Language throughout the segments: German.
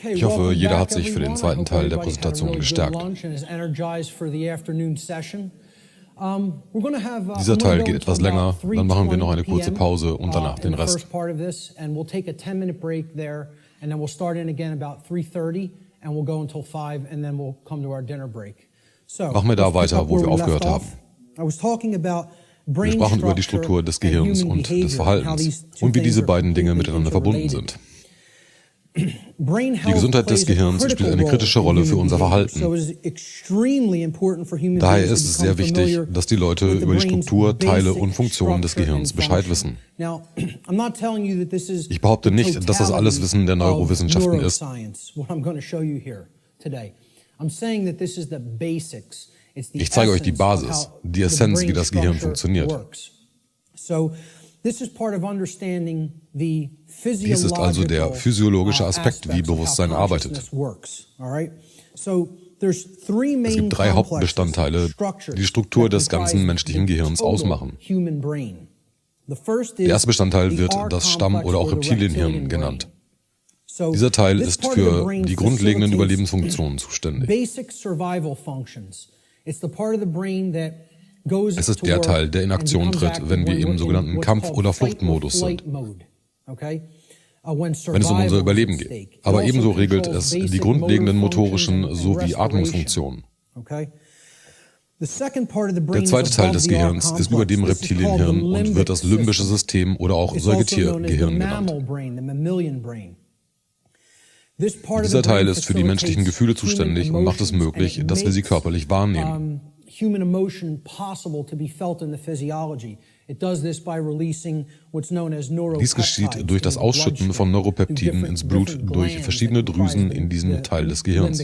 Ich hoffe, jeder hat sich für den zweiten Teil der Präsentation gestärkt. Dieser Teil geht etwas länger, dann machen wir noch eine kurze Pause und danach den Rest. Machen wir da weiter, wo wir aufgehört haben. Wir sprachen über die Struktur des Gehirns und des Verhaltens und wie diese beiden Dinge miteinander verbunden sind. Die Gesundheit des Gehirns spielt eine kritische Rolle für unser Verhalten. Daher ist es sehr wichtig, dass die Leute über die Struktur, Teile und Funktionen des Gehirns Bescheid wissen. Ich behaupte nicht, dass das alles Wissen der Neurowissenschaften ist. Ich zeige euch die Basis, die Essenz, wie das Gehirn funktioniert. Dies ist also der physiologische Aspekt, wie Bewusstsein arbeitet. Es gibt 3 Hauptbestandteile, die die Struktur des ganzen menschlichen Gehirns ausmachen. Der erste Bestandteil wird das Stamm- oder auch Reptilienhirn genannt. Dieser Teil ist für die grundlegenden Überlebensfunktionen zuständig. Es ist der Teil, der in Aktion tritt, wenn wir im sogenannten Kampf- oder Fluchtmodus sind, wenn es um unser Überleben geht. Aber ebenso regelt es die grundlegenden motorischen sowie Atmungsfunktionen. Der zweite Teil des Gehirns ist über dem Reptilienhirn und wird das limbische System oder auch Säugetiergehirn genannt. Dieser Teil ist für die menschlichen Gefühle zuständig und macht es möglich, dass wir sie körperlich wahrnehmen. Dies geschieht durch das Ausschütten von Neuropeptiden ins Blut durch verschiedene Drüsen in diesem Teil des Gehirns.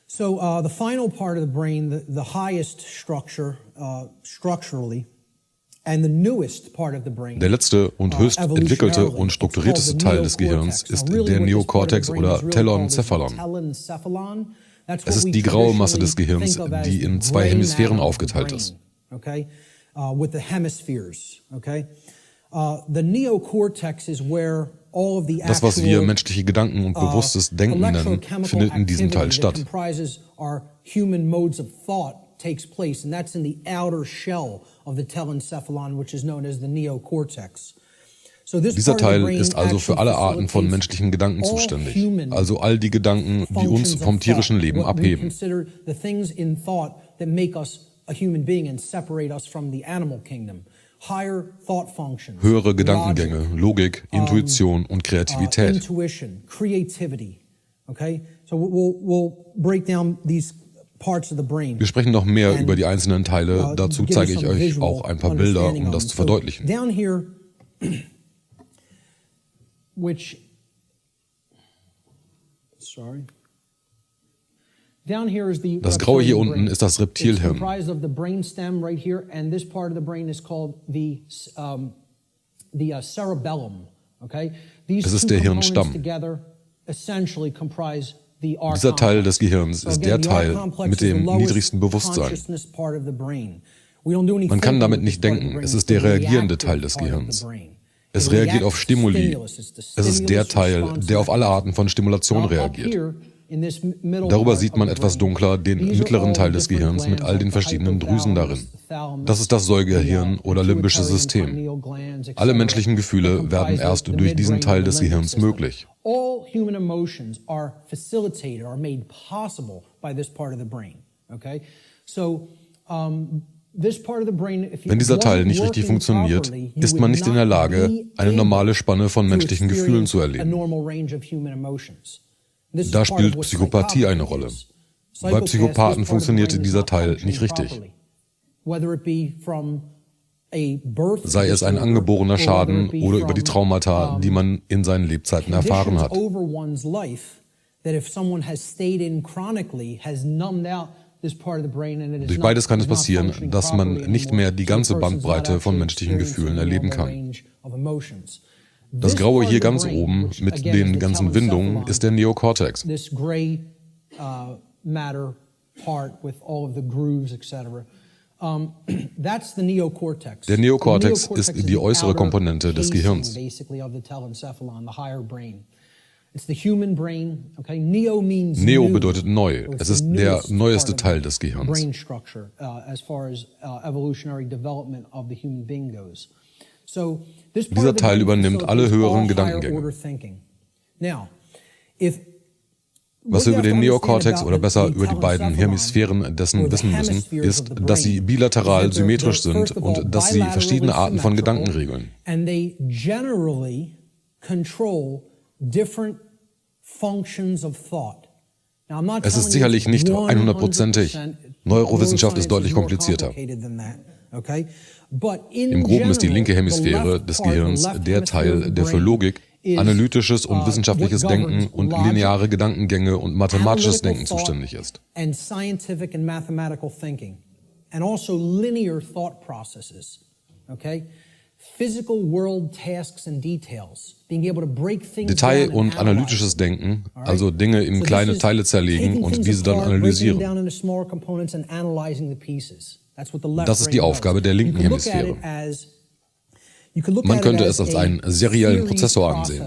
So the final part of the brain, the highest structure structurally, and the newest part of the brain. Der letzte und höchst entwickelte und strukturierteste Teil des Gehirns ist der Neokortex oder Telencephalon. Es ist die graue Masse des Gehirns, die in 2 Hemisphären aufgeteilt ist. Das, was wir menschliche Gedanken und bewusstes Denken nennen, findet in diesem Teil statt. Dieser Teil ist also für alle Arten von menschlichen Gedanken zuständig, also all die Gedanken, die uns vom tierischen Leben abheben. Höhere Gedankengänge, Logik, Intuition und Kreativität. Wir sprechen noch mehr über die einzelnen Teile, dazu zeige ich euch auch ein paar Bilder, um das zu verdeutlichen. Das Graue hier unten ist das Reptilhirn. Es ist der Hirnstamm. Dieser Teil des Gehirns ist der Teil mit dem niedrigsten Bewusstsein. Man kann damit nicht denken, es ist der reagierende Teil des Gehirns. Es reagiert auf Stimuli. Es ist der Teil, der auf alle Arten von Stimulation reagiert. Darüber sieht man etwas dunkler den mittleren Teil des Gehirns mit all den verschiedenen Drüsen darin. Das ist das Säugehirn oder limbische System. Alle menschlichen Gefühle werden erst durch diesen Teil des Gehirns möglich. Wenn dieser Teil nicht richtig funktioniert, ist man nicht in der Lage, eine normale Spanne von menschlichen Gefühlen zu erleben. Da spielt Psychopathie eine Rolle. Bei Psychopathen funktioniert dieser Teil nicht richtig. Sei es ein angeborener Schaden oder über die Traumata, die man in seinen Lebzeiten erfahren hat. Durch beides kann es passieren, dass man nicht mehr die ganze Bandbreite von menschlichen Gefühlen erleben kann. Das Graue hier ganz oben mit den ganzen Windungen ist der Neokortex. That's the neocortex. Der Neokortex ist die äußere Komponente des Gehirns. Neo bedeutet neu. Es ist der neueste Teil des Gehirns. Dieser Teil übernimmt alle höheren Gedankengänge. Was wir über den Neokortex oder besser über die beiden Hemisphären dessen wissen müssen, ist, dass sie bilateral symmetrisch sind und dass sie verschiedene Arten von Gedanken regeln. Es ist sicherlich nicht 100%ig. Neurowissenschaft ist deutlich komplizierter. Im Groben ist die linke Hemisphäre des Gehirns der Teil, der für Logik, analytisches und wissenschaftliches Denken und lineare Gedankengänge und mathematisches Denken zuständig ist. Detail- und analytisches Denken, also Dinge in kleine Teile zerlegen und diese dann analysieren. Das ist die Aufgabe der linken Hemisphäre. Man könnte es als einen seriellen Prozessor ansehen.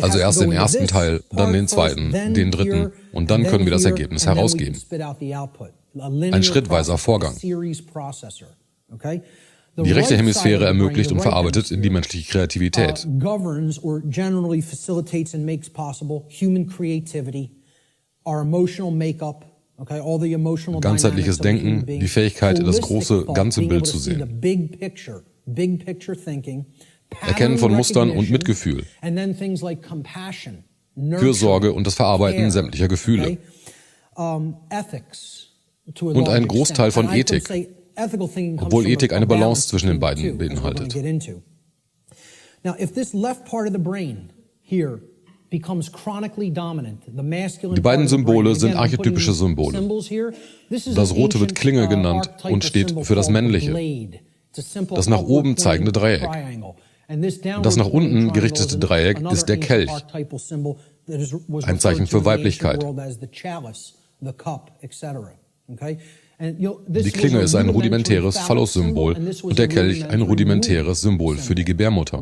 Also erst den ersten Teil, dann den zweiten, den dritten und dann können wir das Ergebnis herausgeben. Ein schrittweiser Vorgang. Die rechte Hemisphäre ermöglicht und verarbeitet die menschliche Kreativität. Ganzheitliches Denken, die Fähigkeit, das große, ganze Bild zu sehen. Erkennen von Mustern und Mitgefühl. Fürsorge und das Verarbeiten sämtlicher Gefühle. Und ein Großteil von Ethik, obwohl Ethik eine Balance zwischen den beiden beinhaltet. Die beiden Symbole sind archetypische Symbole. Das rote wird Klinge genannt und steht für das Männliche. Das nach oben zeigende Dreieck. Das nach unten gerichtete Dreieck ist der Kelch, ein Zeichen für Weiblichkeit. Die Klinge ist ein rudimentäres Phallus-Symbol und der Kelch ein rudimentäres Symbol für die Gebärmutter.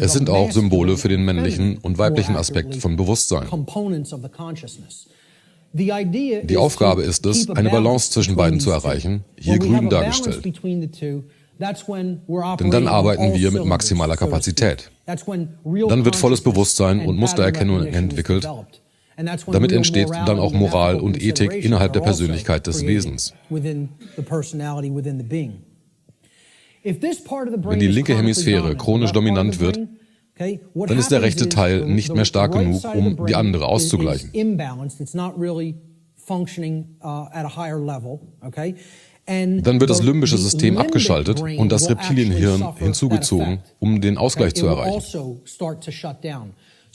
Es sind auch Symbole für den männlichen und weiblichen Aspekt von Bewusstsein. Die Aufgabe ist es, eine Balance zwischen beiden zu erreichen, hier grün dargestellt. Denn dann arbeiten wir mit maximaler Kapazität. Dann wird volles Bewusstsein und Mustererkennung entwickelt. Damit entsteht dann auch Moral und Ethik innerhalb der Persönlichkeit des Wesens. Wenn die linke Hemisphäre chronisch dominant wird, dann ist der rechte Teil nicht mehr stark genug, um die andere auszugleichen. Dann wird das limbische System abgeschaltet und das Reptilienhirn hinzugezogen, um den Ausgleich zu erreichen.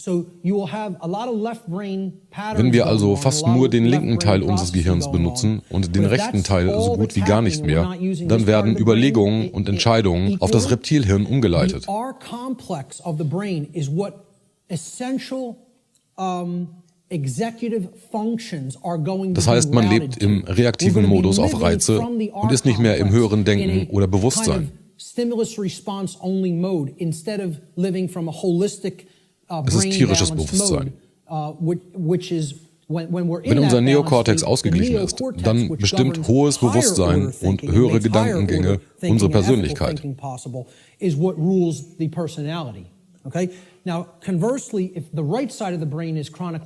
Wenn wir also fast nur den linken Teil unseres Gehirns benutzen und den rechten Teil so gut wie gar nicht mehr, dann werden Überlegungen und Entscheidungen auf das Reptilhirn umgeleitet. Das heißt, man lebt im reaktiven Modus auf Reize und ist nicht mehr im höheren Denken oder Bewusstsein. Es ist tierisches Bewusstsein. Wenn unser Neokortex ausgeglichen ist, dann bestimmt hohes Bewusstsein und höhere Gedankengänge unsere Persönlichkeit.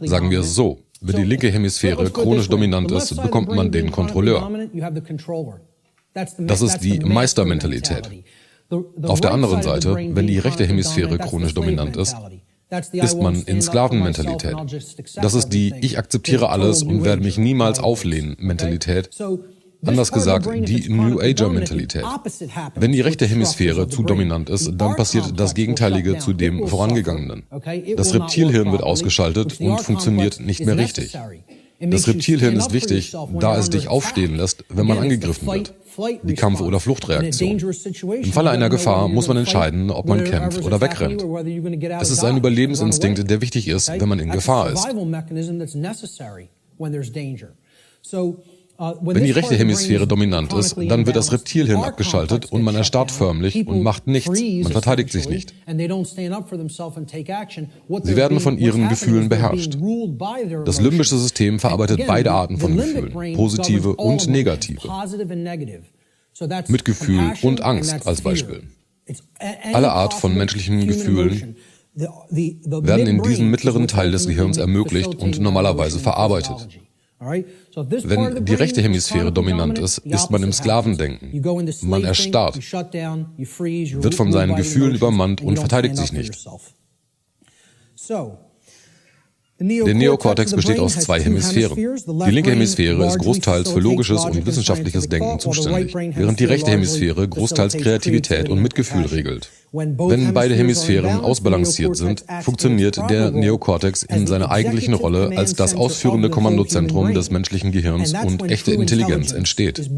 Sagen wir es so, wenn die linke Hemisphäre chronisch dominant ist, bekommt man den Kontrolleur. Das ist die Meistermentalität. Auf der anderen Seite, wenn die rechte Hemisphäre chronisch dominant ist man in Sklavenmentalität. Das ist die Ich akzeptiere alles und werde mich niemals auflehnen Mentalität. Anders gesagt, die New Ager-Mentalität. Wenn die rechte Hemisphäre zu dominant ist, dann passiert das Gegenteilige zu dem vorangegangenen. Das Reptilhirn wird ausgeschaltet und funktioniert nicht mehr richtig. Das Reptilhirn ist wichtig, da es dich aufstehen lässt, wenn man angegriffen wird. Die Kampf- oder Fluchtreaktion. Im Falle einer Gefahr muss man entscheiden, ob man kämpft oder wegrennt. Es ist ein Überlebensinstinkt, der wichtig ist, wenn man in Gefahr ist. Wenn die rechte Hemisphäre dominant ist, dann wird das Reptilhirn abgeschaltet und man erstarrt förmlich und macht nichts, man verteidigt sich nicht. Sie werden von ihren Gefühlen beherrscht. Das limbische System verarbeitet beide Arten von Gefühlen, positive und negative. Mitgefühl und Angst als Beispiel. Alle Art von menschlichen Gefühlen werden in diesem mittleren Teil des Gehirns ermöglicht und normalerweise verarbeitet. Wenn die rechte Hemisphäre dominant ist, ist man im Sklavendenken. Man erstarrt, wird von seinen Gefühlen übermannt und verteidigt sich nicht. Der Neokortex besteht aus 2 Hemisphären. Die linke Hemisphäre ist großteils für logisches und wissenschaftliches Denken zuständig, während die rechte Hemisphäre großteils Kreativität und Mitgefühl regelt. Wenn beide Hemisphären ausbalanciert sind, funktioniert der Neokortex in seiner eigentlichen Rolle als das ausführende Kommandozentrum des menschlichen Gehirns und echte Intelligenz entsteht.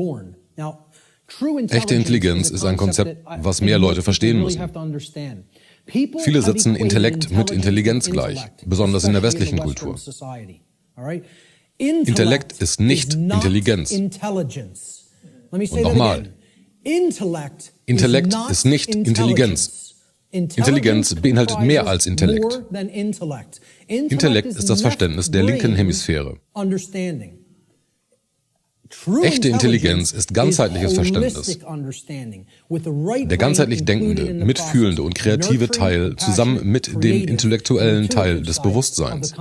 Echte Intelligenz ist ein Konzept, was mehr Leute verstehen müssen. Viele setzen Intellekt mit Intelligenz gleich, besonders in der westlichen Kultur. Intellekt ist nicht Intelligenz. Und nochmal, Intellekt ist nicht Intelligenz. Intelligenz beinhaltet mehr als Intellekt. Intellekt ist das Verständnis der linken Hemisphäre. Echte Intelligenz ist ganzheitliches Verständnis. Der ganzheitlich denkende, mitfühlende und kreative Teil zusammen mit dem intellektuellen Teil des Bewusstseins.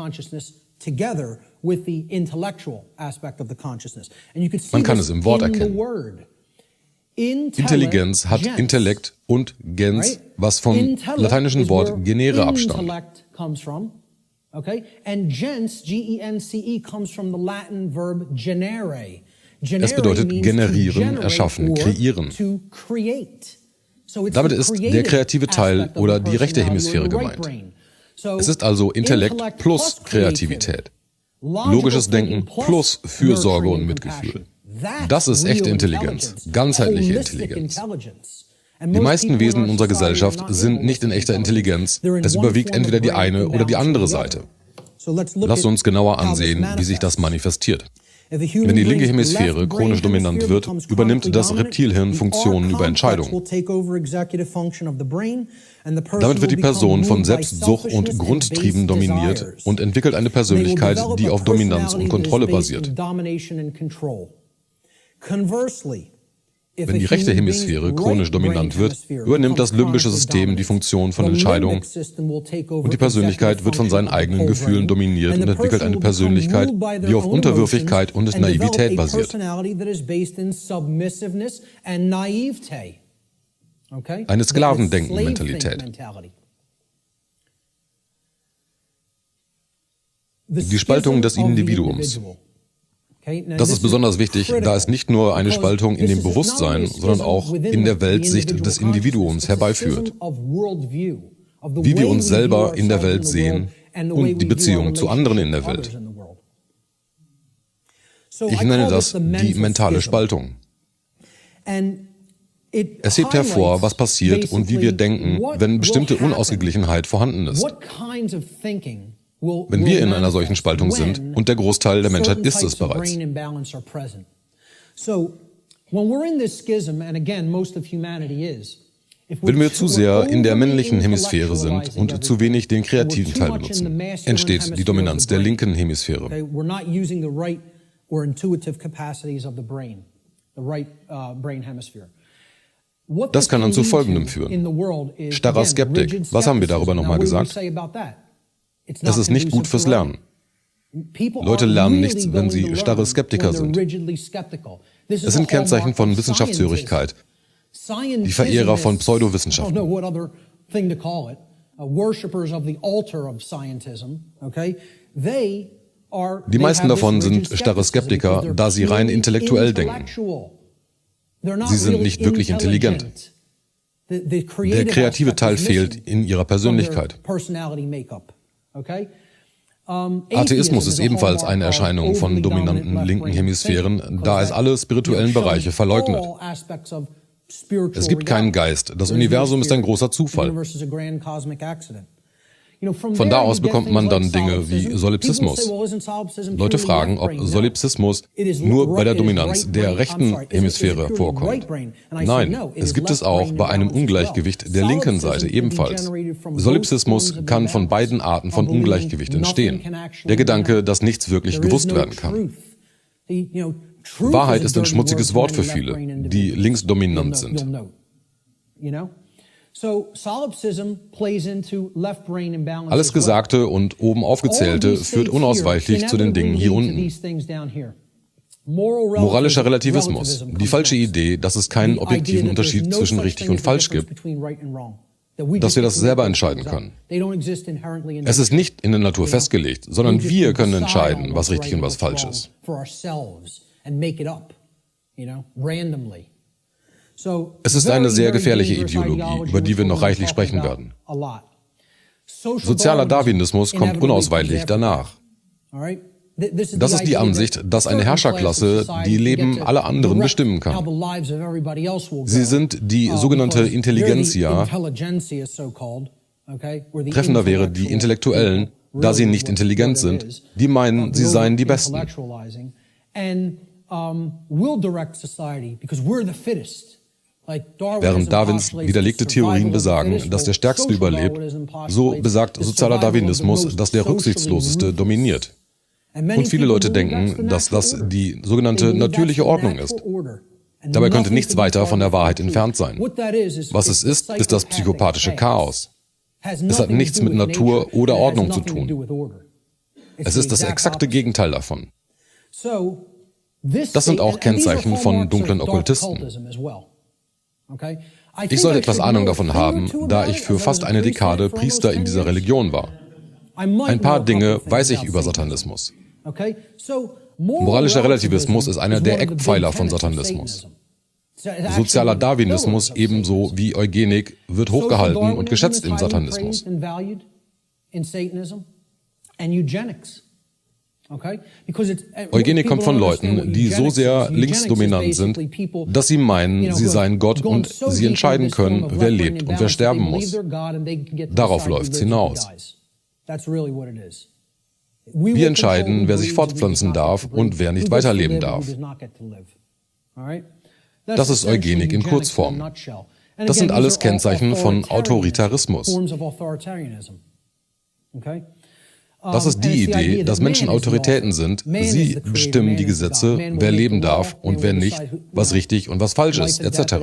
Man kann es im Wort erkennen. Intelligenz hat Intellekt und Gens, was vom lateinischen Wort genere abstammt. Okay? And gens, G-E-N-C-E, comes from the Latin verb generare. Es bedeutet generieren, erschaffen, kreieren. Damit ist der kreative Teil oder die rechte Hemisphäre gemeint. Es ist also Intellekt plus Kreativität. Logisches Denken plus Fürsorge und Mitgefühl. Das ist echte Intelligenz, ganzheitliche Intelligenz. Die meisten Wesen in unserer Gesellschaft sind nicht in echter Intelligenz. Es überwiegt entweder die eine oder die andere Seite. Lasst uns genauer ansehen, wie sich das manifestiert. Wenn die linke Hemisphäre chronisch dominant wird, übernimmt das Reptilhirn Funktionen über Entscheidungen. Damit wird die Person von Selbstsucht und Grundtrieben dominiert und entwickelt eine Persönlichkeit, die auf Dominanz und Kontrolle basiert. Wenn die rechte Hemisphäre chronisch dominant wird, übernimmt das limbische System die Funktion von Entscheidung und die Persönlichkeit wird von seinen eigenen Gefühlen dominiert und entwickelt eine Persönlichkeit, die auf Unterwürfigkeit und Naivität basiert. Eine Sklavendenken-Mentalität. Die Spaltung des Individuums. Das ist besonders wichtig, da es nicht nur eine Spaltung in dem Bewusstsein, sondern auch in der Weltsicht des Individuums herbeiführt. Wie wir uns selber in der Welt sehen und die Beziehung zu anderen in der Welt. Ich nenne das die mentale Spaltung. Es hebt hervor, was passiert und wie wir denken, wenn bestimmte Unausgeglichenheit vorhanden ist. Wenn wir in einer solchen Spaltung sind, und der Großteil der Menschheit ist es bereits. Wenn wir zu sehr in der männlichen Hemisphäre sind und zu wenig den kreativen Teil benutzen, entsteht die Dominanz der linken Hemisphäre. Das kann dann zu Folgendem führen. Starrer Skeptik. Was haben wir darüber nochmal gesagt? Es ist nicht gut fürs Lernen. Leute lernen nichts, wenn sie starre Skeptiker sind. Es sind Kennzeichen von Wissenschaftshörigkeit, die Verehrer von Pseudowissenschaften. Die meisten davon sind starre Skeptiker, da sie rein intellektuell denken. Sie sind nicht wirklich intelligent. Der kreative Teil fehlt in ihrer Persönlichkeit. Atheismus ist ebenfalls eine Erscheinung von dominanten linken Hemisphären, da es alle spirituellen Bereiche verleugnet. Es gibt keinen Geist. Das Universum ist ein großer Zufall. Von da aus bekommt man dann Dinge wie Solipsismus. Leute fragen, ob Solipsismus nur bei der Dominanz der rechten Hemisphäre vorkommt. Nein, es gibt es auch bei einem Ungleichgewicht der linken Seite ebenfalls. Solipsismus kann von beiden Arten von Ungleichgewicht entstehen. Der Gedanke, dass nichts wirklich gewusst werden kann. Wahrheit ist ein schmutziges Wort für viele, die linksdominant sind. Alles Gesagte und oben Aufgezählte führt unausweichlich zu den Dingen hier unten. Moralischer Relativismus, die falsche Idee, dass es keinen objektiven Unterschied zwischen richtig und falsch gibt, dass wir das selber entscheiden können. Es ist nicht in der Natur festgelegt, sondern wir können entscheiden, was richtig und was falsch ist. Es ist eine sehr gefährliche Ideologie, über die wir noch reichlich sprechen werden. Sozialer Darwinismus kommt unausweichlich danach. Das ist die Ansicht, dass eine Herrscherklasse die Leben aller anderen bestimmen kann. Sie sind die sogenannte Intelligentsia. Treffender wäre die Intellektuellen, da sie nicht intelligent sind, die meinen, sie seien die Besten. Während Darwins widerlegte Theorien besagen, dass der Stärkste überlebt, so besagt sozialer Darwinismus, dass der Rücksichtsloseste dominiert. Und viele Leute denken, dass das die sogenannte natürliche Ordnung ist. Dabei könnte nichts weiter von der Wahrheit entfernt sein. Was es ist das psychopathische Chaos. Es hat nichts mit Natur oder Ordnung zu tun. Es ist das exakte Gegenteil davon. Das sind auch Kennzeichen von dunklen Okkultisten. Ich sollte etwas Ahnung davon haben, da ich für fast eine Dekade Priester in dieser Religion war. Ein paar Dinge weiß ich über Satanismus. Moralischer Relativismus ist einer der Eckpfeiler von Satanismus. Sozialer Darwinismus ebenso wie Eugenik wird hochgehalten und geschätzt im Satanismus. Eugenik kommt von Leuten, die so sehr linksdominant sind, dass sie meinen, sie seien Gott und sie entscheiden können, wer lebt und wer sterben muss. Darauf läuft's hinaus. Wir entscheiden, wer sich fortpflanzen darf und wer nicht weiterleben darf. Das ist Eugenik in Kurzform. Das sind alles Kennzeichen von Autoritarismus. Das ist die Idee, dass Menschen Autoritäten sind. Sie bestimmen die Gesetze, wer leben darf und wer nicht, was richtig und was falsch ist, etc.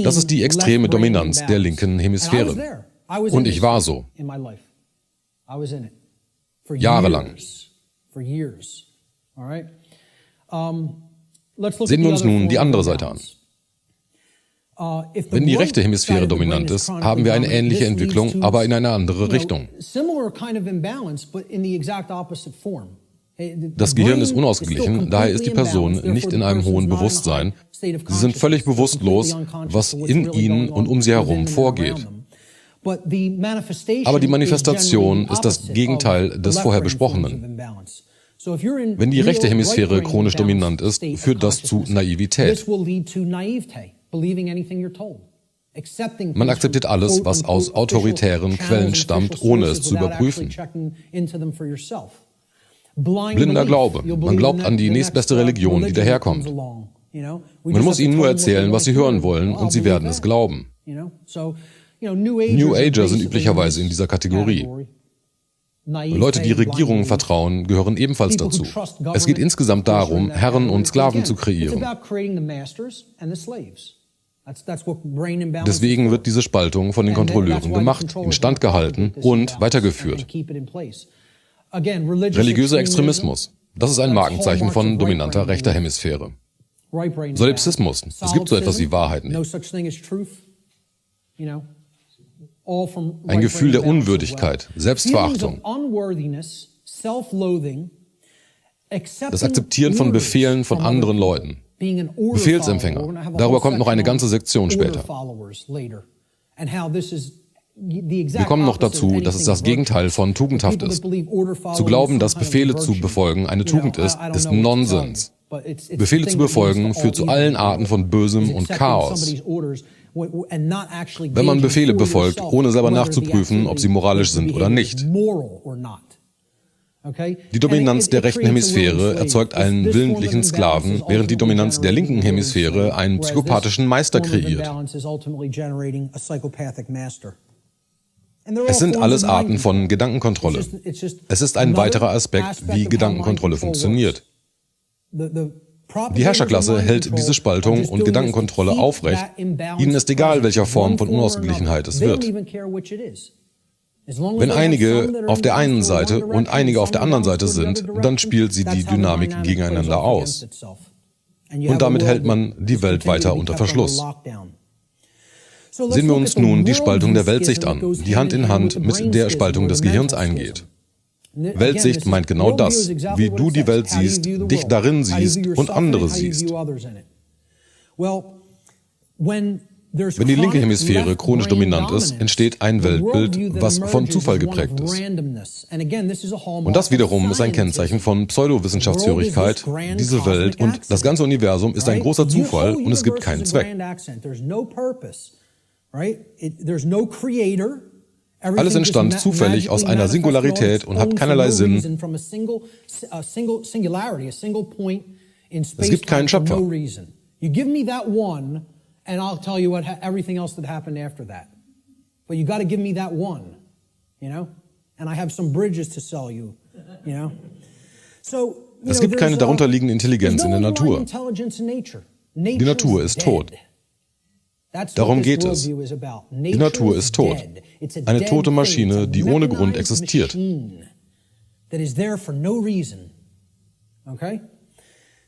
Das ist die extreme Dominanz der linken Hemisphäre. Und ich war so. Jahrelang. Sehen wir uns nun die andere Seite an. Wenn die rechte Hemisphäre dominant ist, haben wir eine ähnliche Entwicklung, aber in eine andere Richtung. Das Gehirn ist unausgeglichen, daher ist die Person nicht in einem hohen Bewusstsein. Sie sind völlig bewusstlos, was in ihnen und um sie herum vorgeht. Aber die Manifestation ist das Gegenteil des vorher Besprochenen. Wenn die rechte Hemisphäre chronisch dominant ist, führt das zu Naivität. Man akzeptiert alles, was aus autoritären Quellen stammt, ohne es zu überprüfen. Blinder Glaube. Man glaubt an die nächstbeste Religion, die daherkommt. Man muss ihnen nur erzählen, was sie hören wollen, und sie werden es glauben. New Ager sind üblicherweise in dieser Kategorie. Leute, die Regierungen vertrauen, gehören ebenfalls dazu. Es geht insgesamt darum, Herren und Sklaven zu kreieren. Deswegen wird diese Spaltung von den Kontrolleuren gemacht, instand gehalten und weitergeführt. Religiöser Extremismus. Das ist ein Markenzeichen von dominanter rechter Hemisphäre. Solipsismus. Es gibt so etwas wie Wahrheit nicht. Ein Gefühl der Unwürdigkeit, Selbstverachtung. Das Akzeptieren von Befehlen von anderen Leuten. Befehlsempfänger. Darüber kommt noch eine ganze Sektion später. Wir kommen noch dazu, dass es das Gegenteil von tugendhaft ist. Zu glauben, dass Befehle zu befolgen eine Tugend ist, ist Nonsens. Befehle zu befolgen führt zu allen Arten von Bösem und Chaos. Wenn man Befehle befolgt, ohne selber nachzuprüfen, ob sie moralisch sind oder nicht. Die Dominanz der rechten Hemisphäre erzeugt einen willentlichen Sklaven, während die Dominanz der linken Hemisphäre einen psychopathischen Meister kreiert. Es sind alles Arten von Gedankenkontrolle. Es ist ein weiterer Aspekt, wie Gedankenkontrolle funktioniert. Die Herrscherklasse hält diese Spaltung und Gedankenkontrolle aufrecht. Ihnen ist egal, welcher Form von Unausgeglichenheit es wird. Wenn einige auf der einen Seite und einige auf der anderen Seite sind, dann spielt sie die Dynamik gegeneinander aus. Und damit hält man die Welt weiter unter Verschluss. Sehen wir uns nun die Spaltung der Weltsicht an, die Hand in Hand mit der Spaltung des Gehirns eingeht. Weltsicht meint genau das, wie du die Welt siehst, dich darin siehst und andere siehst. Wenn die linke Hemisphäre chronisch dominant ist, entsteht ein Weltbild, was von Zufall geprägt ist. Und das wiederum ist ein Kennzeichen von Pseudowissenschaftsführigkeit. Diese Welt und das ganze Universum ist ein großer Zufall und es gibt keinen Zweck. Alles entstand zufällig aus einer Singularität und hat keinerlei Sinn. Es gibt keinen Schöpfer. And I'll tell you everything else that happened after that. But you got to give me that one, And I have some bridges to sell you, So, es gibt keine darunterliegende Intelligenz in der Natur. Die Natur ist tot. Darum geht es. Die Natur ist tot. Eine tote Maschine, die ohne Grund existiert.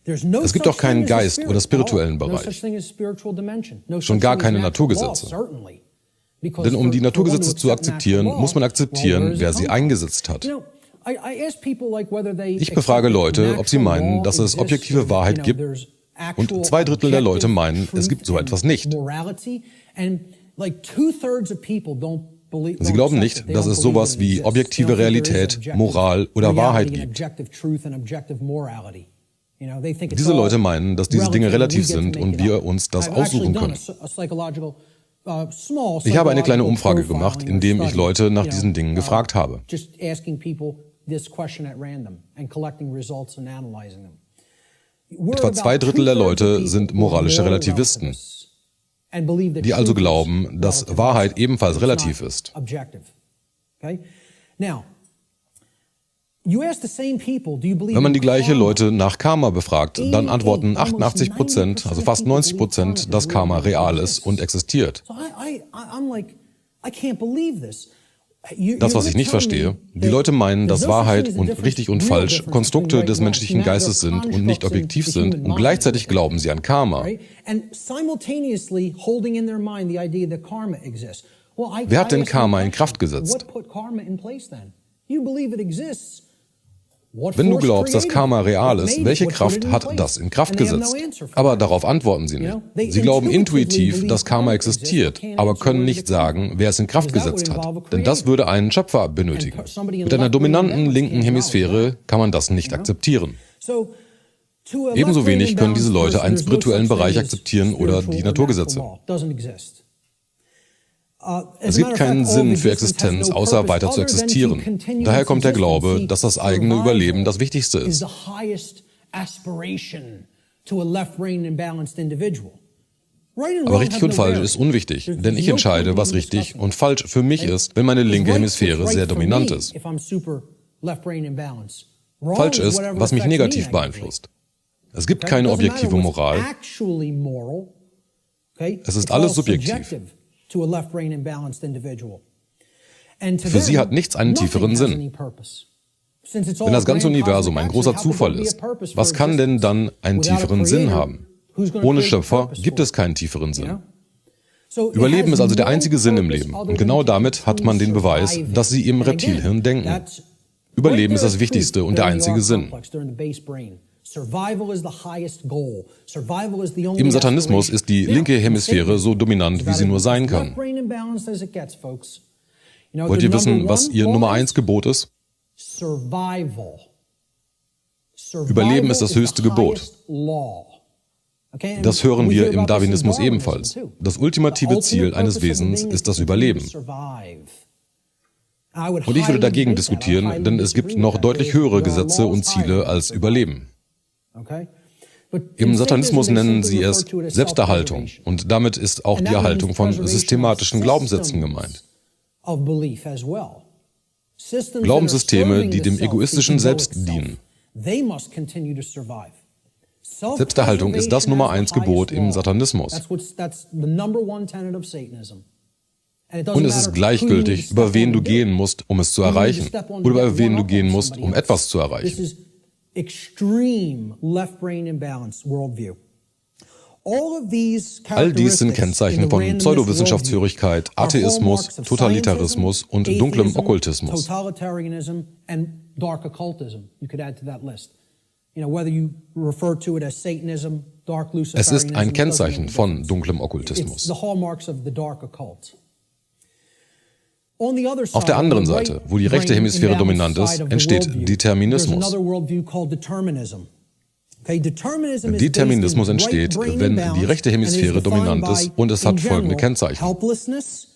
Es gibt auch keinen Geist oder spirituellen Bereich. Schon gar keine Naturgesetze. Denn um die Naturgesetze zu akzeptieren, muss man akzeptieren, wer sie eingesetzt hat. Ich befrage Leute, ob sie meinen, dass es objektive Wahrheit gibt, und 2/3 der Leute meinen, es gibt so etwas nicht. Sie glauben nicht, dass es sowas wie objektive Realität, Moral oder Wahrheit gibt. Diese Leute meinen, dass diese Dinge relativ sind und wir uns das aussuchen können. Ich habe eine kleine Umfrage gemacht, in der ich Leute nach diesen Dingen gefragt habe. Etwa 2/3 der Leute sind moralische Relativisten, die also glauben, dass Wahrheit ebenfalls relativ ist. Wenn man die gleichen Leute nach Karma befragt, dann antworten 88%, also fast 90%, dass Karma real ist und existiert. Das, was ich nicht verstehe, die Leute meinen, dass Wahrheit und richtig und falsch Konstrukte des menschlichen Geistes sind und nicht objektiv sind, und gleichzeitig glauben sie an Karma. Wer hat denn Karma in Kraft gesetzt? Wenn du glaubst, dass Karma real ist, welche Kraft hat das in Kraft gesetzt? Aber darauf antworten sie nicht. Sie glauben intuitiv, dass Karma existiert, aber können nicht sagen, wer es in Kraft gesetzt hat. Denn das würde einen Schöpfer benötigen. Mit einer dominanten linken Hemisphäre kann man das nicht akzeptieren. Ebenso wenig können diese Leute einen spirituellen Bereich akzeptieren oder die Naturgesetze. Es gibt keinen Sinn für Existenz, außer weiter zu existieren. Daher kommt der Glaube, dass das eigene Überleben das Wichtigste ist. Aber richtig und falsch ist unwichtig, denn ich entscheide, was richtig und falsch für mich ist, wenn meine linke Hemisphäre sehr dominant ist. Falsch ist, was mich negativ beeinflusst. Es gibt keine objektive Moral. Es ist alles subjektiv. Für sie hat nichts einen tieferen Sinn. Wenn das ganze Universum ein großer Zufall ist, was kann denn dann einen tieferen Sinn haben? Ohne Schöpfer gibt es keinen tieferen Sinn. Überleben ist also der einzige Sinn im Leben. Und genau damit hat man den Beweis, dass sie im Reptilhirn denken. Überleben ist das Wichtigste und der einzige Sinn. Im Satanismus ist die linke Hemisphäre so dominant, wie sie nur sein kann. Wollt ihr wissen, was ihr Nummer 1 Gebot ist? Überleben ist das höchste Gebot. Das hören wir im Darwinismus ebenfalls. Das ultimative Ziel eines Wesens ist das Überleben. Und ich würde dagegen diskutieren, denn es gibt noch deutlich höhere Gesetze und Ziele als Überleben. Im Satanismus nennen sie es Selbsterhaltung und damit ist auch die Erhaltung von systematischen Glaubenssätzen gemeint. Glaubenssysteme, die dem egoistischen Selbst dienen. Selbsterhaltung ist das Nummer 1 Gebot im Satanismus. Und es ist gleichgültig, über wen du gehen musst, um es zu erreichen, oder über wen du gehen musst, um etwas zu erreichen. All dies sind Kennzeichen von Pseudowissenschaftsführigkeit, Atheismus, Totalitarismus und dunklem Okkultismus. Es ist ein Kennzeichen von dunklem Okkultismus. Auf der anderen Seite, wo die rechte Hemisphäre dominant ist, entsteht Determinismus. Determinismus entsteht, wenn die rechte Hemisphäre dominant ist und es hat folgende Kennzeichen: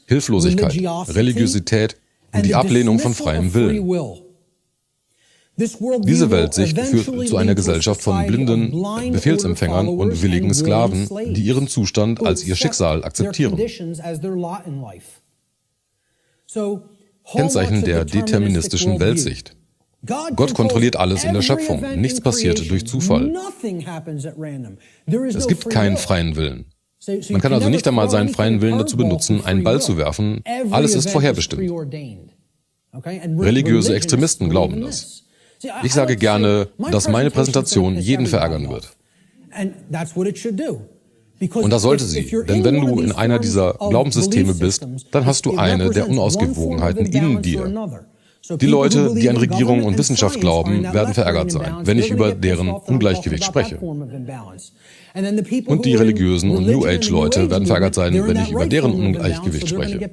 Hilflosigkeit, Religiosität und die Ablehnung von freiem Willen. Diese Weltsicht führt zu einer Gesellschaft von blinden Befehlsempfängern und willigen Sklaven, die ihren Zustand als ihr Schicksal akzeptieren. Kennzeichen der deterministischen Weltsicht. Gott kontrolliert alles in der Schöpfung. Nichts passiert durch Zufall. Es gibt keinen freien Willen. Man kann also nicht einmal seinen freien Willen dazu benutzen, einen Ball zu werfen. Alles ist vorherbestimmt. Religiöse Extremisten glauben das. Ich sage gerne, dass meine Präsentation jeden verärgern wird. Und das sollte sie, denn wenn du in einer dieser Glaubenssysteme bist, dann hast du eine der Unausgewogenheiten in dir. Die Leute, die an Regierung und Wissenschaft glauben, werden verärgert sein, wenn ich über deren Ungleichgewicht spreche. Und die religiösen und New Age-Leute werden verärgert sein, wenn ich über deren Ungleichgewicht spreche.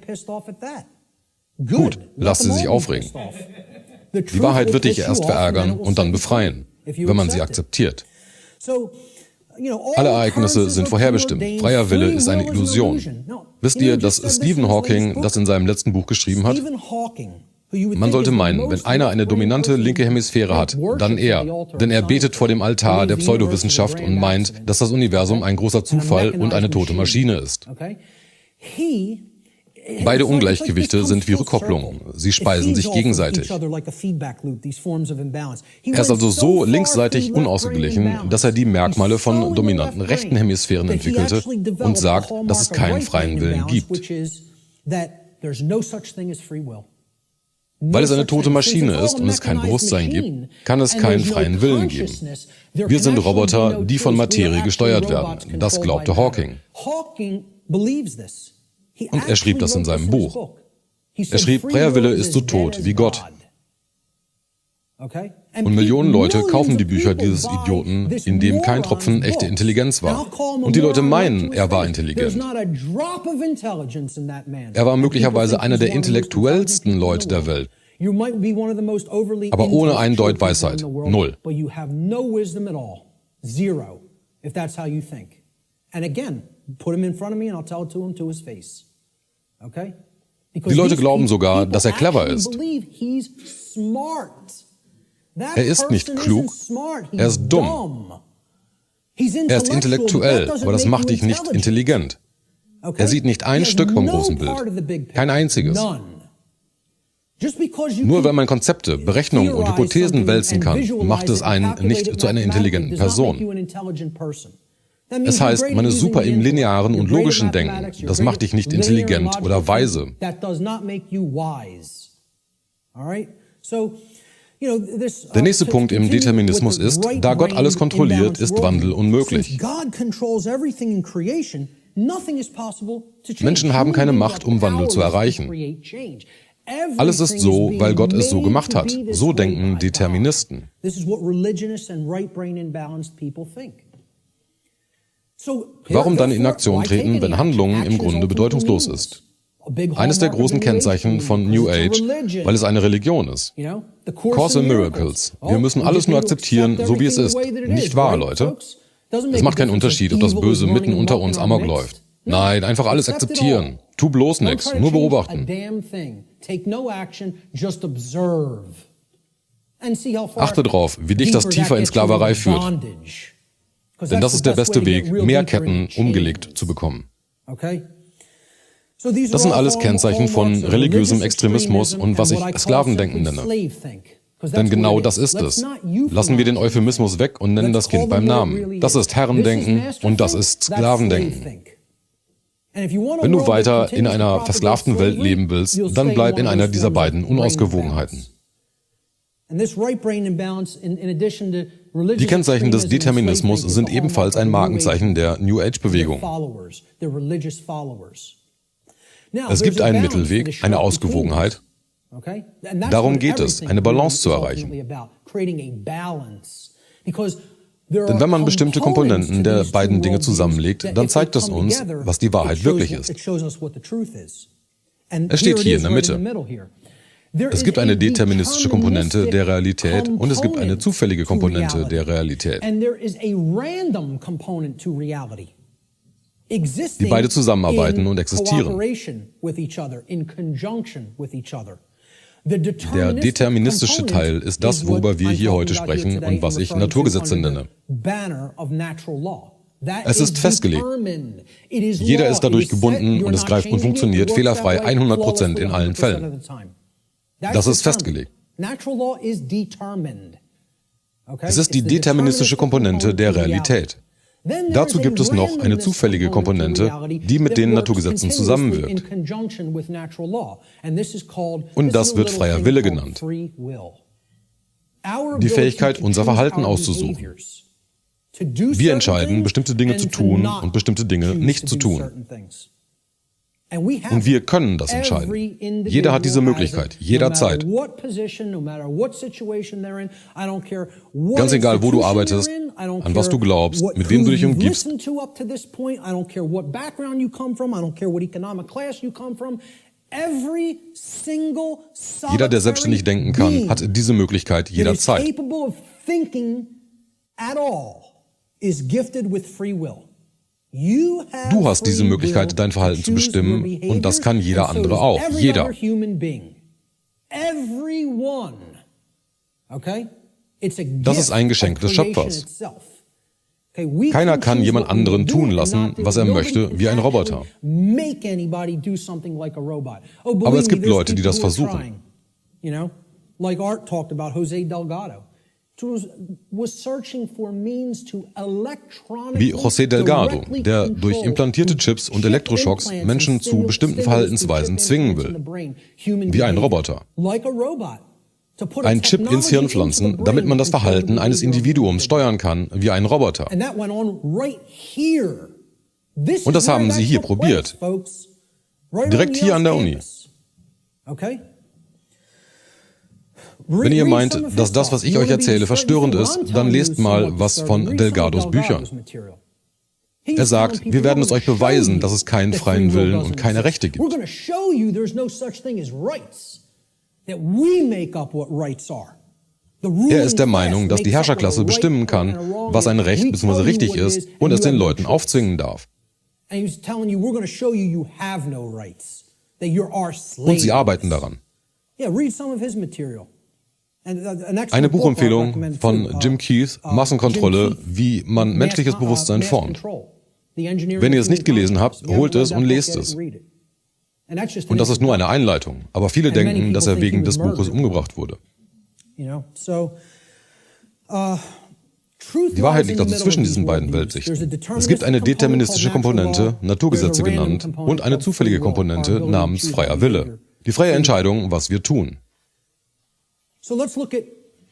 Gut, lass sie sich aufregen. Die Wahrheit wird dich erst verärgern und dann befreien, wenn man sie akzeptiert. Alle Ereignisse sind vorherbestimmt. Freier Wille ist eine Illusion. Wisst ihr, dass Stephen Hawking das in seinem letzten Buch geschrieben hat? Man sollte meinen, wenn einer eine dominante linke Hemisphäre hat, dann er. Denn er betet vor dem Altar der Pseudowissenschaft und meint, dass das Universum ein großer Zufall und eine tote Maschine ist. Beide Ungleichgewichte sind wie Rückkopplungen. Sie speisen sich gegenseitig. Er ist also so linksseitig unausgeglichen, dass er die Merkmale von dominanten rechten Hemisphären entwickelte und sagt, dass es keinen freien Willen gibt. Weil es eine tote Maschine ist und es kein Bewusstsein gibt, kann es keinen freien Willen geben. Wir sind Roboter, die von Materie gesteuert werden. Das glaubte Hawking. Und er schrieb das in seinem Buch. Er schrieb, freier Wille ist so tot wie Gott. Und Millionen Leute kaufen die Bücher dieses Idioten, in dem kein Tropfen echte Intelligenz war. Und die Leute meinen, er war intelligent. Er war möglicherweise einer der intellektuellsten Leute der Welt. Aber ohne einen Deut Weisheit. Null. Die Leute glauben sogar, dass er clever ist. Er ist nicht klug, er ist dumm. Er ist intellektuell, aber das macht dich nicht intelligent. Er sieht nicht ein Stück vom großen Bild, kein einziges. Nur wenn man Konzepte, Berechnungen und Hypothesen wälzen kann, macht es einen nicht zu einer intelligenten Person. Es heißt, man ist super im linearen und logischen Denken. Das macht dich nicht intelligent oder weise. Der nächste Punkt im Determinismus ist, da Gott alles kontrolliert, ist Wandel unmöglich. Menschen haben keine Macht, um Wandel zu erreichen. Alles ist so, weil Gott es so gemacht hat. So denken Deterministen. Warum dann in Aktion treten, wenn Handlungen im Grunde bedeutungslos ist? Eines der großen Kennzeichen von New Age, weil es eine Religion ist. Course in Miracles. Wir müssen alles nur akzeptieren, so wie es ist. Nicht wahr, Leute? Es macht keinen Unterschied, ob das Böse mitten unter uns amok läuft. Nein, einfach alles akzeptieren. Tu bloß nichts, nur beobachten. Achte drauf, wie dich das tiefer in Sklaverei führt. Denn das ist der beste Weg, mehr Ketten umgelegt zu bekommen. Das sind alles Kennzeichen von religiösem Extremismus und was ich Sklavendenken nenne. Denn genau das ist es. Lassen wir den Euphemismus weg und nennen das Kind beim Namen. Das ist Herrendenken und das ist Sklavendenken. Wenn du weiter in einer versklavten Welt leben willst, dann bleib in einer dieser beiden Unausgewogenheiten. Die Kennzeichen des Determinismus sind ebenfalls ein Markenzeichen der New Age-Bewegung. Es gibt einen Mittelweg, eine Ausgewogenheit. Darum geht es, eine Balance zu erreichen. Denn wenn man bestimmte Komponenten der beiden Dinge zusammenlegt, dann zeigt es uns, was die Wahrheit wirklich ist. Es steht hier in der Mitte. Es gibt eine deterministische Komponente der Realität und es gibt eine zufällige Komponente der Realität, die beide zusammenarbeiten und existieren. Der deterministische Teil ist das, worüber wir hier heute sprechen und was ich Naturgesetze nenne. Es ist festgelegt. Jeder ist dadurch gebunden und es greift und funktioniert fehlerfrei 100% in allen Fällen. Das ist festgelegt. Es ist die deterministische Komponente der Realität. Dazu gibt es noch eine zufällige Komponente, die mit den Naturgesetzen zusammenwirkt. Und das wird freier Wille genannt. Die Fähigkeit, unser Verhalten auszusuchen. Wir entscheiden, bestimmte Dinge zu tun und bestimmte Dinge nicht zu tun. Und wir können das entscheiden. Jeder hat diese Möglichkeit, jederzeit. Ganz egal, wo du arbeitest, an was du glaubst, mit wem du dich umgibst. Jeder, der selbstständig denken kann, hat diese Möglichkeit jederzeit. Du hast diese Möglichkeit, dein Verhalten zu bestimmen, und das kann jeder andere auch. Jeder. Das ist ein Geschenk des Schöpfers. Keiner kann jemand anderen tun lassen, was er möchte, wie ein Roboter. Aber es gibt Leute, die das versuchen. Wie José Delgado, der durch implantierte Chips und Elektroschocks Menschen zu bestimmten Verhaltensweisen zwingen will. Wie ein Roboter. Ein Chip ins Hirn pflanzen, damit man das Verhalten eines Individuums steuern kann, wie ein Roboter. Und das haben sie hier probiert. Direkt hier an der Uni. Wenn ihr meint, dass das, was ich euch erzähle, verstörend ist, dann lest mal was von Delgados Büchern. Er sagt, wir werden es euch beweisen, dass es keinen freien Willen und keine Rechte gibt. Er ist der Meinung, dass die Herrscherklasse bestimmen kann, was ein Recht bzw. richtig ist und es den Leuten aufzwingen darf. Und sie arbeiten daran. Eine Buchempfehlung von Jim Keith, Massenkontrolle, wie man menschliches Bewusstsein formt. Wenn ihr es nicht gelesen habt, holt es und lest es. Und das ist nur eine Einleitung, aber viele denken, dass er wegen des Buches umgebracht wurde. Die Wahrheit liegt also zwischen diesen beiden Weltsichten. Es gibt eine deterministische Komponente, Naturgesetze genannt, und eine zufällige Komponente namens freier Wille. Die freie Entscheidung, was wir tun.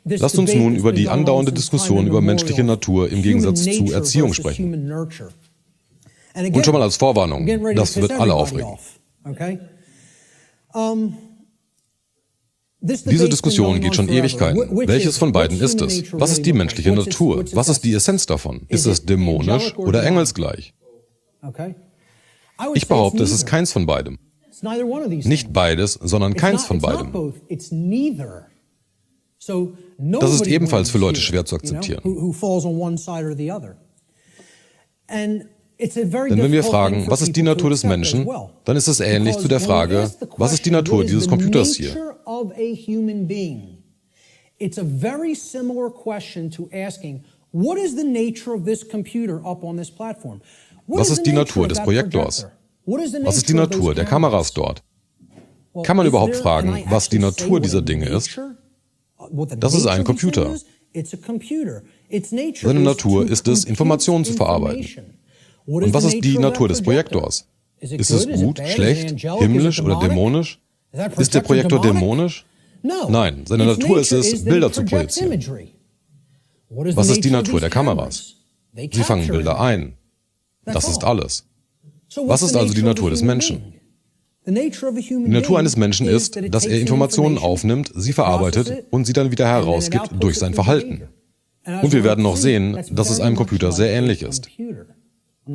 Lasst uns nun über die andauernde Diskussion über menschliche Natur im Gegensatz zu Erziehung sprechen. Und schon mal als Vorwarnung, das wird alle aufregen. Diese Diskussion geht schon Ewigkeiten. Welches von beiden ist es? Was ist die menschliche Natur? Was ist die Essenz davon? Ist es dämonisch oder engelsgleich? Ich behaupte, es ist keins von beidem. Nicht beides, sondern keins von beidem. Das ist ebenfalls für Leute schwer zu akzeptieren. Denn wenn wir fragen, was ist die Natur des Menschen, dann ist es ähnlich zu der Frage, was ist die Natur dieses Computers hier? It's a very similar question to asking, what is the nature of this computer up on this platform? Was ist die Natur des Projektors? Was ist die Natur der Kameras dort? Kann man überhaupt fragen, was die Natur dieser Dinge ist? Das ist ein Computer. Seine Natur ist es, Informationen zu verarbeiten. Und was ist die Natur des Projektors? Ist es gut, schlecht, himmlisch oder dämonisch? Ist der Projektor dämonisch? Nein, seine Natur ist es, Bilder zu projizieren. Was ist die Natur der Kameras? Sie fangen Bilder ein. Das ist alles. Was ist also die Natur des Menschen? Die Natur eines Menschen ist, dass er Informationen aufnimmt, sie verarbeitet und sie dann wieder herausgibt durch sein Verhalten. Und wir werden noch sehen, dass es einem Computer sehr ähnlich ist.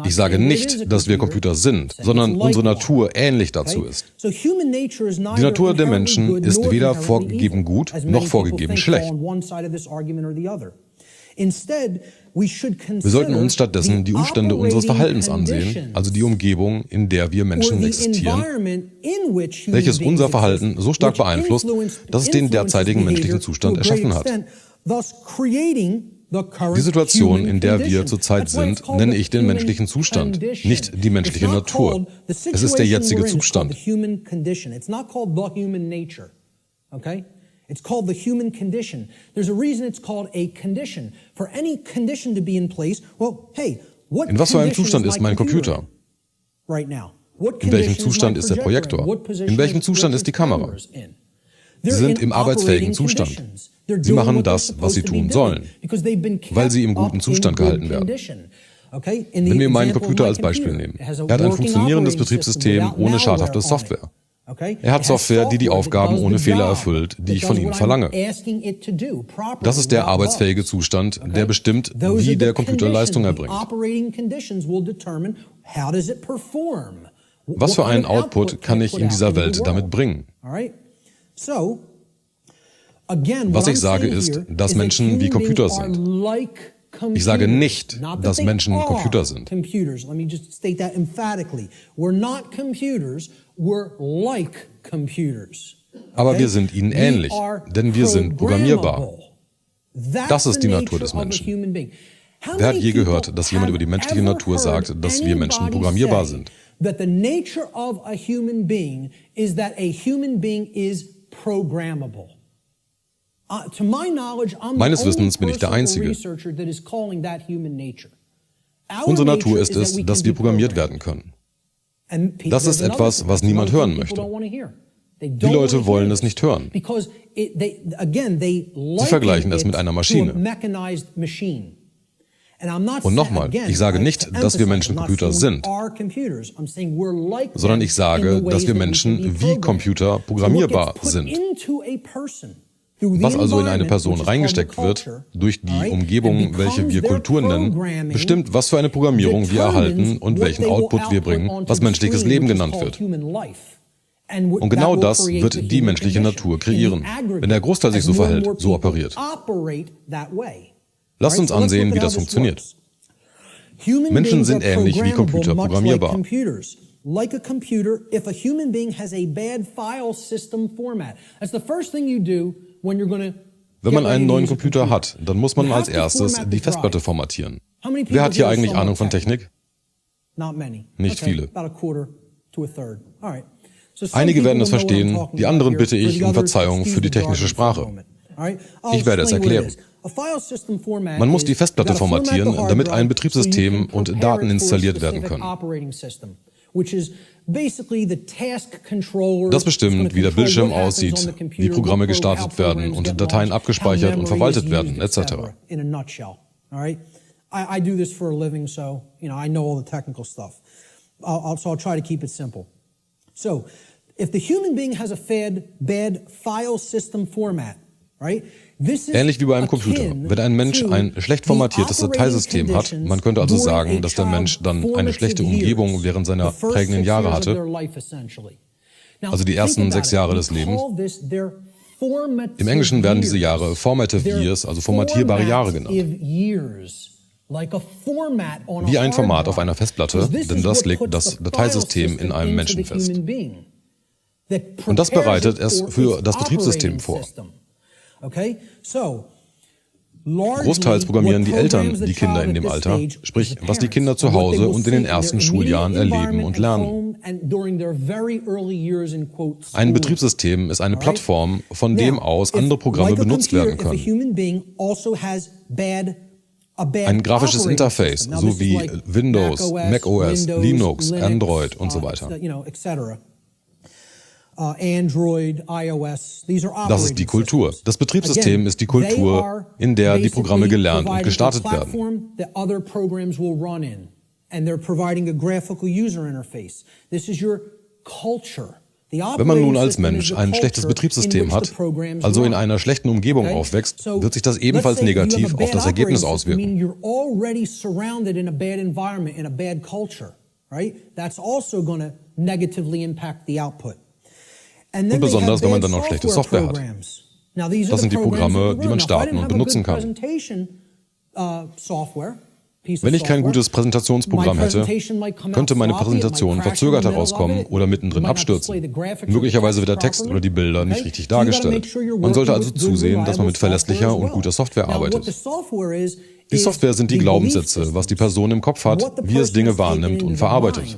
Ich sage nicht, dass wir Computer sind, sondern unsere Natur ähnlich dazu ist. Die Natur der Menschen ist weder vorgegeben gut, noch vorgegeben schlecht. Wir sollten uns stattdessen die Umstände unseres Verhaltens ansehen, also die Umgebung, in der wir Menschen existieren, welches unser Verhalten so stark beeinflusst, dass es den derzeitigen menschlichen Zustand erschaffen hat. Die Situation, in der wir zurzeit sind, nenne ich den menschlichen Zustand, nicht die menschliche Natur. Es ist der jetzige Zustand. It's called the human condition. There's a reason it's called a condition. For any condition to be in place, well, hey, what in was für einem Zustand ist mein Computer? Right now? In welchem Zustand ist der Projektor? In welchem Zustand ist die Kamera? Sie sind im arbeitsfähigen Zustand. Sie machen das, was sie tun sollen, weil sie im guten Zustand gehalten werden. Wenn wir meinen Computer als Beispiel nehmen. Er hat ein funktionierendes Betriebssystem ohne schadhafte Software. Er hat Software, die die Aufgaben ohne Fehler erfüllt, die ich von ihm verlange. Das ist der arbeitsfähige Zustand, der bestimmt, wie der Computer Leistung erbringt. Was für einen Output kann ich in dieser Welt damit bringen? Was ich sage ist, dass Menschen wie Computer sind. Ich sage nicht, dass Menschen Computer sind. Aber wir sind ihnen ähnlich, denn wir sind programmierbar. Das ist die Natur des Menschen. Wer hat je gehört, dass jemand über die menschliche Natur sagt, dass wir Menschen programmierbar sind? Meines Wissens bin ich der Einzige. Unsere Natur ist es, dass wir programmiert werden können. Das ist etwas, was niemand hören möchte. Die Leute wollen es nicht hören. Sie vergleichen es mit einer Maschine. Und nochmal, ich sage nicht, dass wir Menschen Computer sind, sondern ich sage, dass wir Menschen wie Computer programmierbar sind. Was also in eine Person reingesteckt wird, durch die Umgebung, welche wir Kultur nennen, bestimmt, was für eine Programmierung wir erhalten und welchen Output wir bringen, was menschliches Leben genannt wird. Und genau das wird die menschliche Natur kreieren, wenn der Großteil sich so verhält, so operiert. Lasst uns ansehen, wie das funktioniert. Menschen sind ähnlich wie Computer programmierbar. Like a computer, if a human being has a bad file system format. That's the first thing you do when you're going to. Wenn man einen neuen Computer hat, dann muss man als erstes die Festplatte formatieren. Wer hat hier eigentlich Ahnung von Technik? Nicht viele. Einige werden es verstehen, die anderen bitte ich um Verzeihung für die technische Sprache. Ich werde es erklären. Man muss die Festplatte formatieren, damit ein Betriebssystem und Daten installiert werden können. Das bestimmt, wie der Bildschirm aussieht, wie Programme gestartet werden und Dateien abgespeichert und verwaltet werden, etc. I do this for a living, so I know all the technical stuff. So I'll try to keep it simple. So, if the human being has a bad file system format, right? Ähnlich wie bei einem Computer. Wenn ein Mensch ein schlecht formatiertes Dateisystem hat, man könnte also sagen, dass der Mensch dann eine schlechte Umgebung während seiner prägenden Jahre hatte. also die ersten 6 Jahre des Lebens. Im Englischen werden diese Jahre formative years, also formatierbare Jahre genannt. Wie ein Format auf einer Festplatte, denn das legt das Dateisystem in einem Menschen fest. Und das bereitet es für das Betriebssystem vor. Großteils programmieren die Eltern die Kinder in dem Alter, sprich, was die Kinder zu Hause und in den ersten Schuljahren erleben und lernen. Ein Betriebssystem ist eine Plattform, von dem aus andere Programme benutzt werden können. Ein grafisches Interface, so wie Windows, macOS, Linux, Android und so weiter. Das ist die Kultur. Das Betriebssystem ist die Kultur, in der die Programme gelernt und gestartet werden. Wenn man nun als Mensch ein schlechtes Betriebssystem hat, also in einer schlechten Umgebung aufwächst, wird sich das ebenfalls negativ auf das Ergebnis auswirken. Und besonders, wenn man dann noch schlechte Software hat. Das sind die Programme, die man starten und benutzen kann. Wenn ich kein gutes Präsentationsprogramm hätte, könnte meine Präsentation verzögert herauskommen oder mittendrin abstürzen. Möglicherweise wird der Text oder die Bilder nicht richtig dargestellt. Man sollte also zusehen, dass man mit verlässlicher und guter Software arbeitet. Die Software sind die Glaubenssätze, was die Person im Kopf hat, wie es Dinge wahrnimmt und verarbeitet.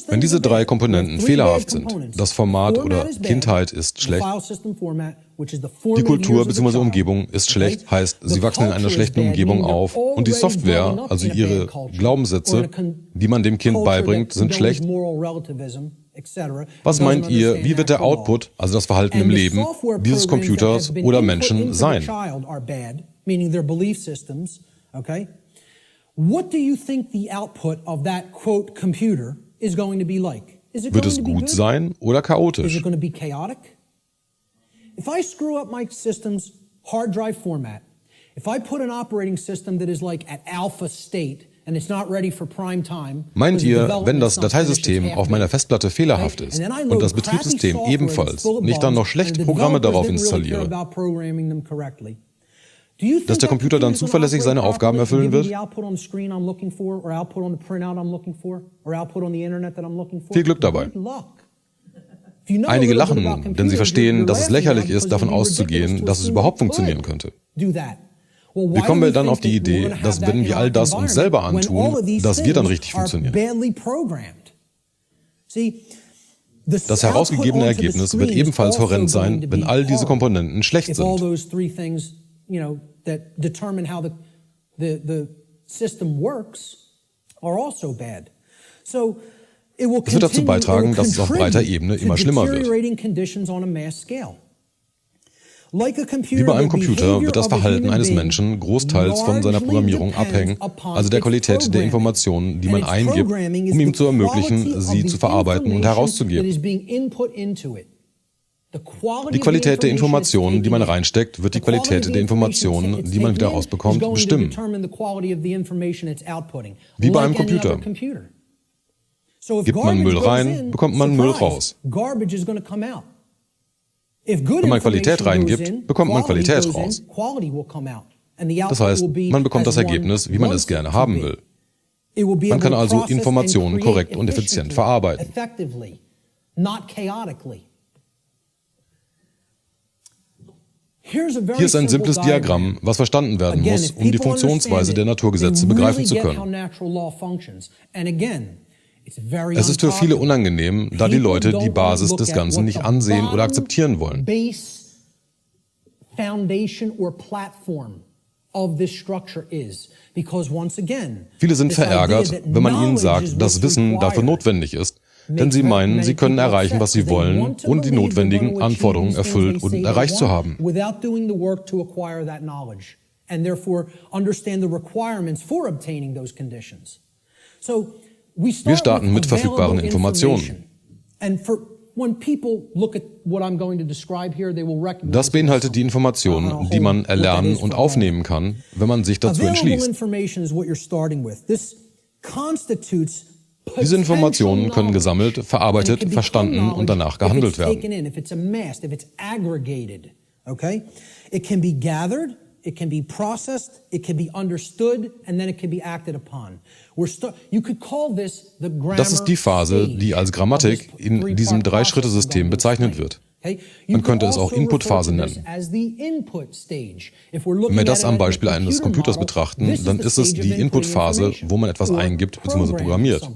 Wenn diese 3 Komponenten fehlerhaft sind, das Format oder Kindheit ist schlecht, die Kultur bzw. Umgebung ist schlecht, heißt, sie wachsen in einer schlechten Umgebung auf und die Software, also ihre Glaubenssätze, die man dem Kind beibringt, sind schlecht. Was meint ihr, wie wird der Output, also das Verhalten im Leben, dieses Computers oder Menschen sein? What do you think the output of that quote computer is going to be like? Wird es gut sein oder Is chaotisch? it going to be chaotic? If I screw up my system's hard drive format, if I put an operating system that is like at alpha state and it's not ready for prime time, Meint ihr, wenn das Dateisystem auf meiner Festplatte fehlerhaft ist und das Betriebssystem ebenfalls, nicht dann noch schlechte Programme darauf installiere, dass der Computer dann zuverlässig seine Aufgaben erfüllen wird? Viel Glück dabei. Einige lachen nun, denn sie verstehen, dass es lächerlich ist, davon auszugehen, dass es überhaupt funktionieren könnte. Wie kommen wir dann auf die Idee, dass wenn wir all das uns selber antun, dass wir dann richtig funktionieren? Das herausgegebene Ergebnis wird ebenfalls horrend sein, wenn all diese Komponenten schlecht sind. That determine how the system works are also bad. So it will Es wird dazu beitragen, dass es auf breiter Ebene immer schlimmer wird. Wie bei einem Computer wird das Verhalten eines Menschen großteils von seiner Programmierung abhängen, also der Qualität der Informationen, die man eingibt, um ihm zu ermöglichen, sie zu verarbeiten und herauszugeben. Die Qualität der Informationen, die man reinsteckt, wird die Qualität der Informationen, die man wieder rausbekommt, bestimmen. Wie bei einem Computer. Gibt man Müll rein, bekommt man Müll raus. Wenn man Qualität reingibt, bekommt man Qualität raus. Das heißt, man bekommt das Ergebnis, wie man es gerne haben will. Man kann also Informationen korrekt und effizient verarbeiten. Hier ist ein simples Diagramm, was verstanden werden muss, um die Funktionsweise der Naturgesetze begreifen zu können. Es ist für viele unangenehm, da die Leute die Basis des Ganzen nicht ansehen oder akzeptieren wollen. Viele sind verärgert, wenn man ihnen sagt, dass Wissen dafür notwendig ist, denn sie meinen, sie können erreichen, was sie wollen, ohne die notwendigen Anforderungen erfüllt und erreicht zu haben. Wir starten mit verfügbaren Informationen. Das beinhaltet die Informationen, die man erlernen und aufnehmen kann, wenn man sich dazu entschließt. Diese Informationen können gesammelt, verarbeitet, verstanden und danach gehandelt werden. It can be gathered, it can be processed, it can be understood, and then it can be acted upon. You could call this the grammar Das ist die Phase, die als Grammatik in diesem Drei-Schritte-System bezeichnet wird. Man könnte es auch Input-Phase nennen. Wenn wir das am Beispiel eines Computers betrachten, dann ist es die Input-Phase, wo man etwas eingibt bzw. programmiert.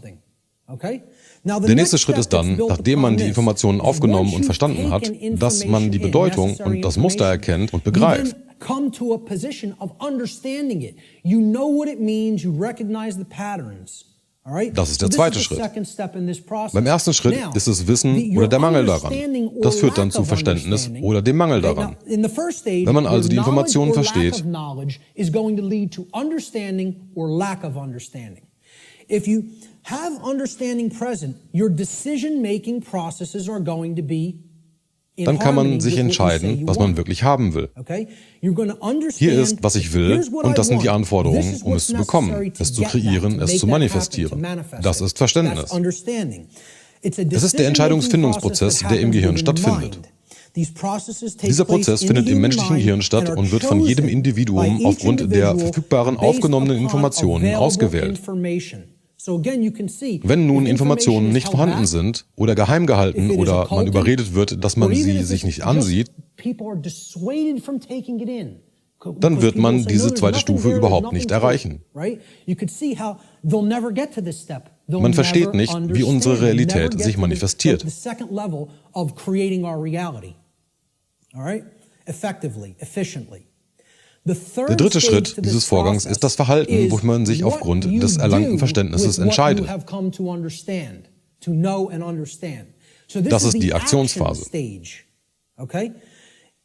Der nächste Schritt ist dann, nachdem man die Informationen aufgenommen und verstanden hat, dass man die Bedeutung und das Muster erkennt und begreift. Das ist der zweite Schritt. Beim ersten Schritt ist es Wissen oder der Mangel daran. Das führt dann zu Verständnis oder dem Mangel daran. Wenn man also die Informationen versteht, have understanding present, your decision-making processes are going to be in dann kann man harmony sich with what you say entscheiden, you was man want. wirklich haben will. Okay? You're going to understand, Hier ist, was ich will, here's what und das I sind die want. Anforderungen, This is um es what's zu bekommen, necessary to es zu get that, kreieren, to es make zu that manifestieren. happen, to manifest Das it. ist Verständnis. That's understanding. It's a Es ist der Entscheidungsfindungsprozess, der im Gehirn stattfindet. Dieser Prozess findet im menschlichen Gehirn statt und wird von jedem Individuum aufgrund der verfügbaren aufgenommenen Informationen ausgewählt. Wenn nun Informationen nicht vorhanden sind oder geheim gehalten oder man überredet wird, dass man sie sich nicht ansieht, dann wird man diese zweite Stufe überhaupt nicht erreichen. Man versteht nicht, wie unsere Realität sich manifestiert. Der dritte Schritt dieses Vorgangs ist das Verhalten, wofür man sich aufgrund des erlangten Verständnisses entscheidet. Das ist die Aktionsphase.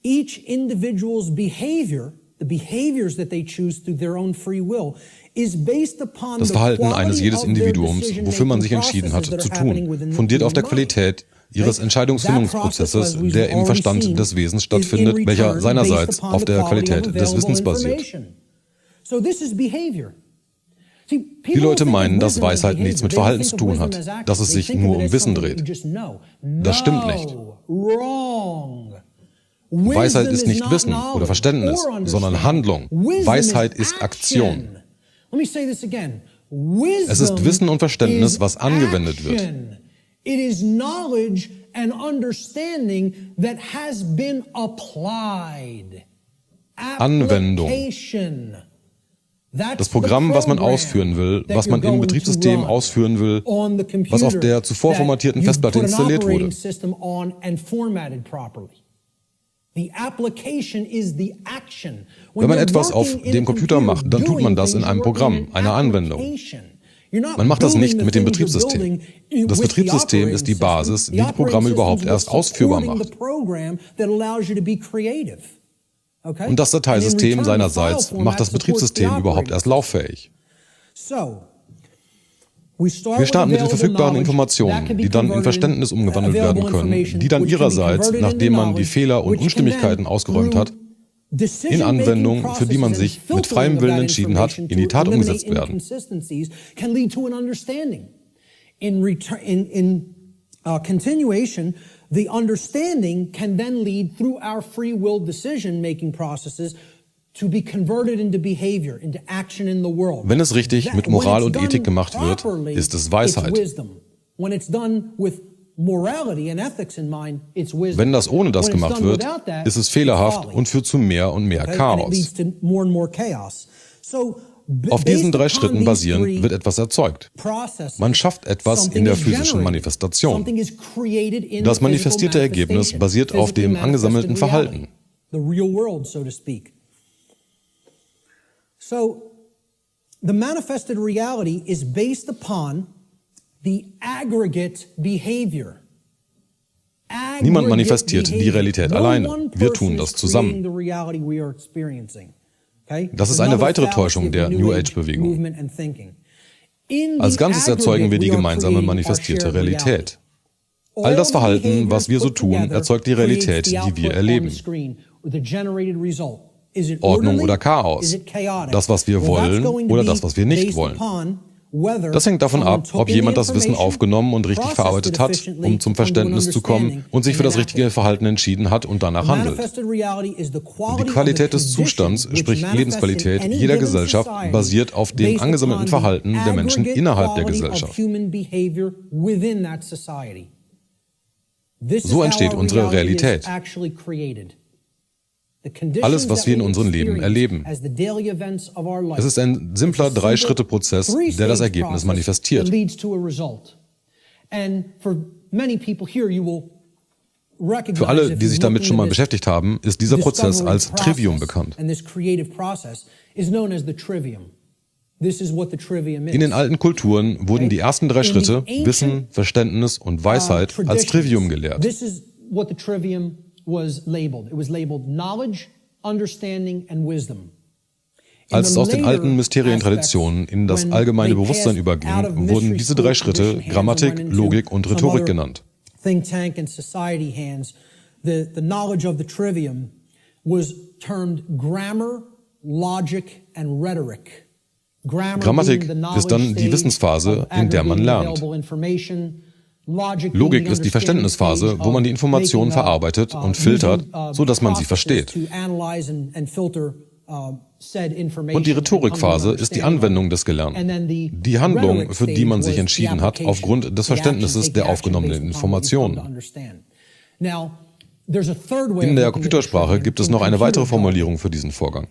Each individual's behavior, the behaviors that they choose through their own free will, is based upon Das the Verhalten eines quality jedes of their Individuums, wofür man sich decision-making entschieden hat processes zu that are happening tun, within fundiert auf der the mind. Qualität ihres Entscheidungsfindungsprozesses, der im Verstand des Wesens stattfindet, welcher seinerseits auf der Qualität des Wissens basiert. Die Leute meinen, dass Weisheit nichts mit Verhalten zu tun hat, dass es sich nur um Wissen dreht. Das stimmt nicht. Weisheit ist nicht Wissen oder Verständnis, sondern Handlung. Weisheit ist Aktion. Es ist Wissen und Verständnis, was angewendet wird. It is knowledge and understanding that has been applied. Anwendung. Das Programm, was man ausführen will, was man im Betriebssystem ausführen will, was auf der zuvor formatierten Festplatte installiert wurde. Wenn man etwas auf dem Computer macht, dann tut man das in einem Programm, einer Anwendung. Man macht das nicht mit dem Betriebssystem. Das Betriebssystem ist die Basis, die die Programme überhaupt erst ausführbar macht. Und das Dateisystem seinerseits macht das Betriebssystem überhaupt erst lauffähig. Wir starten mit den verfügbaren Informationen, die dann in Verständnis umgewandelt werden können, die dann ihrerseits, nachdem man die Fehler und Unstimmigkeiten ausgeräumt hat, in Anwendungen, für die man sich mit freiem Willen entschieden hat, in die Tat umgesetzt werden. Continuation, the understanding can then lead through our free will decision-making processes to be converted into behavior, into action in the world. Wenn es richtig mit Moral und Ethik gemacht wird, ist es Weisheit. When it's done with morality and ethics in mind, it's wisdom. Wenn das ohne das gemacht wird, ist es fehlerhaft und führt zu mehr und mehr Chaos. Auf diesen 3 Schritten basierend wird etwas erzeugt. Man schafft etwas in der physischen Manifestation. Das manifestierte Ergebnis basiert auf dem angesammelten Verhalten. So, the manifested reality is based upon the aggregate behavior. Niemand manifestiert die Realität alleine. Wir tun das zusammen. Das ist eine weitere Täuschung der New Age-Bewegung. Als Ganzes erzeugen wir die gemeinsame manifestierte Realität. All das Verhalten, was wir so tun, erzeugt die Realität, die wir erleben. Ordnung oder Chaos, das, was wir wollen oder das, was wir nicht wollen. Das hängt davon ab, ob jemand das Wissen aufgenommen und richtig verarbeitet hat, um zum Verständnis zu kommen und sich für das richtige Verhalten entschieden hat und danach handelt. Die Qualität des Zustands, sprich Lebensqualität jeder Gesellschaft, basiert auf dem angesammelten Verhalten der Menschen innerhalb der Gesellschaft. So entsteht unsere Realität. Alles, was wir in unserem Leben erleben. Es ist ein simpler 3-Schritte-Prozess, der das Ergebnis manifestiert. Für alle, die sich damit schon mal beschäftigt haben, ist dieser Prozess als Trivium bekannt. In den alten Kulturen wurden die ersten 3 Schritte, Wissen, Verständnis und Weisheit, als Trivium gelehrt. Als es aus den alten Mysterientraditionen in das allgemeine Bewusstsein überging, wurden diese 3 Schritte Grammatik, Logik und Rhetorik genannt. Think tank and society hands, the knowledge of the trivium was termed grammar, logic and rhetoric. Grammatik ist dann die Wissensphase, in der man lernt. Logik ist die Verständnisphase, wo man die Informationen verarbeitet und filtert, sodass man sie versteht. Und die Rhetorikphase ist die Anwendung des Gelernten, die Handlung, für die man sich entschieden hat, aufgrund des Verständnisses der aufgenommenen Informationen. In der Computersprache gibt es noch eine weitere Formulierung für diesen Vorgang.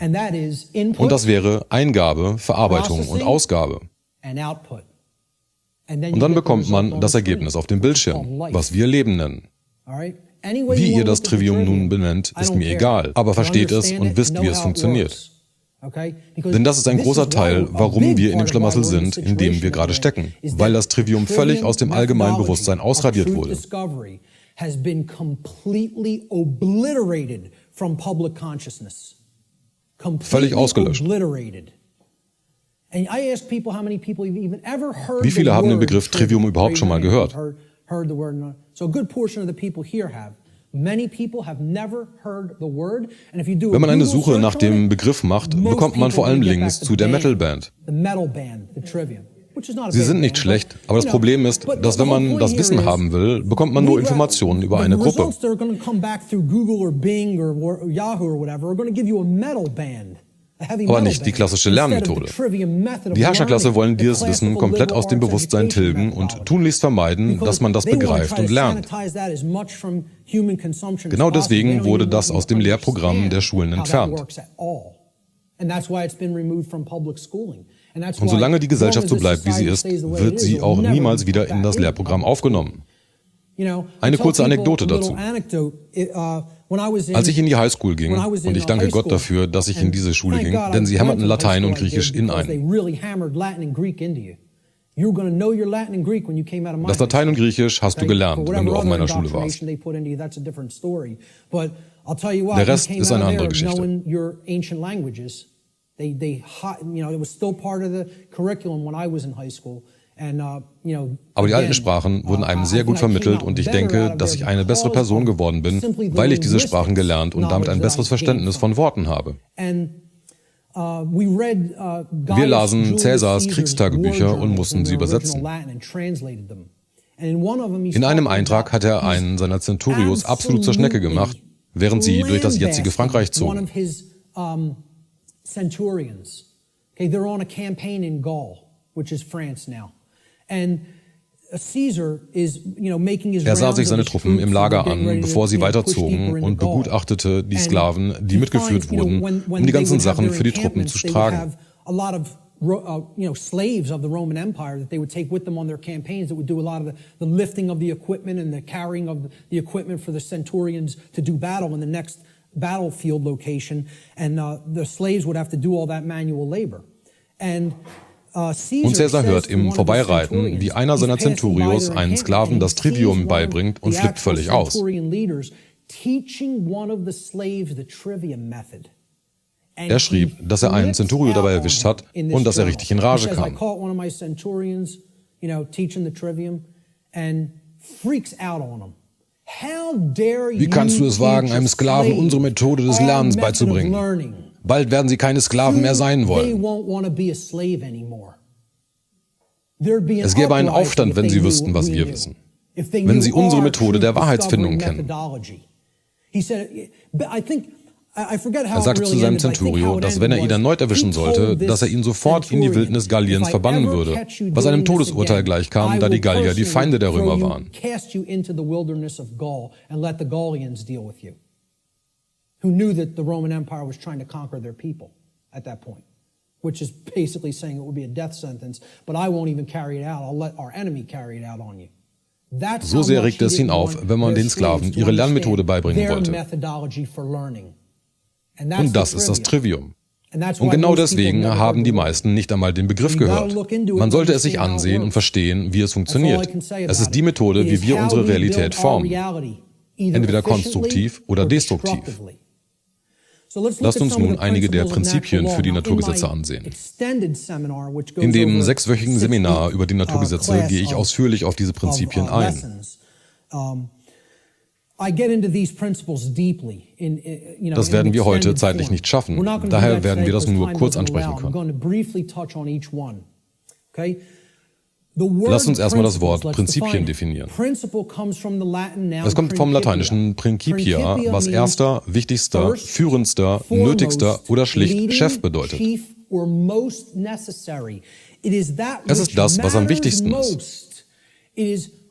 Und das wäre Eingabe, Verarbeitung und Ausgabe. Und dann bekommt man das Ergebnis auf dem Bildschirm, was wir Leben nennen. Wie ihr das Trivium nun benennt, ist mir egal, aber versteht es und wisst, wie es funktioniert. Denn das ist ein großer Teil, warum wir in dem Schlamassel sind, in dem wir gerade stecken, weil das Trivium völlig aus dem allgemeinen Bewusstsein ausradiert wurde. Völlig ausgelöscht. Wie viele haben den Begriff Trivium überhaupt schon mal gehört? Wenn man eine Suche nach dem Begriff macht, bekommt man vor allem Links zu der Metalband. Sie sind nicht schlecht, aber das Problem ist, dass wenn man das Wissen haben will, bekommt man nur Informationen über eine Gruppe. Aber nicht die klassische Lernmethode. Die Herrscherklasse wollen dieses Wissen komplett aus dem Bewusstsein tilgen und tunlichst vermeiden, dass man das begreift und lernt. Genau deswegen wurde das aus dem Lehrprogramm der Schulen entfernt. Und solange die Gesellschaft so bleibt, wie sie ist, wird sie auch niemals wieder in das Lehrprogramm aufgenommen. Eine kurze Anekdote dazu. Als ich in die Highschool ging, und ich danke Gott dafür, dass ich in diese Schule ging, denn sie hämmerten Latein und Griechisch in ein. Das Latein und Griechisch hast du gelernt, wenn du auf meiner Schule warst. Der Rest ist eine andere Geschichte. Aber die alten Sprachen wurden einem sehr gut vermittelt und ich denke, dass ich eine bessere Person geworden bin, weil ich diese Sprachen gelernt und damit ein besseres Verständnis von Worten habe. Wir lasen Cäsars Kriegstagebücher und mussten sie übersetzen. In einem Eintrag hat er einen seiner Centurios absolut zur Schnecke gemacht, während sie durch das jetzige Frankreich zogen. Er sah sich seine Truppen im Lager an, bevor sie weiterzogen, und begutachtete die Sklaven, die mitgeführt wurden, um die ganzen Sachen für die Truppen zu tragen. Slaves of the Roman Empire that they would take with them on their campaigns that would do a lot of the lifting of the equipment and the carrying of the equipment for the centurions to do battle in the next battlefield location, and the slaves would have to do all that manual labor. Und Caesar hört im Vorbeireiten, wie einer seiner Centurios einen Sklaven das Trivium beibringt und flippt völlig aus. Er schrieb, dass er einen Centurio dabei erwischt hat und dass er richtig in Rage kam. Wie kannst du es wagen, einem Sklaven unsere Methode des Lernens beizubringen? Bald werden sie keine Sklaven mehr sein wollen. Es gäbe einen Aufstand, wenn sie wüssten, was wir wissen. Wenn sie unsere Methode der Wahrheitsfindung kennen. Er sagte zu seinem Centurio, dass wenn er ihn erneut erwischen sollte, dass er ihn sofort in die Wildnis Galliens verbannen würde, was einem Todesurteil gleichkam, da die Gallier die Feinde der Römer waren. Who knew that the Roman Empire was trying to conquer their people at that point, which is basically saying it would be a death sentence, but I won't even carry it out. I'll let our enemy carry it out on you. So sehr regte es ihn auf, wenn man den Sklaven ihre Lernmethode beibringen wollte. Und das ist das Trivium. Und genau deswegen haben die meisten nicht einmal den Begriff gehört. Man sollte es sich ansehen und verstehen, wie es funktioniert. Es ist die Methode, wie wir unsere Realität formen. Entweder konstruktiv oder destruktiv. Lasst uns nun einige der Prinzipien für die Naturgesetze ansehen. In dem 6-wöchigen Seminar über die Naturgesetze gehe ich ausführlich auf diese Prinzipien ein. Das werden wir heute zeitlich nicht schaffen, daher werden wir das nur kurz ansprechen können. Lass uns erstmal das Wort Prinzipien definieren. Es kommt vom lateinischen principia, was erster, wichtigster, führendster, nötigster oder schlicht Chef bedeutet. Es ist das, was am wichtigsten ist.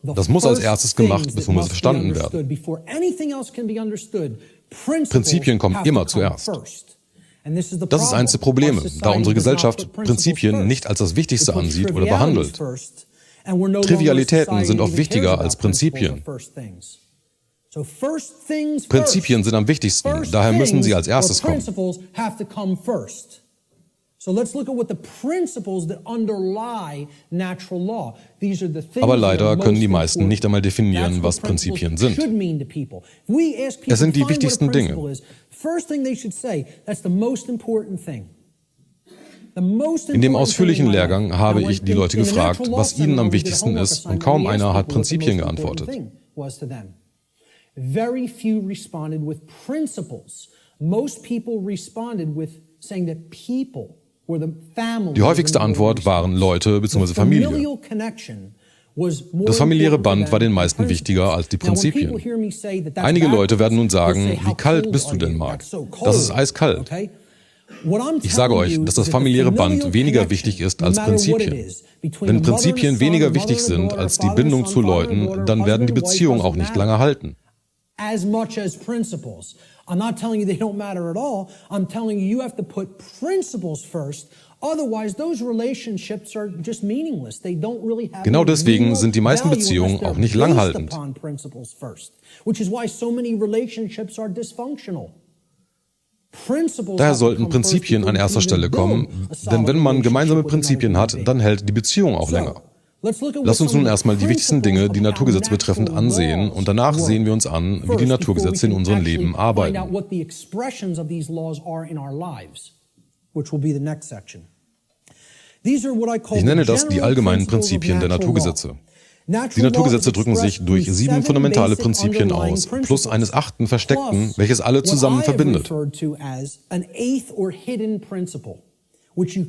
Das muss als erstes gemacht, bevor es verstanden werden. Prinzipien kommen immer zuerst. Das ist eines der Probleme, da unsere Gesellschaft Prinzipien nicht als das Wichtigste ansieht oder behandelt. Trivialitäten sind oft wichtiger als Prinzipien. Prinzipien sind am wichtigsten, daher müssen sie als erstes kommen. Aber leider können die meisten nicht einmal definieren, was Prinzipien sind. Es sind die wichtigsten Dinge. In dem ausführlichen Lehrgang habe ich die Leute gefragt, was ihnen am wichtigsten ist, und kaum einer hat Prinzipien geantwortet. Very few responded with principles. Most people responded with saying that people were the family. Die häufigste Antwort waren Leute bzw. Familie. Das familiäre Band war den meisten wichtiger als die Prinzipien. Einige Leute werden nun sagen, wie kalt bist du denn, Mark? Das ist eiskalt. Ich sage euch, dass das familiäre Band weniger wichtig ist als Prinzipien. Wenn Prinzipien weniger wichtig sind als die Bindung zu Leuten, dann werden die Beziehungen auch nicht lange halten. As much as principles. I'm not telling you they don't matter at all. I'm telling you you have to put principles first. Otherwise, those relationships are just meaningless. They don't really have. Genau deswegen sind die meisten Beziehungen auch nicht langhaltend. Which is why so many relationships are dysfunctional. Daher sollten Prinzipien an erster Stelle kommen, denn wenn man gemeinsame Prinzipien hat, dann hält die Beziehung auch länger. Lass uns nun erstmal die wichtigsten Dinge, die Naturgesetze betreffend, ansehen, und danach sehen wir uns an, wie die Naturgesetze in unserem Leben arbeiten. Ich nenne das die allgemeinen Prinzipien der Naturgesetze. Die Naturgesetze drücken sich durch 7 fundamentale Prinzipien aus, plus eines 8. versteckten, welches alle zusammen verbindet. Which you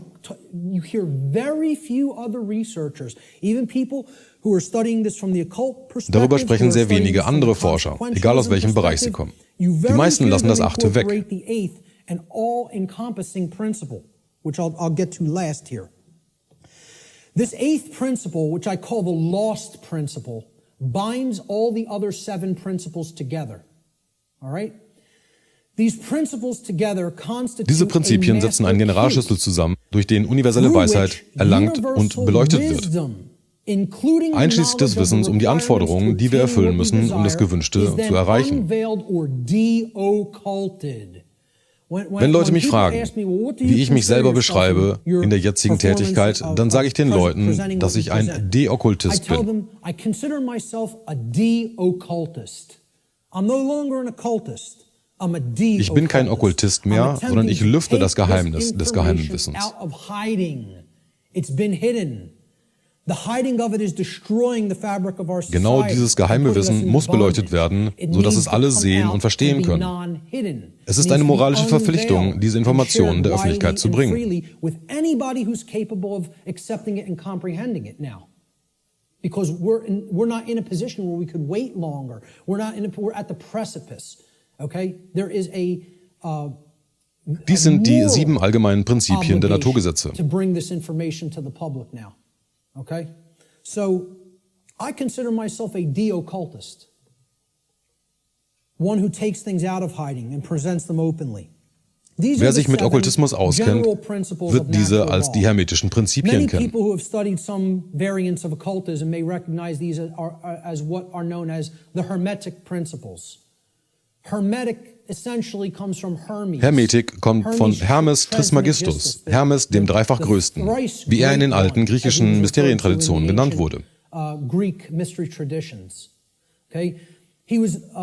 hear very few other researchers, even people who are studying this from the occult perspective. Darüber sprechen sehr wenige andere Forscher, egal aus welchem Bereich sie kommen. Die meisten lassen das 8. weg. An all-encompassing principle, which I'll get to last here. This 8th principle, which I call the lost principle, binds all the other 7 principles together. All right? Diese Prinzipien setzen einen Generalschlüssel zusammen, durch den universelle Weisheit erlangt und beleuchtet wird, einschließlich des Wissens um die Anforderungen, die wir erfüllen müssen, um das Gewünschte zu erreichen. Wenn Leute mich fragen, wie ich mich selber beschreibe in der jetzigen Tätigkeit, dann sage ich den Leuten, dass ich ein Deokkultist bin. Ich bin kein Okkultist mehr, sondern ich lüfte das Geheimnis des geheimen Wissens. Genau dieses geheime Wissen muss beleuchtet werden, sodass es alle sehen und verstehen können. Es ist eine moralische Verpflichtung, diese Informationen der Öffentlichkeit zu bringen. Because we're not in a position where we could wait longer. We're at the precipice. Okay? There is Dies sind die 7 allgemeinen Prinzipien der Naturgesetze. To bring this information to the public now. Okay? So, I consider myself a de-occultist. One who takes things out of hiding and presents them openly. Wer sich mit Okkultismus auskennt, wird diese als die hermetischen Prinzipien kennen. Many people who have studied some variants of occultism may recognize these as what are known as the hermetic principles. Hermetic essentially comes from Hermes. Hermetik kommt von Hermes Trismegistus, Hermes dem dreifach Größten, wie er in den alten griechischen Mysterientraditionen genannt wurde. Greek mystery traditions. Okay?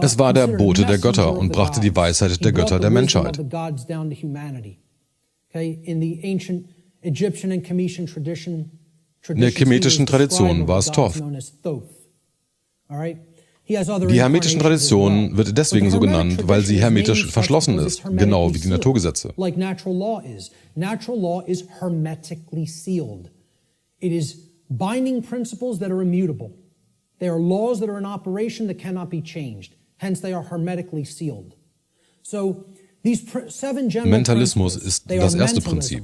Es war der Bote der Götter und brachte die Weisheit der Götter der Menschheit. In der chemetischen Tradition war es Thoth. Die hermetischen Tradition wird deswegen so genannt, weil sie hermetisch verschlossen ist, genau wie die Naturgesetze. Natural law is hermetically sealed. It is binding principles that are immutable. They are laws that are in operation that cannot be changed. Hence, they are hermetically sealed. So, these 7 general Mentalismus ist das erste Prinzip.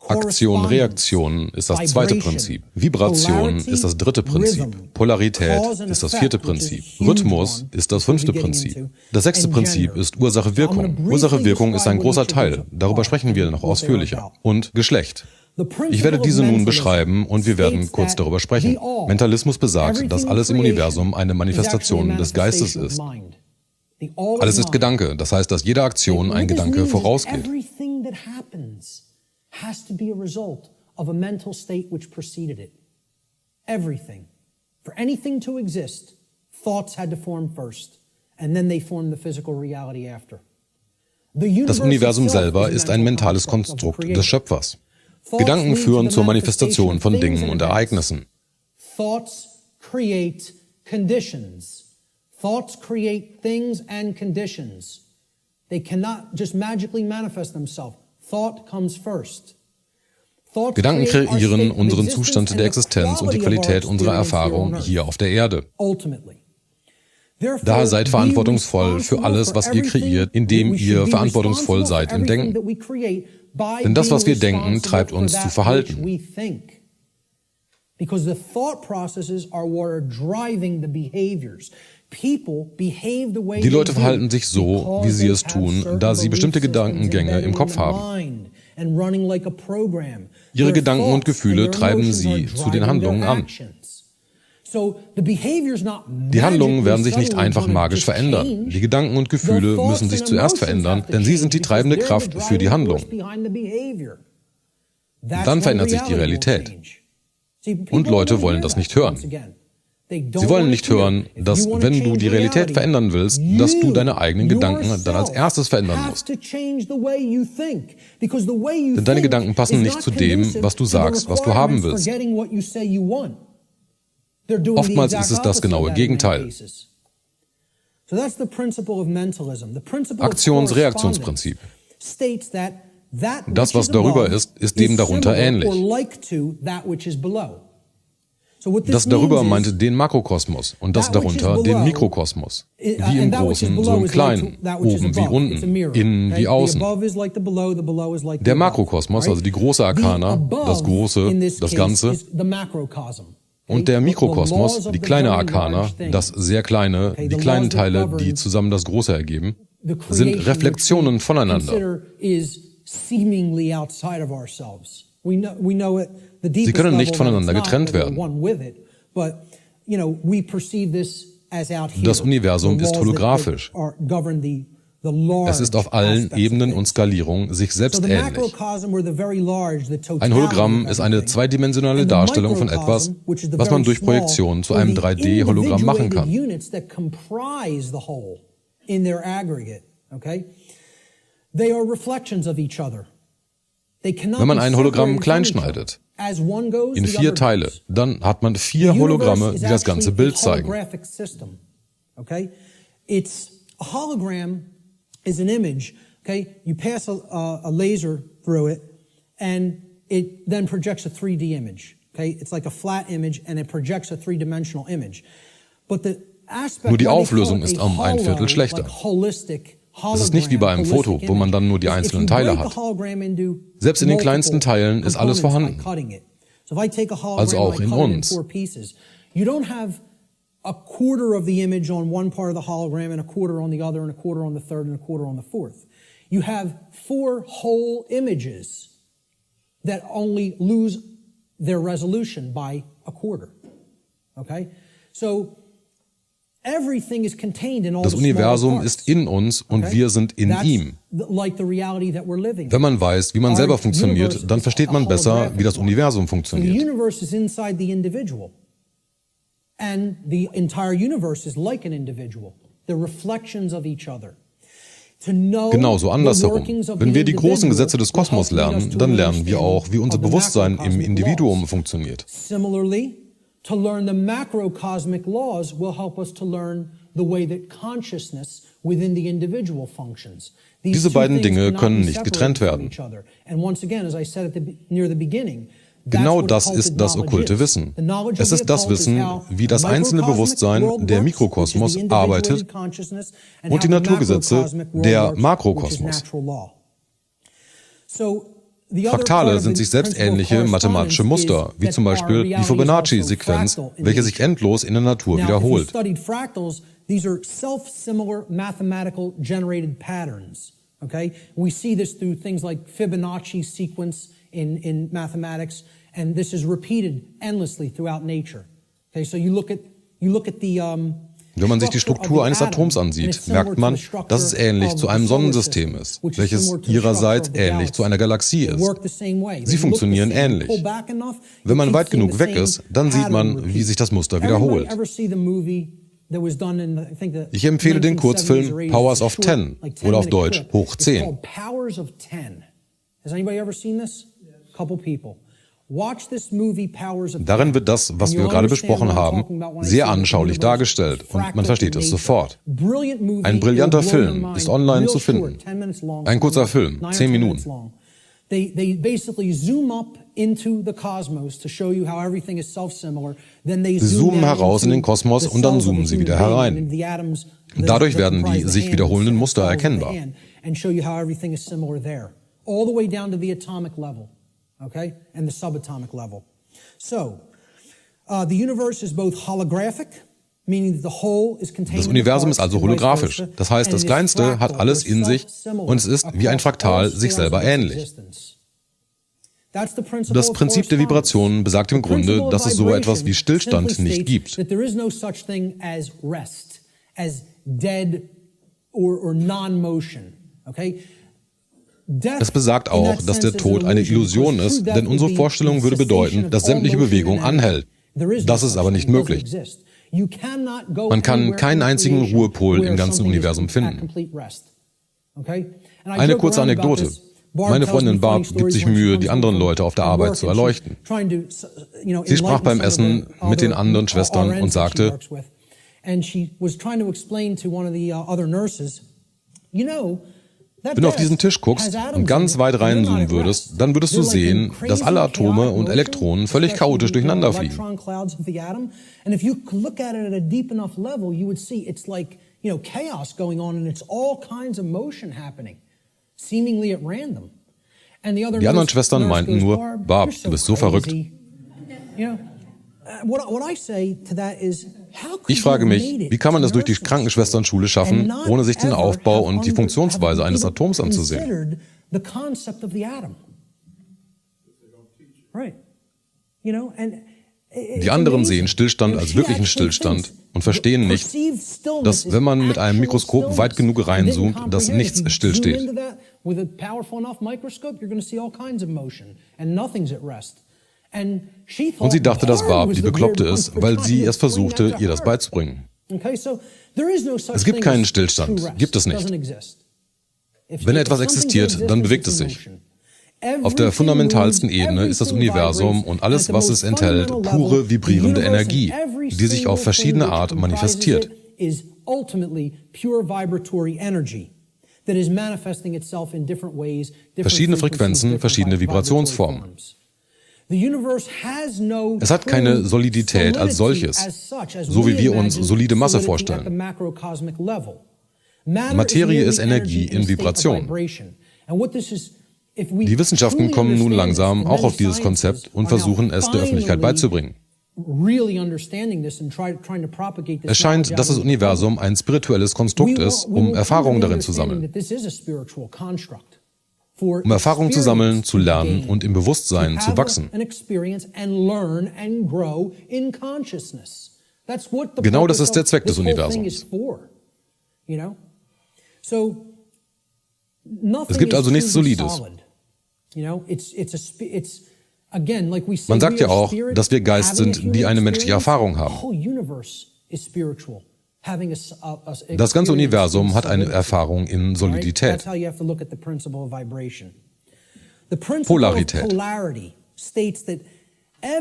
Aktion, Reaktion ist das zweite Prinzip. Vibration ist das dritte Prinzip. Polarität ist das vierte Prinzip. Rhythmus ist das fünfte Prinzip. Das sechste Prinzip ist Ursache-Wirkung. Ursache-Wirkung ist ein großer Teil. Darüber sprechen wir noch ausführlicher. Und Geschlecht. Ich werde diese nun beschreiben und wir werden kurz darüber sprechen. Mentalismus besagt, dass alles im Universum eine Manifestation des Geistes ist. Alles ist Gedanke, das heißt, dass jede Aktion ein Gedanke vorausgeht. Has to be a result of a mental state which preceded it. Everything. For anything to exist, thoughts had to form first, and then they formed the physical reality after. Das Universum selber ist ein mentales Konstrukt des Schöpfers. Gedanken führen zur Manifestation von Dingen und Ereignissen. Thoughts create conditions. Thoughts create things and conditions. They cannot just magically manifest themselves. Thought comes first. Gedanken kreieren unseren Zustand der Existenz und die Qualität unserer Erfahrung hier auf der Erde. Daher seid verantwortungsvoll für alles, was ihr kreiert, indem ihr verantwortungsvoll seid im Denken. Denn das, was wir denken, treibt uns zu Verhalten. Die Leute verhalten sich so, wie sie es tun, da sie bestimmte Gedankengänge im Kopf haben. Ihre Gedanken und Gefühle treiben sie zu den Handlungen an. Die Handlungen werden sich nicht einfach magisch verändern. Die Gedanken und Gefühle müssen sich zuerst verändern, denn sie sind die treibende Kraft für die Handlung. Dann verändert sich die Realität. Und Leute wollen das nicht hören. Sie wollen nicht hören, dass, wenn du die Realität verändern willst, dass du deine eigenen Gedanken dann als erstes verändern musst. Denn deine Gedanken passen nicht zu dem, was du sagst, was du haben willst. Oftmals ist es das genaue Gegenteil. Aktions-Reaktionsprinzip. Das, was darüber ist, ist dem darunter ähnlich. Das darüber meint den Makrokosmos und das darunter den Mikrokosmos. Wie im Großen, so im Kleinen, oben wie unten, innen wie außen. Der Makrokosmos, also die große Arkana, das Große, das Ganze. Und der Mikrokosmos, die kleine Arkana, das sehr kleine, die kleinen Teile, die zusammen das Große ergeben, sind Reflexionen voneinander. Sie können nicht voneinander getrennt werden. Das Universum ist holographisch. Es ist auf allen Ebenen und Skalierungen sich selbst ähnlich. Ein Hologramm ist eine zweidimensionale Darstellung von etwas, was man durch Projektion zu einem 3D-Hologramm machen kann. Wenn man ein Hologramm klein schneidet, in 4 Teile, dann hat man 4 Hologramme, die das ganze Bild zeigen. A hologram is an image, okay? You pass a laser through it, and it then projects a 3D image, okay? It's like a flat image, and it projects a 3-dimensional image. But the aspect, nur die Auflösung ist um ein Viertel schlechter. Es ist nicht wie bei einem Foto, wo man dann nur die einzelnen Teile hat. Selbst in den kleinsten Teilen ist alles vorhanden. Also auch in uns. You don't have a quarter of the image on one part of the hologram and a quarter on the other and a quarter on the third and a quarter on the fourth. You have 4 whole images that only lose their resolution by a quarter. Okay? So everything is contained in all das Universum ist in uns und wir sind in ihm. Wenn man weiß, wie man selber funktioniert, dann versteht man besser, wie das Universum funktioniert. And the entire universe is like an individual. They're reflections of each other. Genauso andersherum. Wenn wir die großen Gesetze des Kosmos lernen, dann lernen wir auch, wie unser Bewusstsein im Individuum funktioniert. Similarly, to learn the macrocosmic laws will help us to learn the way that consciousness within the individual functions. Diese beiden Dinge können nicht getrennt werden. And once again, as I said near the beginning, genau das ist das okkulte Wissen. Es ist das Wissen, wie das einzelne Bewusstsein, der Mikrokosmos, arbeitet und die Naturgesetze, der Makrokosmos. Fraktale sind sich selbst ähnliche mathematische Muster, wie zum Beispiel die Fibonacci-Sequenz, welche sich endlos in der Natur wiederholt. These are self-similar mathematical generated patterns. Okay, we see this through things like Fibonacci sequence in mathematics, and this is repeated endlessly throughout nature. Okay, so you look at the Wenn man sich die Struktur eines Atoms ansieht, merkt man, dass es ähnlich zu einem Sonnensystem ist, welches ihrerseits ähnlich zu einer Galaxie ist. Sie funktionieren ähnlich. Wenn man weit genug weg ist, dann sieht man, wie sich das Muster wiederholt. Ich empfehle den Kurzfilm Powers of 10 oder auf Deutsch Hoch 10. Darin wird das, was wir gerade besprochen haben, sehr anschaulich dargestellt und man versteht es sofort. Ein brillanter Film ist online zu finden. Ein kurzer Film, 10 Minuten. Sie zoomen heraus in den Kosmos und dann zoomen sie wieder herein. Dadurch werden die sich wiederholenden Muster erkennbar. Okay, and the subatomic level. So, the universe is both holographic, meaning that the whole is contained. Das Universum ist also holographisch. Das heißt, das Kleinste hat alles in sich und es ist wie ein Fraktal sich selber ähnlich. Das Prinzip der Vibrationen besagt im Grunde, dass es so etwas wie Stillstand nicht gibt. Es besagt auch, dass der Tod eine Illusion ist, denn unsere Vorstellung würde bedeuten, dass sämtliche Bewegung anhält. Das ist aber nicht möglich. Man kann keinen einzigen Ruhepol im ganzen Universum finden. Eine kurze Anekdote. Meine Freundin Barb gibt sich Mühe, die anderen Leute auf der Arbeit zu erleuchten. Sie sprach beim Essen mit den anderen Schwestern und sagte, wenn du auf diesen Tisch guckst und ganz weit reinzoomen würdest, dann würdest du sehen, dass alle Atome und Elektronen völlig chaotisch durcheinander fliegen. Die anderen Schwestern meinten nur, Barb, du bist so verrückt. Ich frage mich, wie kann man es durch die Krankenschwesternschule schaffen, ohne sich den Aufbau und die Funktionsweise eines Atoms anzusehen? Die anderen sehen Stillstand als wirklichen Stillstand und verstehen nicht, dass, wenn man mit einem Mikroskop weit genug reinzoomt, dass nichts stillsteht. Und sie dachte, dass Barb die Bekloppte ist, weil sie es versuchte, ihr das beizubringen. Es gibt keinen Stillstand, gibt es nicht. Wenn etwas existiert, dann bewegt es sich. Auf der fundamentalsten Ebene ist das Universum und alles, was es enthält, pure vibrierende Energie, die sich auf verschiedene Art manifestiert. Verschiedene Frequenzen, verschiedene Vibrationsformen. Es hat keine Solidität als solches, so wie wir uns solide Masse vorstellen. Materie ist Energie in Vibration. Die Wissenschaften kommen nun langsam auch auf dieses Konzept und versuchen es der Öffentlichkeit beizubringen. Es scheint, dass das Universum ein spirituelles Konstrukt ist, um Erfahrungen darin zu sammeln. Um Erfahrungen zu sammeln, zu lernen und im Bewusstsein zu wachsen. Genau das ist der Zweck des Universums. Es gibt also nichts Solides. Man sagt ja auch, dass wir Geist sind, die eine menschliche Erfahrung haben. Das ganze Universum hat eine Erfahrung in Solidität. Polarität.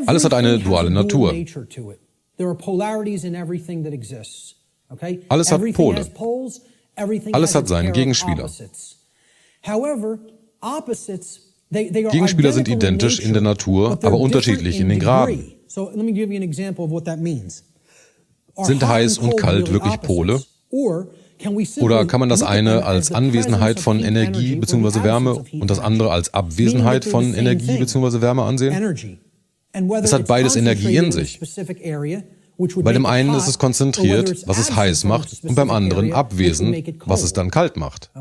Alles hat eine duale Natur. Alles hat Pole. Alles hat seinen Gegenspieler. Gegenspieler sind identisch in der Natur, aber unterschiedlich in den Graden. Sind heiß und kalt wirklich Pole? Oder kann man das eine als Anwesenheit von Energie bzw. Wärme und das andere als Abwesenheit von Energie bzw. Wärme ansehen? Es hat beides Energie in sich. Bei dem einen ist es konzentriert, was es heiß macht, und beim anderen abwesend, was es dann kalt macht.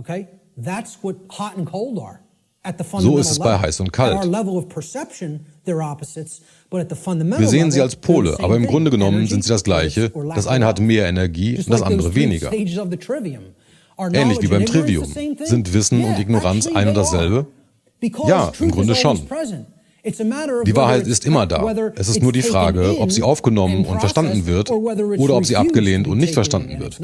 So ist es bei heiß und kalt. Wir sehen sie als Pole, aber im Grunde genommen sind sie das Gleiche. Das eine hat mehr Energie, das andere weniger. Ähnlich wie beim Trivium. Sind Wissen und Ignoranz ein und dasselbe? Ja, im Grunde schon. Die Wahrheit ist immer da. Es ist nur die Frage, ob sie aufgenommen und verstanden wird oder ob sie abgelehnt und nicht verstanden wird.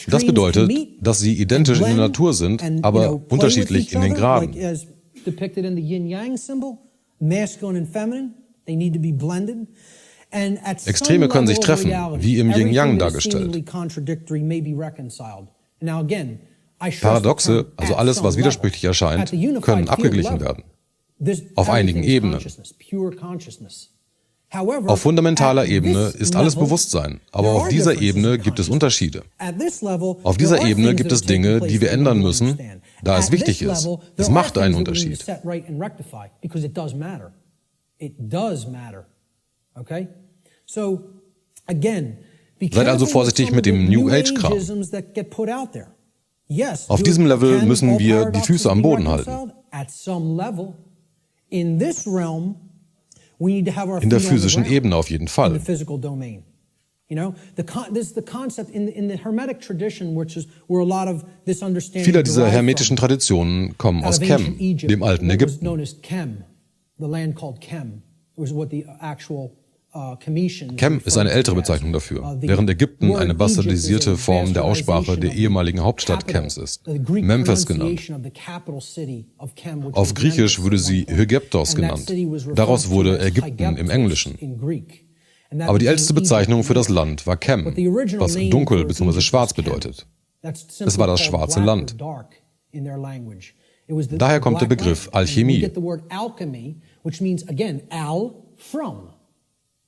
Das bedeutet, dass sie identisch in der Natur sind, aber unterschiedlich in den Graden. Extreme können sich treffen, wie im Yin-Yang dargestellt. Paradoxe, also alles, was widersprüchlich erscheint, können abgeglichen werden. Auf einigen Ebenen. Auf fundamentaler Ebene ist alles Bewusstsein, aber auf dieser Ebene gibt es Unterschiede. Auf dieser Ebene gibt es Dinge, die wir ändern müssen, da es wichtig ist. Es macht einen Unterschied. Seid also vorsichtig mit dem New Age-Kram. Auf diesem Level müssen wir die Füße am Boden halten. In der physischen Ebene auf jeden Fall. Viele dieser hermetischen Traditionen kommen aus Chem, dem alten Ägypten. Chem ist eine ältere Bezeichnung dafür, während Ägypten eine bastardisierte Form der Aussprache der ehemaligen Hauptstadt Chems ist, Memphis genannt. Auf Griechisch wurde sie Hygeptos genannt. Daraus wurde Ägypten im Englischen. Aber die älteste Bezeichnung für das Land war Chem, was dunkel bzw. schwarz bedeutet. Es war das schwarze Land. Daher kommt der Begriff Alchemie.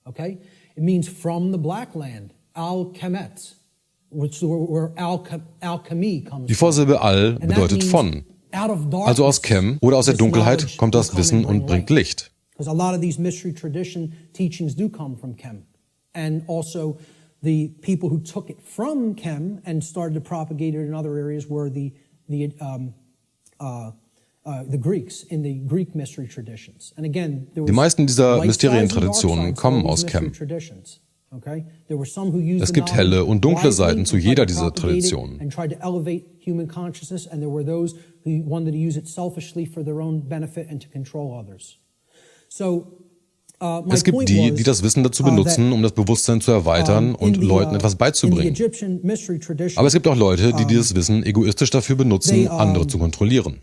Okay, it means from the black land, al-kemet, where alchemy comes. Die Vorsilbe al bedeutet von. Also aus Chem oder aus der Dunkelheit kommt das Wissen und bringt Licht. Because a lot of these mystery tradition teachings do come from Chem, and also the people who took it from Chem and started to propagate it in other areas were the Greeks in the Greek mystery traditions. And again, die meisten dieser Mysterientraditionen kommen aus Chem. Es gibt helle und dunkle Seiten zu jeder dieser Traditionen. Es gibt die, die das Wissen dazu benutzen, um das Bewusstsein zu erweitern und Leuten etwas beizubringen. Aber es gibt auch Leute, die dieses Wissen egoistisch dafür benutzen, andere zu kontrollieren.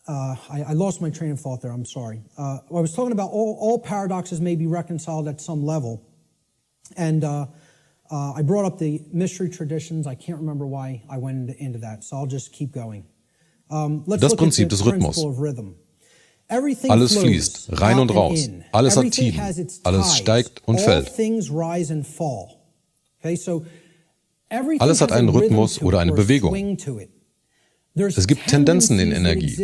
I lost my train of thought there, I'm sorry. I was talking about all paradoxes may be reconciled at some level. And I brought up the mystery traditions. I can't remember why I went into that, so I'll just keep going. Das Prinzip des Rhythmus. Alles fließt, rein und raus. Alles hat Tiden. Alles steigt und fällt. Alles hat einen Rhythmus oder eine Bewegung. Es gibt Tendenzen in Energie.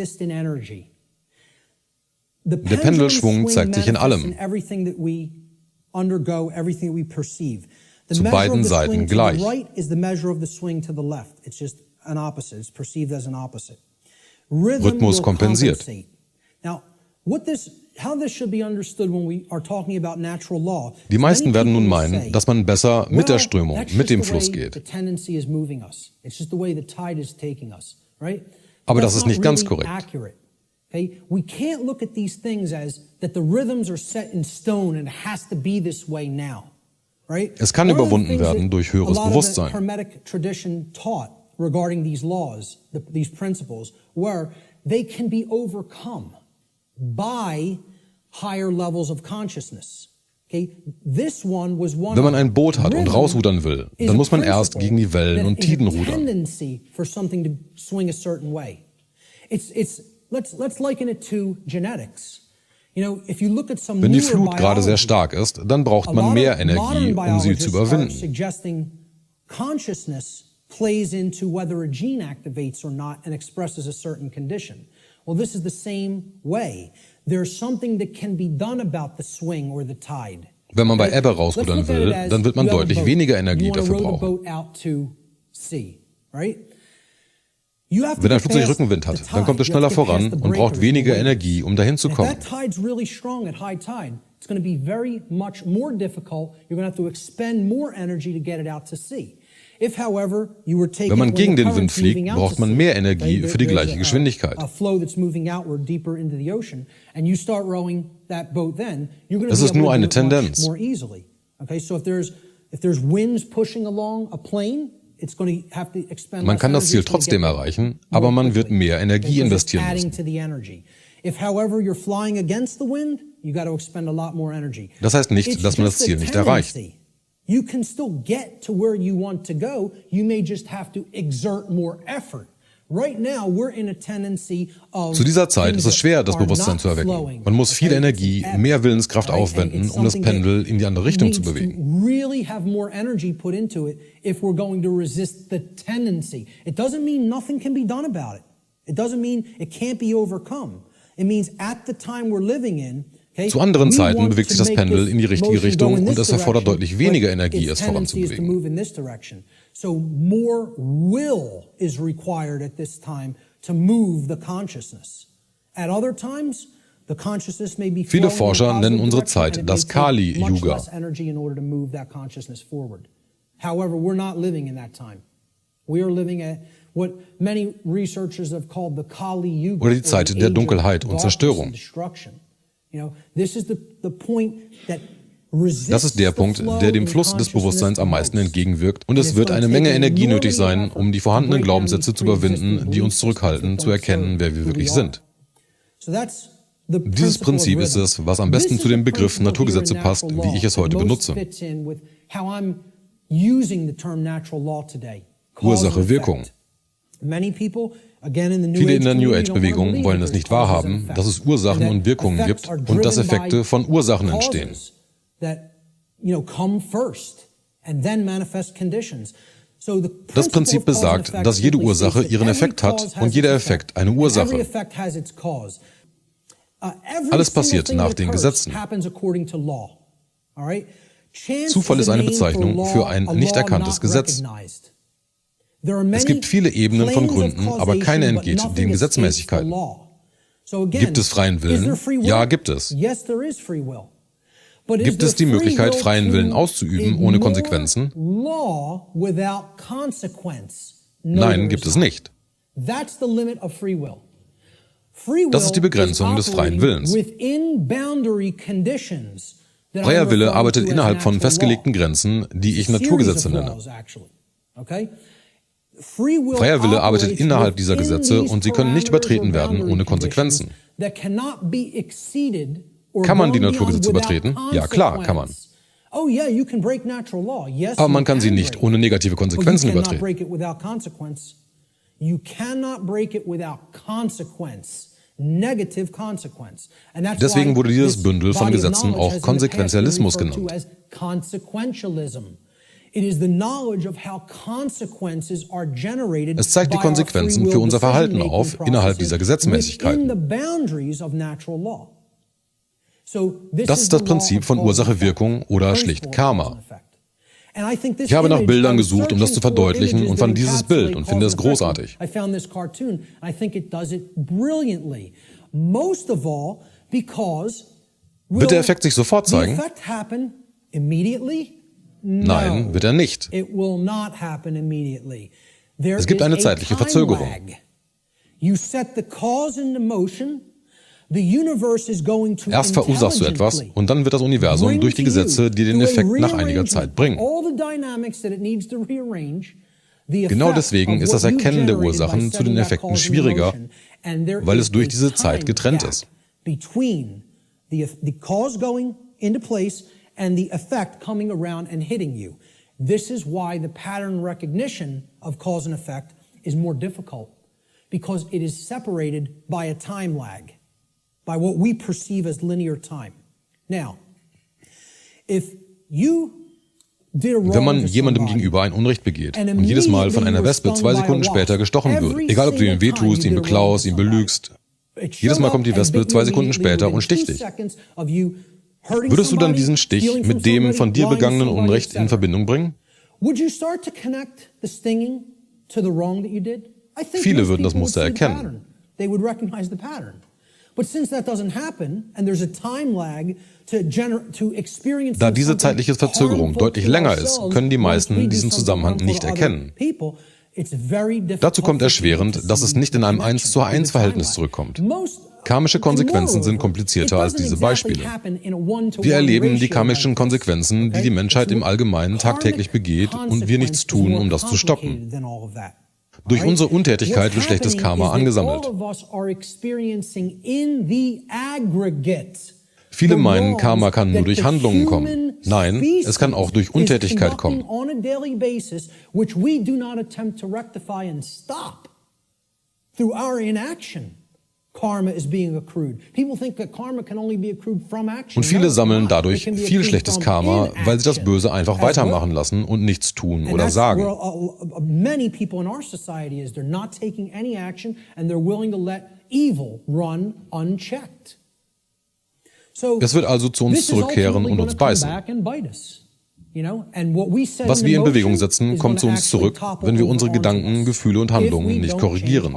Der Pendelschwung zeigt sich in allem. Zu beiden Seiten gleich. Rhythmus kompensiert. Die meisten werden nun meinen, dass man besser mit der Strömung, mit dem Fluss geht. Aber das ist nicht ganz korrekt. Es kann überwunden werden durch höheres Bewusstsein. Regarding these laws, these principles, where they can be overcome by higher levels of consciousness. Okay? This one was one. Wenn man ein Boot hat und rausrudern will, dann muss man erst gegen die Wellen und Tiden rudern. Let's liken it to genetics. If you look at some Wenn die Flut gerade sehr stark ist, dann braucht man mehr Energie, um sie zu überwinden. Plays into whether a gene activates or not and expresses a certain condition. Well, this is the same way. There's something that can be done about the swing or the tide. Wenn man bei Ebbe rausrudern will, dann wird man deutlich weniger Energie dafür brauchen. Wenn ein Flugzeug Rückenwind hat, dann kommt es schneller voran und braucht weniger Energie, um dahin zu kommen. It's going to be very much more difficult. You're going to have to expend more energy to get it out to sea. Wenn man gegen den Wind fliegt, braucht man mehr Energie für die gleiche Geschwindigkeit. Es ist nur eine Tendenz. Man kann das Ziel trotzdem erreichen, aber man wird mehr Energie investieren müssen. Das heißt nicht, dass man das Ziel nicht erreicht. You can still get to where you want to go. You may just have to exert more effort. Right now, we're in a tendency of. Zu dieser Zeit ist es schwer, das Bewusstsein zu erwecken. Man muss viel Energie, mehr Willenskraft aufwenden, um das Pendel in die andere Richtung zu bewegen. Really have more energy put into it if we're going to resist the tendency. It doesn't mean nothing can be done about it. It doesn't mean it can't be overcome. It means at the time we're living in. Zu anderen Zeiten bewegt sich das Pendel in die richtige Richtung und es erfordert deutlich weniger Energie, es voranzubewegen. So more will is required at this time to move the consciousness. At other times, the consciousness may be. Viele Forscher nennen unsere Zeit das Kali-Yuga. However, we're not living in that time. We are living at what many researchers have called the Kali-Yuga. Oder die Zeit der Dunkelheit und Zerstörung. Das ist der Punkt, der dem Fluss des Bewusstseins am meisten entgegenwirkt, und es wird eine Menge Energie nötig sein, um die vorhandenen Glaubenssätze zu überwinden, die uns zurückhalten, zu erkennen, wer wir wirklich sind. Dieses Prinzip ist es, was am besten zu dem Begriff Naturgesetze passt, wie ich es heute benutze. Ursache, Wirkung. Viele in der New Age-Bewegung wollen es nicht wahrhaben, dass es Ursachen und Wirkungen gibt und dass Effekte von Ursachen entstehen. Das Prinzip besagt, dass jede Ursache ihren Effekt hat und jeder Effekt eine Ursache. Alles passiert nach den Gesetzen. Zufall ist eine Bezeichnung für ein nicht erkanntes Gesetz. Es gibt viele Ebenen von Gründen, aber keine entgeht den Gesetzmäßigkeiten. Gibt es freien Willen? Ja, gibt es. Gibt es die Möglichkeit, freien Willen auszuüben ohne Konsequenzen? Nein, gibt es nicht. Das ist die Begrenzung des freien Willens. Freier Wille arbeitet innerhalb von festgelegten Grenzen, die ich Naturgesetze nenne. Freier Wille arbeitet innerhalb dieser Gesetze und sie können nicht übertreten werden ohne Konsequenzen. Kann man die Naturgesetze übertreten? Ja, klar, kann man. Aber man kann sie nicht ohne negative Konsequenzen übertreten. Deswegen wurde dieses Bündel von Gesetzen auch Konsequenzialismus genannt. Es zeigt die Konsequenzen für unser Verhalten auf innerhalb dieser Gesetzmäßigkeiten. Das ist das Prinzip von Ursache-Wirkung oder schlicht Karma. Ich habe nach Bildern gesucht, um das zu verdeutlichen, und fand dieses Bild und finde es großartig. Wird der Effekt sich sofort zeigen? Nein, wird er nicht. Es gibt eine zeitliche Verzögerung. Erst verursachst du etwas und dann wird das Universum durch die Gesetze dir den Effekt nach einiger Zeit bringen. Genau deswegen ist das Erkennen der Ursachen zu den Effekten schwieriger, weil es durch diese Zeit getrennt ist. And the effect coming around and hitting you. This is why the pattern recognition of cause and effect is more difficult, because it is separated by a time lag, by what we perceive as linear time. Now, if you wenn man jemandem gegenüber ein Unrecht begeht und jedes Mal von einer Wespe 2 Sekunden später gestochen wird, egal ob du ihm wehtust, ihn beklaust, ihn belügst, jedes Mal kommt die Wespe 2 Sekunden später und sticht dich. Würdest du dann diesen Stich mit dem von dir begangenen Unrecht in Verbindung bringen? Viele würden das Muster erkennen. Da diese zeitliche Verzögerung deutlich länger ist, können die meisten diesen Zusammenhang nicht erkennen. Dazu kommt erschwerend, dass es nicht in einem 1:1-Verhältnis zurückkommt. Karmische Konsequenzen sind komplizierter als diese Beispiele. Wir erleben die karmischen Konsequenzen, die die Menschheit im Allgemeinen tagtäglich begeht, und wir nichts tun, um das zu stoppen. Durch unsere Untätigkeit wird schlechtes Karma angesammelt. Viele meinen, Karma kann nur durch Handlungen kommen. Nein, es kann auch durch Untätigkeit kommen. Und viele sammeln dadurch viel schlechtes Karma, weil sie das Böse einfach weitermachen lassen und nichts tun oder sagen. Es wird also zu uns zurückkehren und uns beißen. Was wir in Bewegung setzen, kommt zu uns zurück, wenn wir unsere Gedanken, Gefühle und Handlungen nicht korrigieren.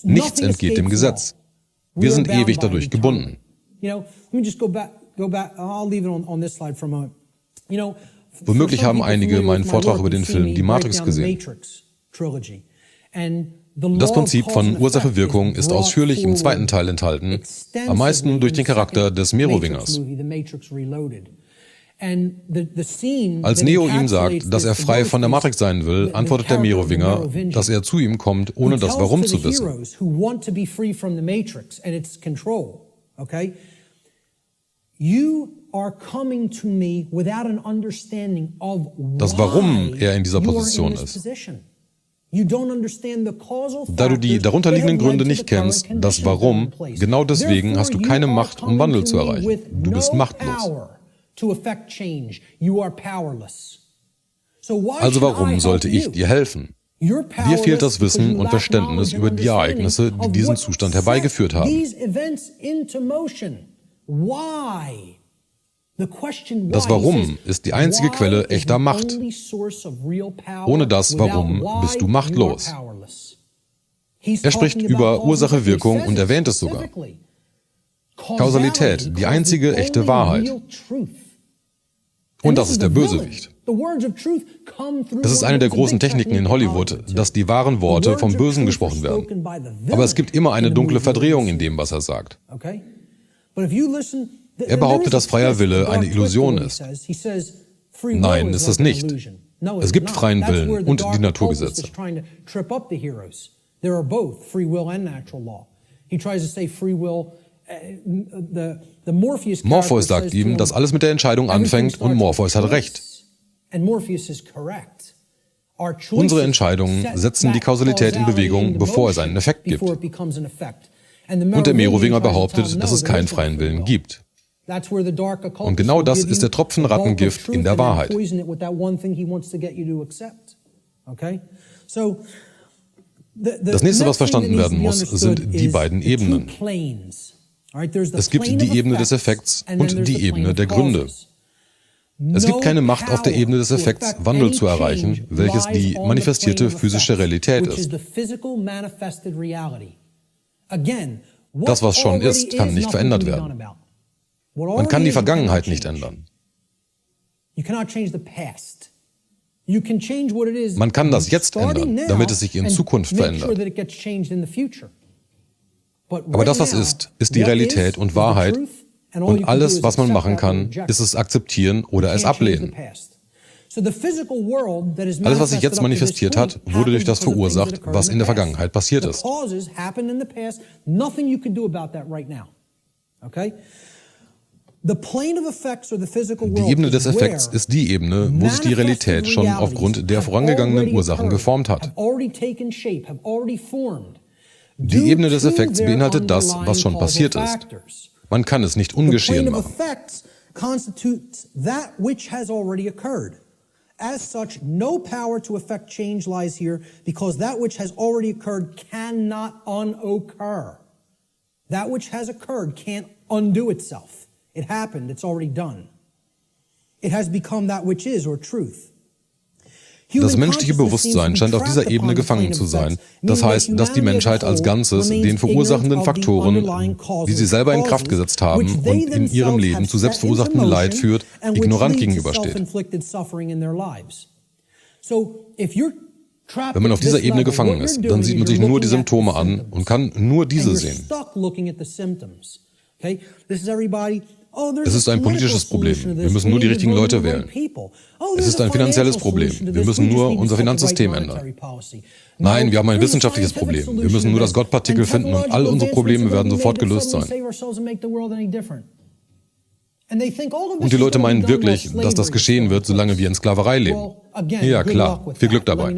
Nichts entgeht dem Gesetz. Wir sind ewig dadurch gebunden. Womöglich haben einige meinen Vortrag über den Film Die Matrix gesehen. Das Prinzip von Ursache-Wirkung ist ausführlich im zweiten Teil enthalten, am meisten durch den Charakter des Merowingers. Als Neo ihm sagt, dass er frei von der Matrix sein will, antwortet der Merowinger, dass er zu ihm kommt, ohne das Warum zu wissen. Das Warum er in dieser Position ist. Da du die darunterliegenden Gründe nicht kennst, das Warum, genau deswegen hast du keine Macht, um Wandel zu erreichen. Du bist machtlos. Also warum sollte ich dir helfen? Dir fehlt das Wissen und Verständnis über die Ereignisse, die diesen Zustand herbeigeführt haben. Das Warum ist die einzige Quelle echter Macht. Ohne das Warum bist du machtlos. Er spricht über Ursache-Wirkung und erwähnt es sogar. Kausalität, die einzige echte Wahrheit. Und das ist der Bösewicht. Das ist eine der großen Techniken in Hollywood, dass die wahren Worte vom Bösen gesprochen werden. Aber es gibt immer eine dunkle Verdrehung in dem, was er sagt. Er behauptet, dass freier Wille eine Illusion ist. Nein, ist es nicht. Es gibt freien Willen und die Naturgesetze. Morpheus sagt ihm, dass alles mit der Entscheidung anfängt und Morpheus hat recht. Unsere Entscheidungen setzen die Kausalität in Bewegung, bevor es einen Effekt gibt. Und der Merowinger behauptet, dass es keinen freien Willen gibt. Und genau das ist der Tropfen Rattengift in der Wahrheit. Das nächste, was verstanden werden muss, sind die beiden Ebenen. Es gibt die Ebene des Effekts und die Ebene der Gründe. Es gibt keine Macht auf der Ebene des Effekts, Wandel zu erreichen, welches die manifestierte physische Realität ist. Das, was schon ist, kann nicht verändert werden. Man kann die Vergangenheit nicht ändern. Man kann das Jetzt ändern, damit es sich in Zukunft verändert. Aber das, was ist die Realität und Wahrheit. Und alles, was man machen kann, ist es akzeptieren oder es ablehnen. Alles, was sich jetzt manifestiert hat, wurde durch das verursacht, was in der Vergangenheit passiert ist. Die Ebene des Effekts ist die Ebene, wo sich die Realität schon aufgrund der vorangegangenen Ursachen geformt hat. Die Ebene des Effekts beinhaltet das, was schon passiert ist. Man kann es nicht ungeschehen machen. As such, no power to affect change lies here, because that which has already occurred cannot unoccur. That which has occurred can't undo itself. It happened, it's already done. It has become that which is, or truth. Das menschliche Bewusstsein scheint auf dieser Ebene gefangen zu sein. Das heißt, dass die Menschheit als Ganzes den verursachenden Faktoren, die sie selber in Kraft gesetzt haben und in ihrem Leben zu selbstverursachten Leid führt, ignorant gegenübersteht. Wenn man auf dieser Ebene gefangen ist, dann sieht man sich nur die Symptome an und kann nur diese sehen. Es ist ein politisches Problem. Wir müssen nur die richtigen Leute wählen. Es ist ein finanzielles Problem. Wir müssen nur unser Finanzsystem ändern. Nein, wir haben ein wissenschaftliches Problem. Wir müssen nur das Gottpartikel finden und all unsere Probleme werden sofort gelöst sein. Und die Leute meinen wirklich, dass das geschehen wird, solange wir in Sklaverei leben. Ja, klar. Viel Glück dabei.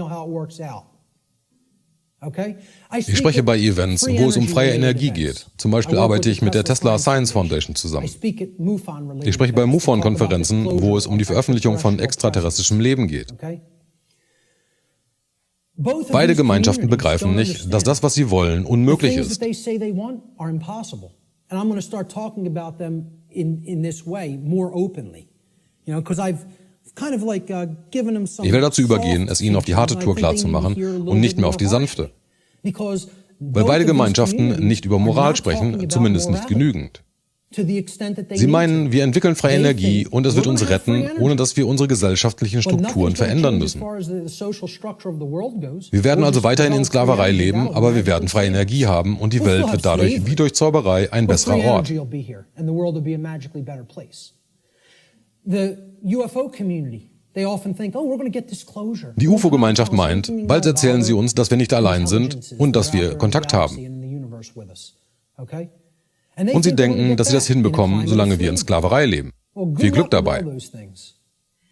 Ich spreche bei Events, wo es um freie Energie geht. Zum Beispiel arbeite ich mit der Tesla Science Foundation zusammen. Ich spreche bei MUFON-Konferenzen, wo es um die Veröffentlichung von extraterrestrischem Leben geht. Beide Gemeinschaften begreifen nicht, dass das, was sie wollen, unmöglich ist. Ich werde dazu übergehen, es ihnen auf die harte Tour klarzumachen und nicht mehr auf die sanfte. Weil beide Gemeinschaften nicht über Moral sprechen, zumindest nicht genügend. Sie meinen, wir entwickeln freie Energie und es wird uns retten, ohne dass wir unsere gesellschaftlichen Strukturen verändern müssen. Wir werden also weiterhin in Sklaverei leben, aber wir werden freie Energie haben und die Welt wird dadurch wie durch Zauberei ein besserer Ort. Die UFO-Gemeinschaft meint, bald erzählen sie uns, dass wir nicht allein sind und dass wir Kontakt haben. Und sie denken, dass sie das hinbekommen, solange wir in Sklaverei leben. Viel Glück dabei.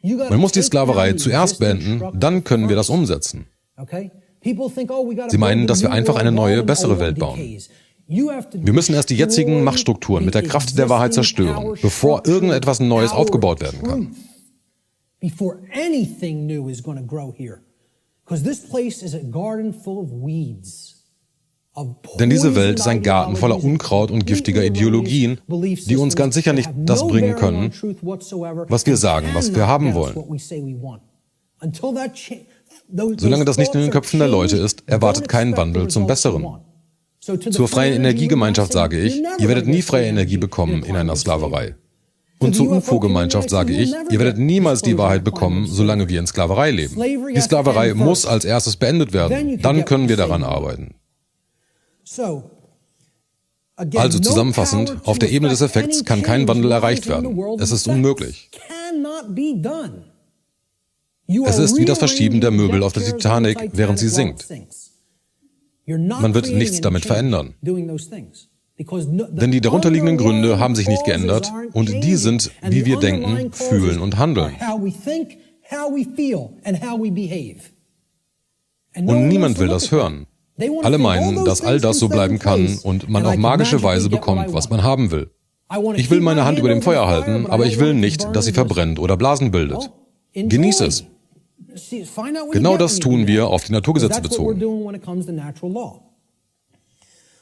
Man muss die Sklaverei zuerst beenden, dann können wir das umsetzen. Sie meinen, dass wir einfach eine neue, bessere Welt bauen. Wir müssen erst die jetzigen Machtstrukturen mit der Kraft der Wahrheit zerstören, bevor irgendetwas Neues aufgebaut werden kann. Before anything new is going to grow here. Because this place is a garden full of weeds. Denn diese Welt ist ein Garten voller Unkraut und giftiger Ideologien, die uns ganz sicher nicht das bringen können, was wir sagen, was wir haben wollen. Solange das nicht in den Köpfen der Leute ist, erwartet kein Wandel zum Besseren. Zur freien Energiegemeinschaft sage ich, ihr werdet nie freie Energie bekommen in einer Sklaverei. Und zur UFO-Gemeinschaft sage ich, ihr werdet niemals die Wahrheit bekommen, solange wir in Sklaverei leben. Die Sklaverei muss als erstes beendet werden. Dann können wir daran arbeiten. Also zusammenfassend, auf der Ebene des Effekts kann kein Wandel erreicht werden. Es ist unmöglich. Es ist wie das Verschieben der Möbel auf der Titanic, während sie sinkt. Man wird nichts damit verändern. Denn die darunterliegenden Gründe haben sich nicht geändert und die sind, wie wir denken, fühlen und handeln. Und niemand will das hören. Alle meinen, dass all das so bleiben kann und man auf magische Weise bekommt, was man haben will. Ich will meine Hand über dem Feuer halten, aber ich will nicht, dass sie verbrennt oder Blasen bildet. Genieß es. Genau das tun wir auf die Naturgesetze bezogen.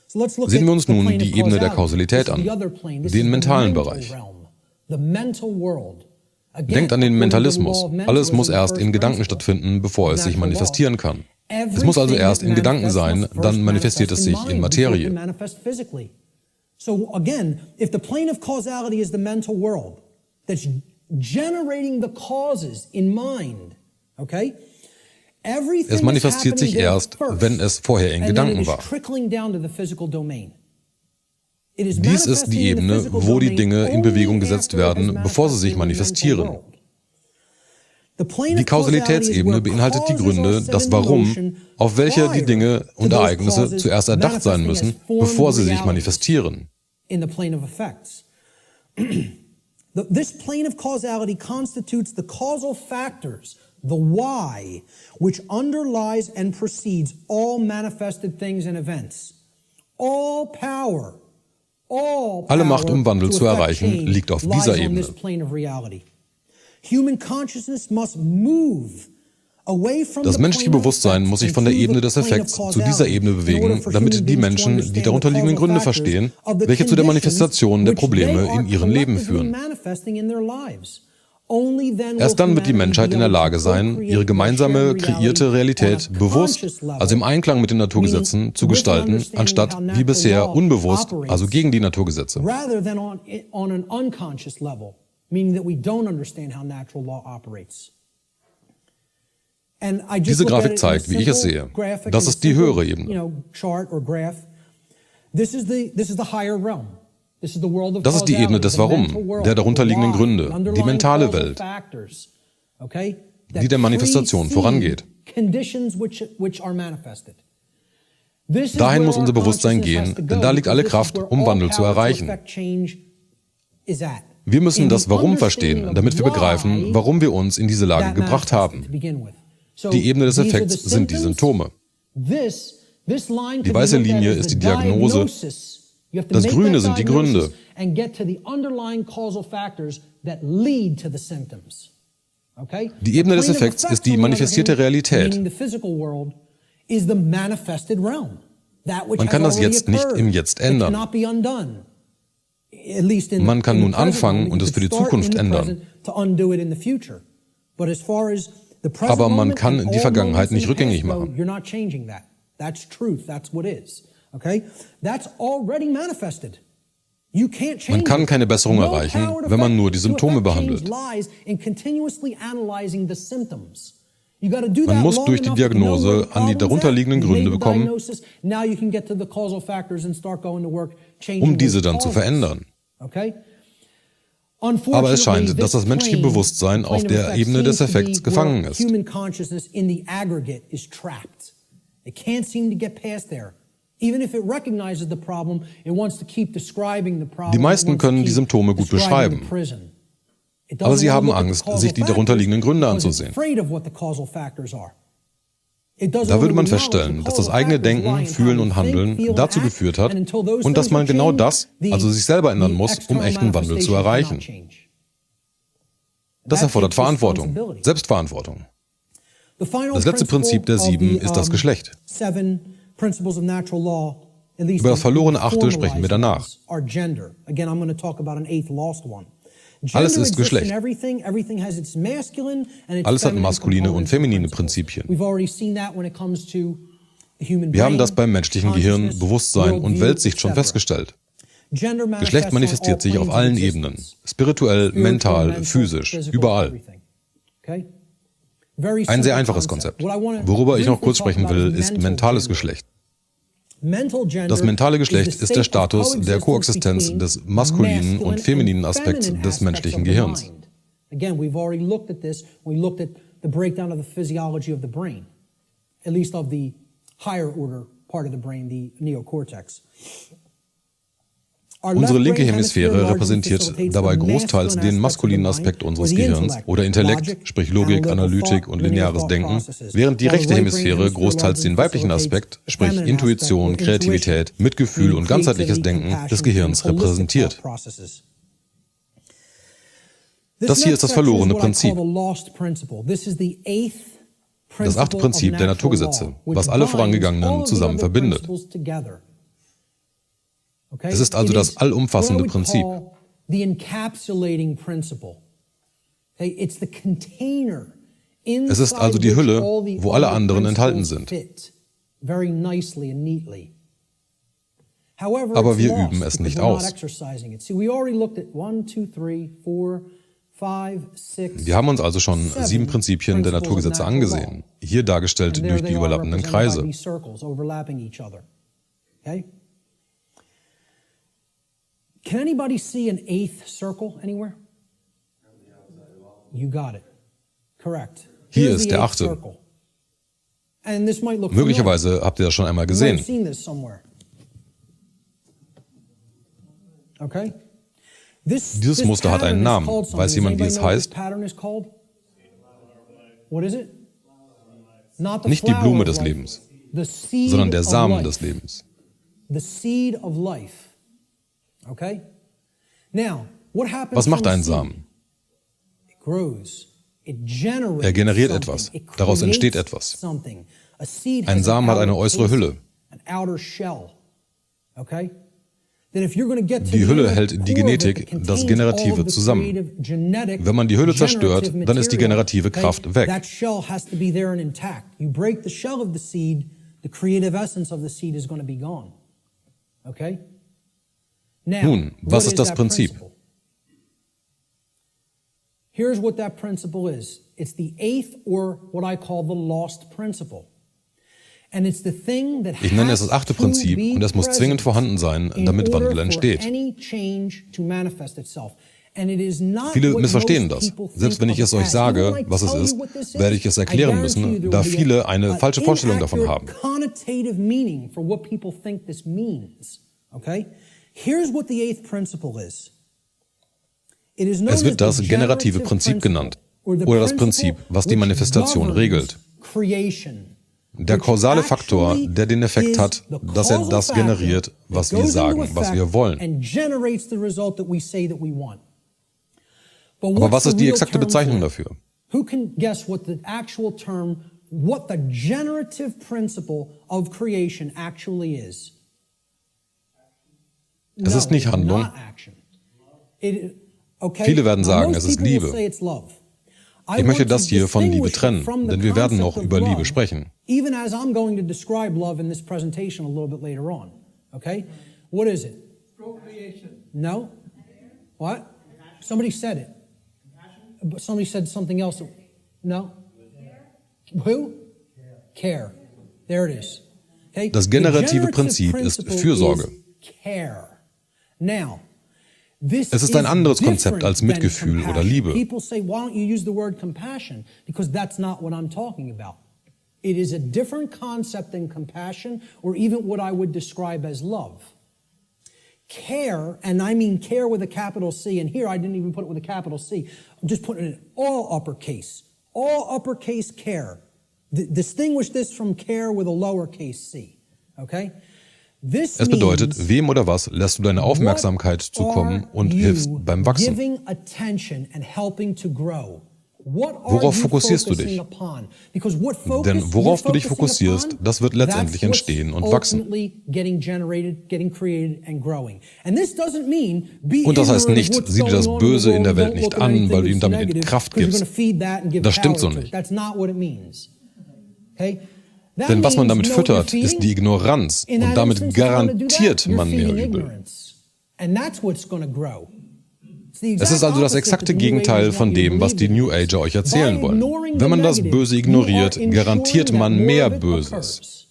Sehen wir uns nun die Ebene der Kausalität an, den mentalen Bereich. Denkt an den Mentalismus. Alles muss erst in Gedanken stattfinden, bevor es sich manifestieren kann. Es muss also erst in Gedanken sein, dann manifestiert es sich in Materie. So again, if the plane of causality is the mental world that's generating the causes in mind, okay? Es manifestiert sich erst, wenn es vorher in Gedanken war. Dies ist die Ebene, wo die Dinge in Bewegung gesetzt werden, bevor sie sich manifestieren. Die Kausalitätsebene beinhaltet die Gründe, das Warum, auf welche die Dinge und Ereignisse zuerst erdacht sein müssen, bevor sie sich manifestieren. This plane of causality constitutes the causal factors, the why, which underlies and precedes all manifested things and events. All power, alle Macht, um Wandel zu erreichen, liegt auf dieser Ebene. Das menschliche Bewusstsein muss sich von der Ebene des Effekts zu dieser Ebene bewegen, damit die Menschen die darunterliegenden Gründe verstehen, welche zu der Manifestation der Probleme in ihrem Leben führen. Erst dann wird die Menschheit in der Lage sein, ihre gemeinsame, kreierte Realität bewusst, also im Einklang mit den Naturgesetzen, zu gestalten, anstatt wie bisher unbewusst, also gegen die Naturgesetze. Diese Grafik zeigt, wie ich es sehe. Das ist die höhere Ebene. Das ist die Ebene des Warum, der darunterliegenden Gründe, die mentale Welt, die der Manifestation vorangeht. Dahin muss unser Bewusstsein gehen, denn da liegt alle Kraft, um Wandel zu erreichen. Wir müssen das Warum verstehen, damit wir begreifen, warum wir uns in diese Lage gebracht haben. Die Ebene des Effekts sind die Symptome. Die weiße Linie ist die Diagnose. Das Grüne sind die Gründe. Die Ebene des Effekts ist die manifestierte Realität. Man kann das Jetzt nicht im Jetzt ändern. Man kann nun anfangen und es für die Zukunft ändern. Aber man kann die Vergangenheit nicht rückgängig machen. Man kann keine Besserung erreichen, wenn man nur die Symptome behandelt. Man muss durch die Diagnose an die darunterliegenden Gründe bekommen, um diese dann zu verändern. Aber es scheint, dass das menschliche Bewusstsein auf der Ebene des Effekts gefangen ist. Die meisten können die Symptome gut beschreiben, aber sie haben Angst, sich die darunterliegenden Gründe anzusehen. Da würde man feststellen, dass das eigene Denken, Fühlen und Handeln dazu geführt hat und dass man genau das, also sich selber ändern muss, um echten Wandel zu erreichen. Das erfordert Verantwortung, Selbstverantwortung. Das letzte Prinzip der 7 ist das Geschlecht. Über das verlorene 8. sprechen wir danach. Alles ist Geschlecht. Alles hat maskuline und feminine Prinzipien. Wir haben das beim menschlichen Gehirn, Bewusstsein und Weltsicht schon festgestellt. Geschlecht manifestiert sich auf allen Ebenen. Spirituell, mental, physisch, überall. Ein sehr einfaches Konzept. Worüber ich noch kurz sprechen will, ist mentales Geschlecht. Das mentale Geschlecht ist der Status der Koexistenz des maskulinen und femininen Aspekts des menschlichen Gehirns. Again, we've already looked at this when we looked at the breakdown of the physiology of the brain, at least of the higher order part of the brain, the neocortex. Unsere linke Hemisphäre repräsentiert dabei großteils den maskulinen Aspekt unseres Gehirns oder Intellekt, sprich Logik, Analytik und lineares Denken, während die rechte Hemisphäre großteils den weiblichen Aspekt, sprich Intuition, Kreativität, Mitgefühl und ganzheitliches Denken des Gehirns repräsentiert. Das hier ist das verlorene Prinzip. Das 8. Prinzip der Naturgesetze, was alle vorangegangenen zusammen verbindet. Es ist also das allumfassende Prinzip. Es ist also die Hülle, wo alle anderen enthalten sind. Aber wir üben es nicht aus. Wir haben uns also schon 7 Prinzipien der Naturgesetze angesehen, hier dargestellt durch die überlappenden Kreise. Can anybody see an 8th circle anywhere? You got it. Correct. Hier ist der 8. Möglicherweise habt ihr das schon einmal gesehen. Okay. Dieses Muster hat einen Namen. Weiß jemand, wie es heißt? Nicht die Blume des Lebens, sondern der Samen des Lebens. Was macht ein Samen? Er generiert etwas. Daraus entsteht etwas. Ein Samen hat eine äußere Hülle. Die Hülle hält die Genetik, das Generative zusammen. Wenn man die Hülle zerstört, dann ist die generative Kraft weg. Nun, was ist das Prinzip? Here's what that principle is. It's the 8th or what I call the lost principle. And it's the thing that Ich nenne es das 8. Prinzip und es muss zwingend vorhanden sein, damit Wandel entsteht. Viele missverstehen das. Selbst wenn ich es euch sage, was es ist, werde ich es erklären müssen, da viele eine falsche Vorstellung davon haben. Es wird das generative Prinzip genannt oder das Prinzip, was die Manifestation regelt. Der kausale Faktor, der den Effekt hat, dass er das generiert, was wir sagen, was wir wollen. Aber was ist die exakte Bezeichnung dafür? What the generative principle of creation actually is? Es ist nicht Handlung. Viele werden sagen, es ist Liebe. Ich möchte das hier von Liebe trennen, denn wir werden noch über Liebe sprechen. Even as I'm going to describe love in this presentation a little bit later on. Okay? What is it? Procreation. No? What? Somebody said it. Somebody said something else. No? Who? Care. There it is. Okay? Das generative Prinzip ist Fürsorge. Es ist ein anderes Konzept als Mitgefühl oder Liebe. It is a different concept than compassion or even what I would describe as love. Care, and I mean care with a capital C, and here I didn't even put it with a capital C. I'm just putting it in all uppercase care. Distinguish this from care with a lowercase c, okay? Es bedeutet, wem oder was lässt du deine Aufmerksamkeit zukommen und hilfst beim Wachsen? Worauf fokussierst du dich? Denn worauf du dich fokussierst, das wird letztendlich entstehen und wachsen. Und das heißt nicht, sieh dir das Böse in der Welt nicht an, weil du ihm damit Kraft gibst. Das stimmt so nicht. Denn was man damit füttert, ist die Ignoranz und damit garantiert man mehr Übel. Es ist also das exakte Gegenteil von dem, was die New Ager euch erzählen wollen. Wenn man das Böse ignoriert, garantiert man mehr Böses.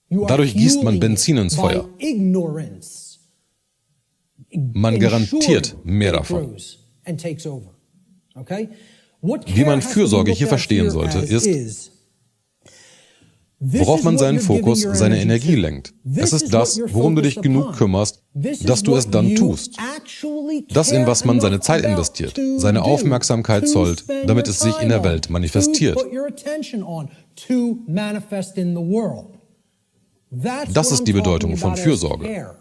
Dadurch gießt man Benzin ins Feuer. Man garantiert mehr davon. Wie man Fürsorge hier verstehen sollte, ist, worauf man seinen Fokus, seine Energie lenkt. Es ist das, worum du dich genug kümmerst, dass du es dann tust. Das, in was man seine Zeit investiert, seine Aufmerksamkeit zollt, damit es sich in der Welt manifestiert. Das ist die Bedeutung von Fürsorge.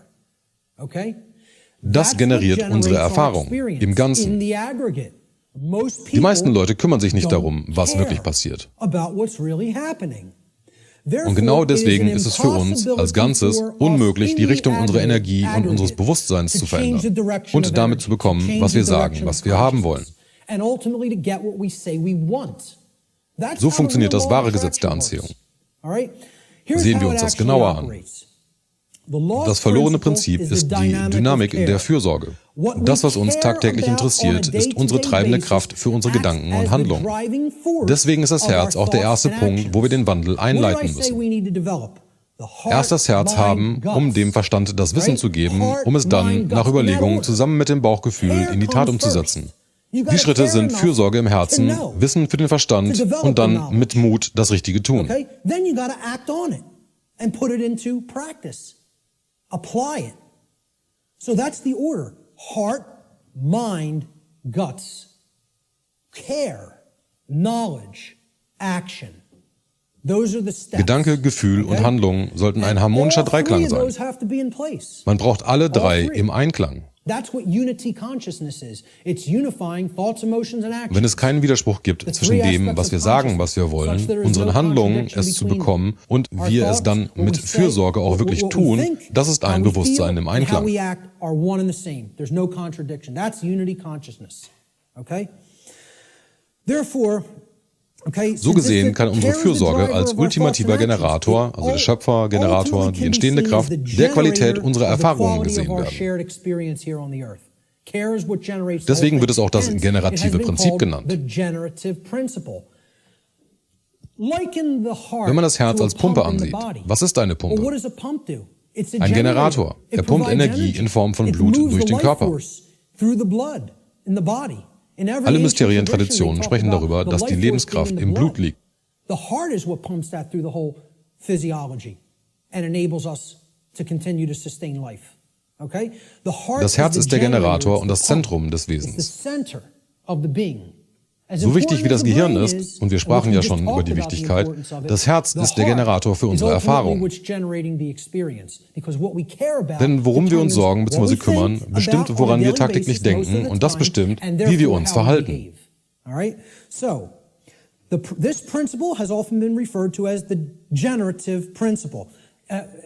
Das generiert unsere Erfahrung im Ganzen. Die meisten Leute kümmern sich nicht darum, was wirklich passiert. Und genau deswegen ist es für uns als Ganzes unmöglich, die Richtung unserer Energie und unseres Bewusstseins zu verändern und damit zu bekommen, was wir sagen, was wir haben wollen. So funktioniert das wahre Gesetz der Anziehung. Sehen wir uns das genauer an. Das verlorene Prinzip ist die Dynamik der Fürsorge. Das, was uns tagtäglich interessiert, ist unsere treibende Kraft für unsere Gedanken und Handlungen. Deswegen ist das Herz auch der erste Punkt, wo wir den Wandel einleiten müssen. Erst das Herz haben, um dem Verstand das Wissen zu geben, um es dann nach Überlegung zusammen mit dem Bauchgefühl in die Tat umzusetzen. Die Schritte sind Fürsorge im Herzen, Wissen für den Verstand und dann mit Mut das Richtige tun. Apply it. So that's the order. Heart, mind, guts. Care, knowledge, action. Those are the steps. Gedanke, Gefühl und Handlung sollten ein harmonischer Dreiklang sein. Man braucht alle drei im Einklang. Wenn es keinen Widerspruch gibt zwischen dem, was wir sagen, was wir wollen, unseren Handlungen, es zu bekommen und wir es dann mit Fürsorge auch wirklich tun, das ist ein Bewusstsein im Einklang. So gesehen kann unsere Fürsorge als ultimativer Generator, also der Schöpfer, Generator, die entstehende Kraft der Qualität unserer Erfahrungen gesehen werden. Deswegen wird es auch das generative Prinzip genannt. Wenn man das Herz als Pumpe ansieht, was ist eine Pumpe? Ein Generator. Er pumpt Energie in Form von Blut durch den Körper. Alle Mysterientraditionen sprechen darüber, dass die Lebenskraft im Blut liegt. Das Herz ist der Generator und das Zentrum des Wesens. So wichtig wie das Gehirn ist, und wir sprachen ja schon über die Wichtigkeit, das Herz ist der Generator für unsere Erfahrung. Denn worum wir uns sorgen bzw. kümmern, bestimmt, woran wir tagtäglich denken, und das bestimmt, wie wir uns verhalten.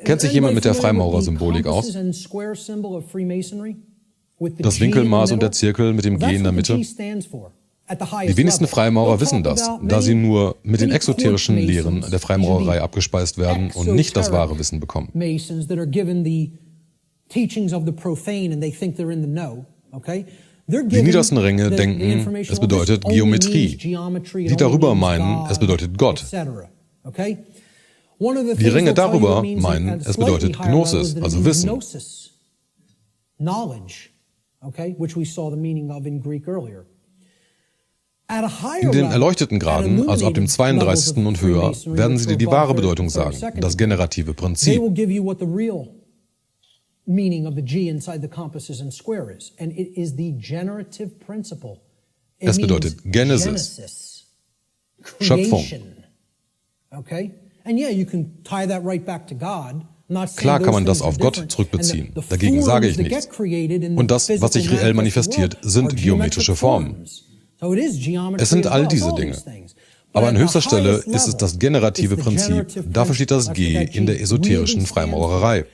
Kennt sich jemand mit der Freimaurer-Symbolik aus? Das Winkelmaß und der Zirkel mit dem G in der Mitte? Die wenigsten Freimaurer wissen das, da sie nur mit den exoterischen Lehren der Freimaurerei abgespeist werden und nicht das wahre Wissen bekommen. Die niedersten Ränge denken, es bedeutet Geometrie. Die darüber meinen, es bedeutet Gott. Die Ränge darüber meinen, es bedeutet Gnosis, also Wissen. In den erleuchteten Graden, also ab dem 32. und höher, werden sie dir die wahre Bedeutung sagen, das generative Prinzip. Es bedeutet Genesis, Schöpfung. Klar kann man das auf Gott zurückbeziehen, dagegen sage ich nichts. Und das, was sich reell manifestiert, sind geometrische Formen. Es sind all diese Dinge. Aber an höchster Stelle ist es das generative Prinzip, dafür steht das G in der esoterischen Freimaurerei.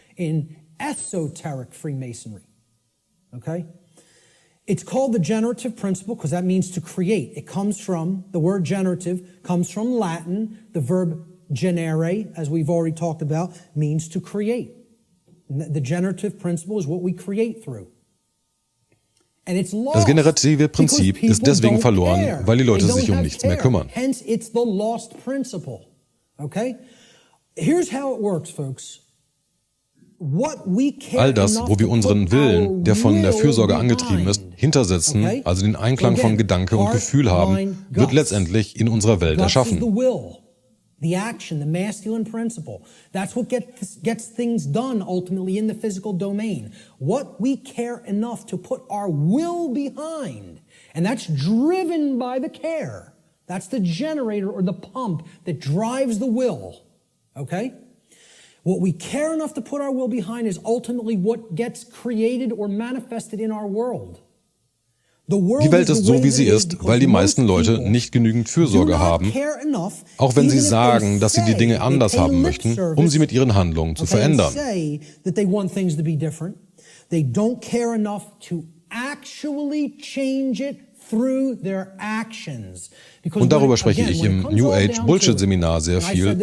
It's called the generative principle because that means to create. It comes from, the word generative comes from Latin. The verb generare, as we've already talked about, means to create. The generative principle is what we create through. Das generative Prinzip ist deswegen verloren, weil die Leute sich um nichts mehr kümmern. Here's how it works, folks. All das, wo wir unseren Willen, der von der Fürsorge angetrieben ist, hintersetzen, also den Einklang von Gedanke und Gefühl haben, wird letztendlich in unserer Welt erschaffen. The action, the masculine principle. That's what gets things done ultimately in the physical domain. What we care enough to put our will behind. And that's driven by the care. That's the generator or the pump that drives the will. Okay? What we care enough to put our will behind is ultimately what gets created or manifested in our world. Die Welt ist so, wie sie ist, weil die meisten Leute nicht genügend Fürsorge haben, auch wenn sie sagen, dass sie die Dinge anders haben möchten, um sie mit ihren Handlungen zu verändern. Und darüber spreche ich im New Age Bullshit Seminar sehr viel.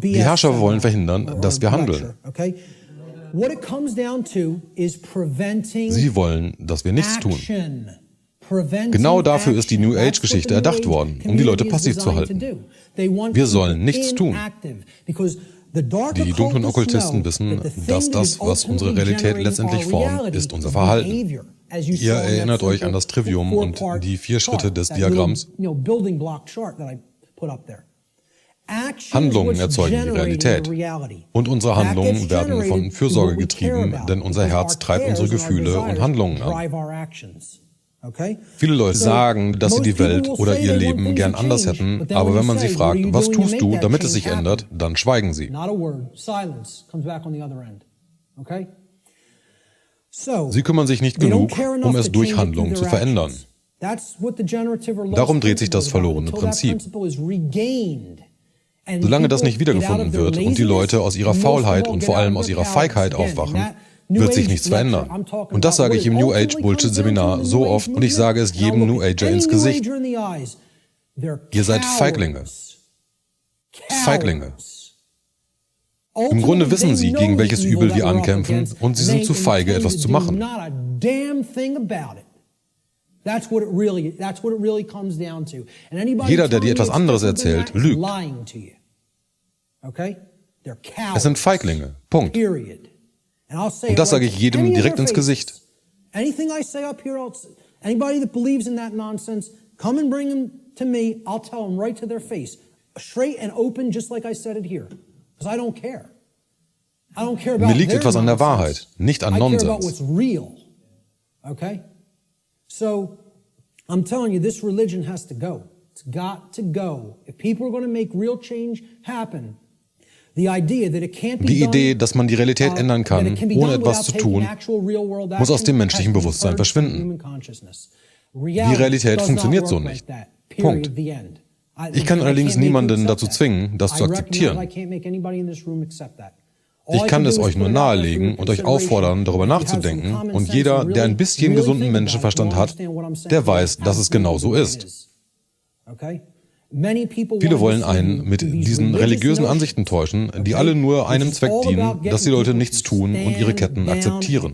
Die Herrscher wollen verhindern, dass wir handeln. Sie wollen, dass wir nichts tun. Genau dafür ist die New Age-Geschichte erdacht worden, um die Leute passiv zu halten. Wir sollen nichts tun. Die dunklen Okkultisten wissen, dass das, was unsere Realität letztendlich formt, ist unser Verhalten. Ihr erinnert euch an das Trivium und die 4 Schritte des Diagramms. Handlungen erzeugen die Realität. Und unsere Handlungen werden von Fürsorge getrieben, denn unser Herz treibt unsere Gefühle und Handlungen an. Viele Leute sagen, dass sie die Welt oder ihr Leben gern anders hätten, aber wenn man sie fragt, was tust du, damit es sich ändert, dann schweigen sie. Sie kümmern sich nicht genug, um es durch Handlungen zu verändern. Darum dreht sich das verlorene Prinzip. Solange das nicht wiedergefunden wird und die Leute aus ihrer Faulheit und vor allem aus ihrer Feigheit aufwachen, wird sich nichts verändern. Und das sage ich im New Age Bullshit Seminar so oft und ich sage es jedem New Ager ins Gesicht. Ihr seid Feiglinge. Feiglinge. Im Grunde wissen sie, gegen welches Übel wir ankämpfen und sie sind zu feige, etwas zu machen. Jeder, der dir etwas anderes erzählt, lügt. Es sind Feiglinge. Punkt. Und das sage ich jedem direkt ins Gesicht. Anybody that believes in that nonsense, come and bring them to me. I'll tell them right to their face, straight and open, just like I said it here, because I don't care. I don't care about Mir liegt their etwas an der nonsense. Wahrheit, nicht an I care about Nonsens. what's real. Okay? So, I'm telling you, this religion has to go. It's got to go. If people are going to make real change happen, die Idee, dass man die Realität ändern kann, ohne etwas zu tun, muss aus dem menschlichen Bewusstsein verschwinden. Die Realität funktioniert so nicht. Punkt. Ich kann allerdings niemanden dazu zwingen, das zu akzeptieren. Ich kann es euch nur nahelegen und euch auffordern, darüber nachzudenken. Und jeder, der ein bisschen gesunden Menschenverstand hat, der weiß, dass es genau so ist. Viele wollen einen mit diesen religiösen Ansichten täuschen, die alle nur einem Zweck dienen, dass die Leute nichts tun und ihre Ketten akzeptieren.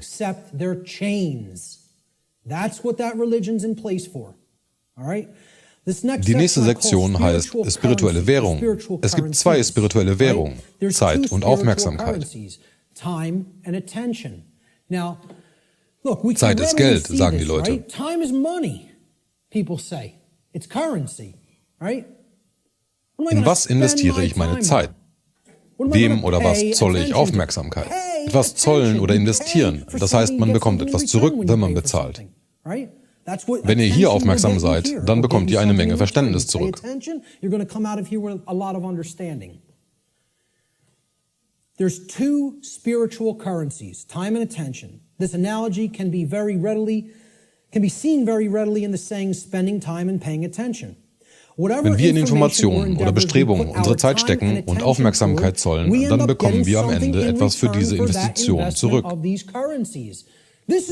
Die nächste Sektion heißt spirituelle Währung. Es gibt 2 spirituelle Währungen, Zeit und Aufmerksamkeit. Zeit ist Geld, sagen die Leute. In was investiere ich meine Zeit? Wem oder was zolle ich Aufmerksamkeit? Etwas zollen oder investieren, das heißt, man bekommt etwas zurück, wenn man bezahlt. Wenn ihr hier aufmerksam seid, dann bekommt ihr eine Menge Verständnis zurück. There's 2 spiritual currencies, time and attention. This analogy can be seen very readily in the saying spending time and paying attention. Wenn wir in Informationen oder Bestrebungen unsere Zeit stecken und Aufmerksamkeit zollen, dann bekommen wir am Ende etwas für diese Investition zurück.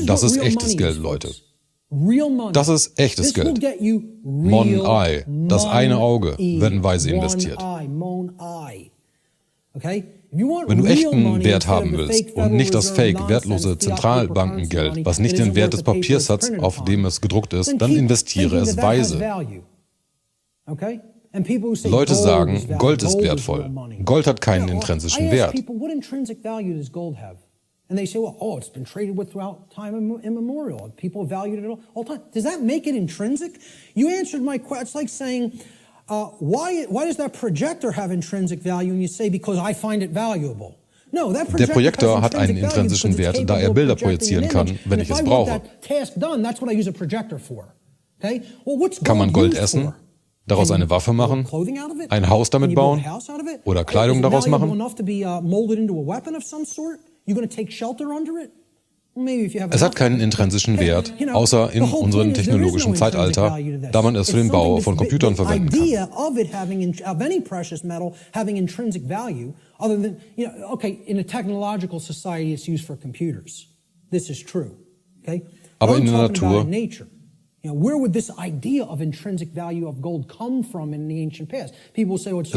Das ist echtes Geld, Leute. Das ist echtes Geld. Mon Eye, das eine Auge, werden weise investiert. Wenn du echten Wert haben willst und nicht das fake, wertlose Zentralbankengeld, was nicht den Wert des Papiers hat, auf dem es gedruckt ist, dann investiere es weise. Leute sagen, Gold ist wertvoll. Gold hat keinen intrinsischen Wert. And they say, well, oh, it's been traded with throughout time immemorial. People have valued it all time. Does that make it intrinsic? You answered my question. It's like saying, why does that projector have intrinsic value? And you say, because I find it valuable. No, that Der Projektor hat einen intrinsischen Wert, da er Bilder projizieren kann, wenn ich es brauche. Kann man Gold essen? Daraus eine Waffe machen? Ein Haus damit bauen? Oder Kleidung daraus machen? Es hat keinen intrinsischen Wert, außer in unserem technologischen Zeitalter, da man es für den Bau von Computern verwenden kann. Aber in der Natur, es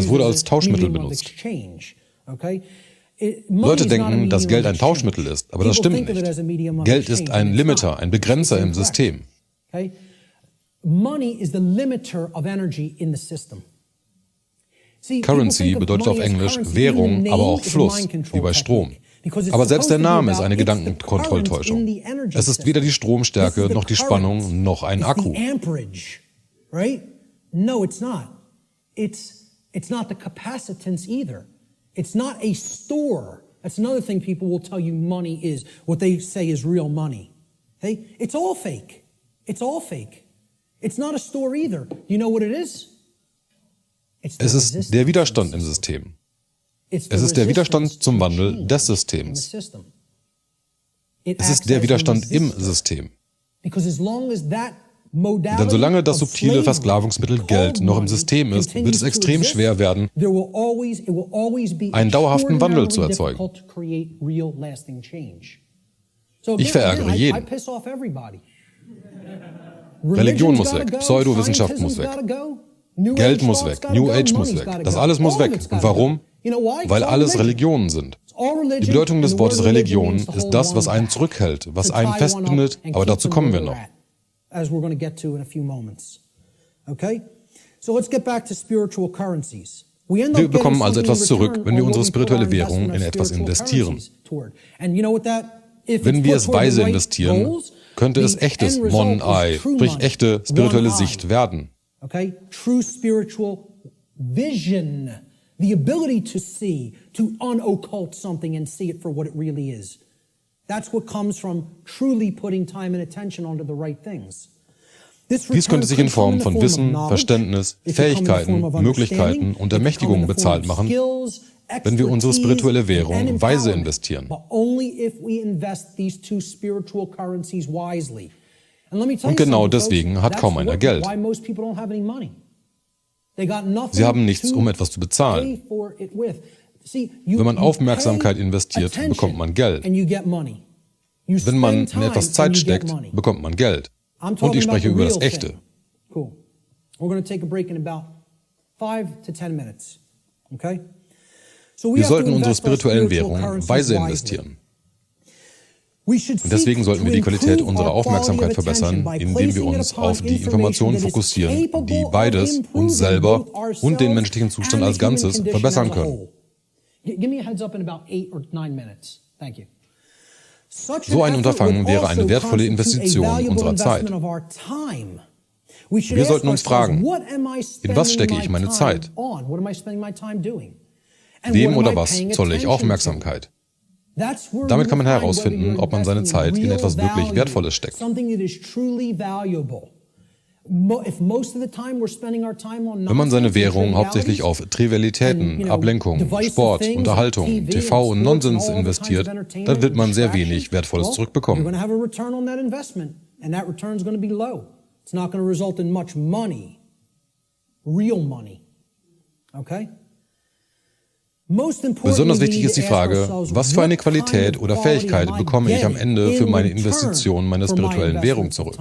wurde als Tauschmittel benutzt. Leute denken, dass Geld ein Tauschmittel ist, aber das stimmt nicht. Geld ist ein Limiter, ein Begrenzer im System. Currency bedeutet auf Englisch Währung, aber auch Fluss, wie bei Strom. Aber selbst der Name ist eine Gedankenkontrolltäuschung. Es ist weder die Stromstärke, noch die Spannung, noch ein Akku. No, it's not. It's not the capacitance either. It's not a store. That's another thing people will tell you money is, what they say is real money. Okay? It's all fake. It's all fake. It's not a store either. You know what it is? Es ist der Widerstand im System. Es ist der Widerstand zum Wandel des Systems. Es ist der Widerstand im System. Denn solange das subtile Versklavungsmittel Geld noch im System ist, wird es extrem schwer werden, einen dauerhaften Wandel zu erzeugen. Ich verärgere jeden. Religion muss weg, Pseudowissenschaft muss weg, Geld muss weg, New Age muss weg, das alles muss weg. Und warum? Weil alles Religionen sind. Die Bedeutung des Wortes Religion ist das, was einen zurückhält, was einen festbindet, aber dazu kommen wir noch. As we're going to get to in a few moments. Okay? So let's get back to spiritual currencies. Wir bekommen also etwas zurück, wenn wir unsere spirituelle Währung in etwas investieren. Wenn wir es weise investieren, könnte es echtes Mon-Ai, sprich echte spirituelle Sicht werden. Okay? True spiritual vision. The ability to see, to unoccult something and see it for what it really is. That's what comes from truly putting time and attention onto the right things. Dies könnte sich in Form von Wissen, Verständnis, Fähigkeiten, Möglichkeiten und Ermächtigungen bezahlt machen, wenn wir unsere spirituelle Währung weise investieren. Und genau deswegen hat kaum einer Geld. Sie haben nichts, um etwas zu bezahlen. Wenn man Aufmerksamkeit investiert, bekommt man Geld. Wenn man in etwas Zeit steckt, bekommt man Geld. Und ich spreche über das Echte. Wir sollten unsere spirituellen Währungen weise investieren. Und deswegen sollten wir die Qualität unserer Aufmerksamkeit verbessern, indem wir uns auf die Informationen fokussieren, die beides, uns selber und den menschlichen Zustand als Ganzes, verbessern können. So ein Unterfangen wäre eine wertvolle Investition unserer Zeit. Wir sollten uns fragen, in was stecke ich meine Zeit? Wem oder was zolle ich Aufmerksamkeit? Damit kann man herausfinden, ob man seine Zeit in etwas wirklich Wertvolles steckt. Wenn man seine Währung hauptsächlich auf Trivialitäten, Ablenkung, Sport, Unterhaltung, TV und Nonsens investiert, dann wird man sehr wenig Wertvolles zurückbekommen. Besonders wichtig ist die Frage, was für eine Qualität oder Fähigkeit bekomme ich am Ende für meine Investition meiner spirituellen Währung zurück?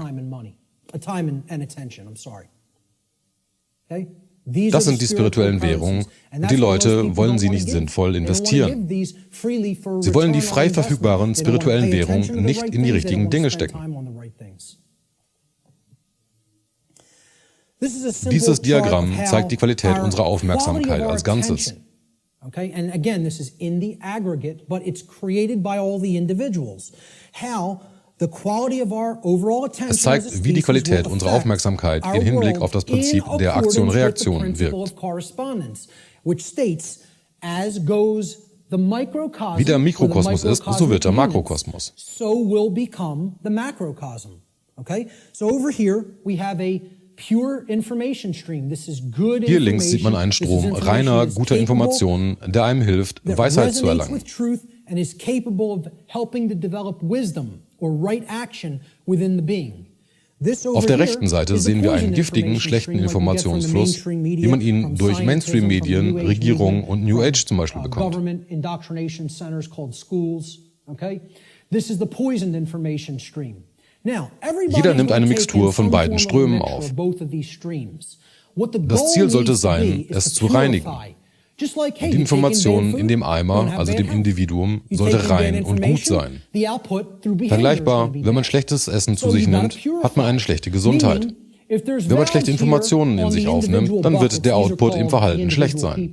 Das sind die spirituellen Währungen und die Leute wollen sie nicht sinnvoll investieren. Sie wollen die frei verfügbaren spirituellen Währungen nicht in die richtigen Dinge stecken. Dieses Diagramm zeigt die Qualität unserer Aufmerksamkeit als Ganzes. Okay, and again, this is in the aggregate, but it's created by all the individuals. How the quality of our overall attention Es zeigt, wie die Qualität unserer Aufmerksamkeit im Hinblick auf das Prinzip der Aktion-Reaktion wirkt. Wie der Mikrokosmos ist, so wird der Makrokosmos. So will become the macrocosm. Okay? So over here we have a pure information stream. This is good information. Hier links sieht man einen Strom reiner, guter Informationen, der einem hilft, Weisheit zu erlangen. And is capable of helping to develop wisdom or right action within the being. Auf der rechten Seite sehen wir einen giftigen, schlechten Informationsfluss, wie man ihn durch Mainstream-Medien, Regierungen und New Age zum Beispiel bekommt. Jeder nimmt eine Mixtur von beiden Strömen auf. Das Ziel sollte sein, es zu reinigen. Die Information in dem Eimer, also dem Individuum, sollte rein und gut sein. Vergleichbar, wenn man schlechtes Essen zu sich nimmt, hat man eine schlechte Gesundheit. Wenn man schlechte Informationen in sich aufnimmt, dann wird der Output im Verhalten schlecht sein.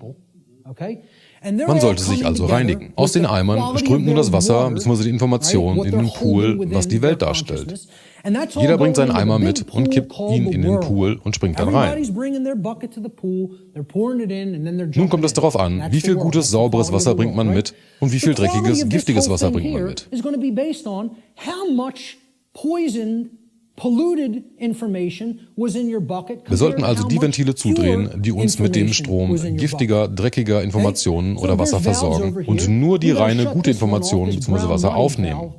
Man sollte sich also reinigen. Aus den Eimern strömt nun das Wasser bzw. die Information in den Pool, was die Welt darstellt. Jeder bringt seinen Eimer mit und kippt ihn in den Pool und springt dann rein. Nun kommt es darauf an, wie viel gutes, sauberes Wasser bringt man mit und wie viel dreckiges, giftiges Wasser bringt man mit. Wir sollten also die Ventile zudrehen, die uns mit dem Strom giftiger, dreckiger Informationen oder Wasser versorgen und nur die reine, gute Information bzw. Wasser aufnehmen.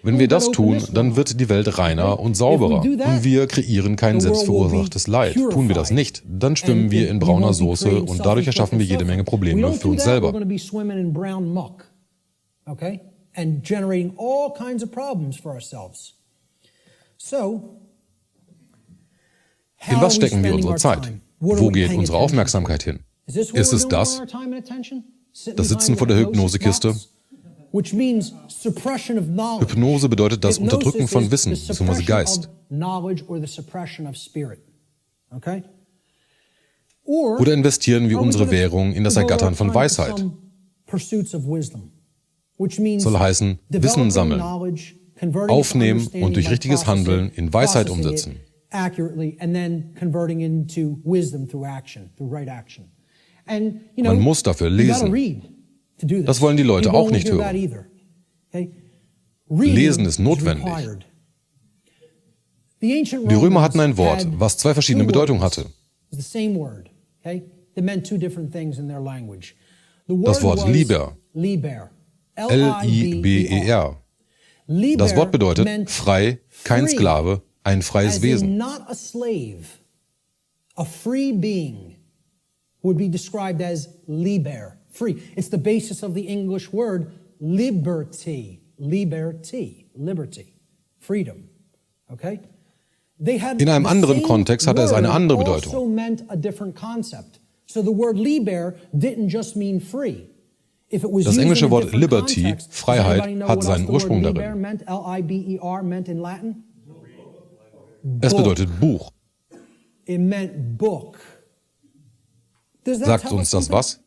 Wenn wir das tun, dann wird die Welt reiner und sauberer und wir kreieren kein selbstverursachtes Leid. Tun wir das nicht, dann schwimmen wir in brauner Soße und dadurch erschaffen wir jede Menge Probleme für uns selber. And generating all kinds of problems for ourselves. In was stecken wir unsere Zeit? Wo geht unsere Aufmerksamkeit hin? Ist es das? Das Sitzen vor der Hypnosekiste? Hypnose bedeutet das Unterdrücken von Wissen bzw. Geist. Oder investieren wir unsere Währung in das Ergattern von Weisheit? Soll heißen, Wissen sammeln, aufnehmen und durch richtiges Handeln in Weisheit umsetzen. Man muss dafür lesen. Das wollen die Leute auch nicht hören. Lesen ist notwendig. Die Römer hatten ein Wort, was zwei verschiedene Bedeutungen hatte. Das Wort Liber, L-I-B-E-R. Das Wort bedeutet frei, kein Sklave, ein freies Wesen. A free being would be described as liber, free. It's the basis of the English word liberty, liberty, liberty, freedom. Okay? In einem anderen Kontext hatte es eine andere Bedeutung. So the word liber didn't just mean free. Das englische Wort Liberty, Freiheit, hat seinen Ursprung darin. Es bedeutet Buch. Sagt uns das was?